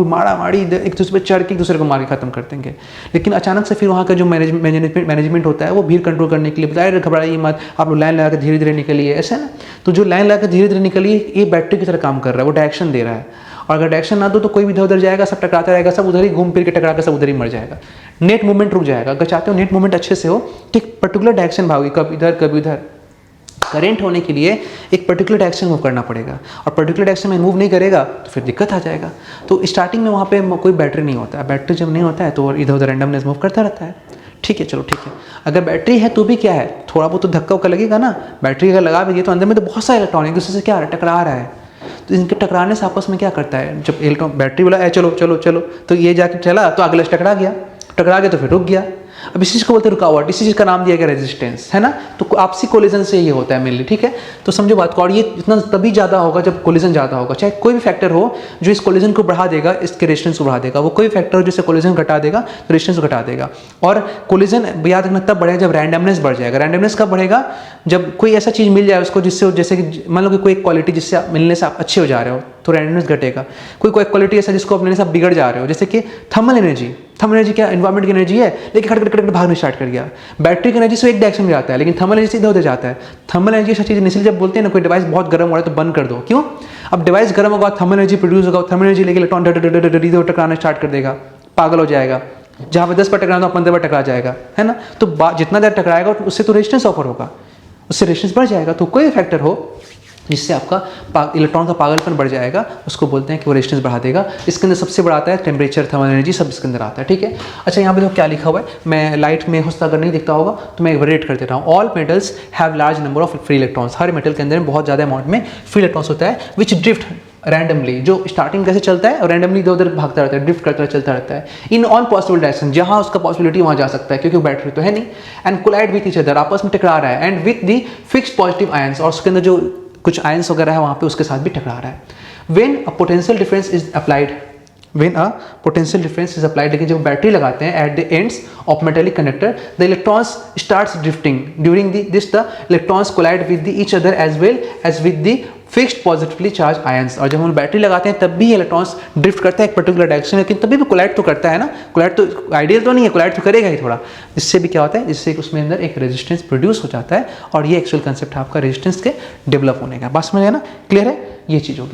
मारा मारी एक दूसरे पर चढ़ के एक दूसरे को मार के खत्म कर देंगे। लेकिन अचानक से फिर वहाँ का जो मैनेजमेंट होता है वो भीड़ कंट्रोल करने के लिए बताया, घबराइए मत, आप लोग लाइन लगा कर धीरे धीरे निकलिए, ऐसा ना। तो जो लाइन लगा कर धीरे धीरे निकलिए, ये बैटरी की तरह काम कर रहा है, वो डायरेक्शन दे रहा है। और अगर डायरेक्शन ना दो तो कोई भी इधर उधर जाएगा, सब टकराता रहेगा, सब उधर ही घूम फिर के टकरा कर सब उधर ही मर जाएगा, नेट मूवमेंट रुक जाएगा। अगर चाहते हो नेट मूवमेंट अच्छे से हो तो एक पर्टिकुलर डायरेक्शन भागोगी, कभी इधर कभी उधर। करंट होने के लिए एक पर्टिकुलर डायरेक्शन मूव करना पड़ेगा, और पर्टिकुलर डायरेक्शन में मूव नहीं करेगा तो फिर दिक्कत आ जाएगा। तो स्टार्टिंग में वहाँ पे कोई बैटरी नहीं होता है, बैटरी जब नहीं होता है तो इधर उधर रैंडमनेस मूव करता रहता है, ठीक है, चलो ठीक है। अगर बैटरी है तो भी क्या है, थोड़ा बहुत तो धक्का उक्का लगेगा ना, बैटरी अगर लगा भी दिए तो अंदर में तो बहुत सारे इलेक्ट्रॉन एक दूसरे से क्या टकरा रहा है, तो इनके टकराने से आपस में क्या करता है, जब इलेक्ट्रॉन बैटरी बोला चलो चलो चलो, तो ये जाके चला तो अगला टकरा गया तो फिर रुक गया। अब इसी चीज़ को बोलते हैं रुकावट, इसी चीज़ का नाम दिया गया रेजिस्टेंस, है ना। तो आपसी कोलिजन से ये होता है मेनली, ठीक है। तो समझो बात को, और ये इतना तभी ज़्यादा होगा जब कोलिजन ज़्यादा होगा, चाहे कोई भी फैक्टर हो जो इस कोलिजन को बढ़ा देगा, इसके रेजिस्टेंस को बढ़ा देगा, वो कोई फैक्टर हो जिससे कोलिजन घटा देगा तो रेजिस्टेंस को घटा देगा। और कोलिजन याद रखना तब बढ़ेगा जब रैंडमनेस बढ़ जाएगा। रैंडमनेस कब बढ़ेगा, जब कोई ऐसा चीज़ मिल जाए उसको जिससे, जैसे कि मान लो कि कोई एक क्वालिटी जिससे मिलने से आप अच्छे हो जा रहे हो तो रैंडमनेस घटेगा। कोई क्वालिटी ऐसा जिसको आप मिलने से आप बिगड़ जा रहे हो, जैसे कि थर्मल एनर्जी क्या एनवायरमेंट की एनर्जी है, लेकिन खट खट भागना स्टार्ट कर गया। बैटरी की एनर्जी से एक डायरेक्शन में जाता है, लेकिन थर्मल एनर्जी सीधा उधर जाता है। थर्मल एनर्जी ऐसा चीज़ है, इसलिए जब बोलते हैं ना कोई डिवाइस बहुत गर्म हो रहा है तो बंद कर दो, क्यों? अब डिवाइस गर्म होगा, थर्मल एनर्जी प्रोड्यूस होगा, थर्मल एनर्जी लेके इलेक्ट्रॉन टकराना स्टार्ट कर देगा, पागल हो जाएगा। जहाँ पे 10 बार टकराना 15 बार टकरा जाएगा, है ना। तो जितना देर टकराएगा उससे तो रेजिस्टेंस ऑफर होगा, उससे रेजिस्टेंस बढ़ जाएगा। तो कोई फैक्टर हो जिससे आपका इलेक्ट्रॉन का पागलपन बढ़ जाएगा, उसको बोलते हैं कि वो रेजिस्टेंस बढ़ा देगा। इसके अंदर सबसे बड़ा आता है टेम्परेचर, थर्मल एनर्जी, सब इसके अंदर आता है, ठीक है। अच्छा, यहाँ पे देखो क्या लिखा हुआ है, मैं लाइट में होता अगर नहीं दिखता होगा तो मैं एवरेट कर देता हूँ। All metals have large number of free electrons, her metal के अंदर बहुत ज़्यादा अमाउंट में फ्री इलेक्ट्रॉन्स होता है, विच ड्रिफ्ट रैंडमली, जो स्टार्टिंग कैसे चलता है और रैंडमली इधर उधर भागता रहता है, ड्रिफ्ट करता चलता रहता है, इन ऑन पॉसिबल डायरेक्शन, जहाँ उसका पॉसिबिलिटी वहाँ जा सकता है क्योंकि बैटरी तो है नहीं। And collide with each other, आपस में टकरा रहा है, and with the fixed positive ions, और उसके अंदर जो कुछ आयंस वगैरह है वहाँ पे उसके साथ भी टकरा रहा है। When a potential difference is applied, लेकिन जब बैटरी लगाते हैं at the ends of metallic conductor, the electrons starts drifting during this, the electrons collide with each other as well as with the fixed positively charge ions. और जब हम battery लगाते हैं तब भी इलेक्ट्रॉन्स ड्रिफ्ट करता है एक पर्टिकुलर डायरेक्शन, लेकिन तभी भी कोलाइड तो करता है ना। कोलाइड तो आइडियल तो नहीं है, कोलाइड तो करेगा ही थोड़ा। इससे भी क्या होता है, इससे उसमें अंदर एक रेजिस्टेंस प्रोड्यूस हो जाता है, और ये एक्चुअल कंसेप्ट है आपका रेजिस्टेंस के डेवलप होने का। बस में है ना, क्लियर है, ये चीज़ हो गया।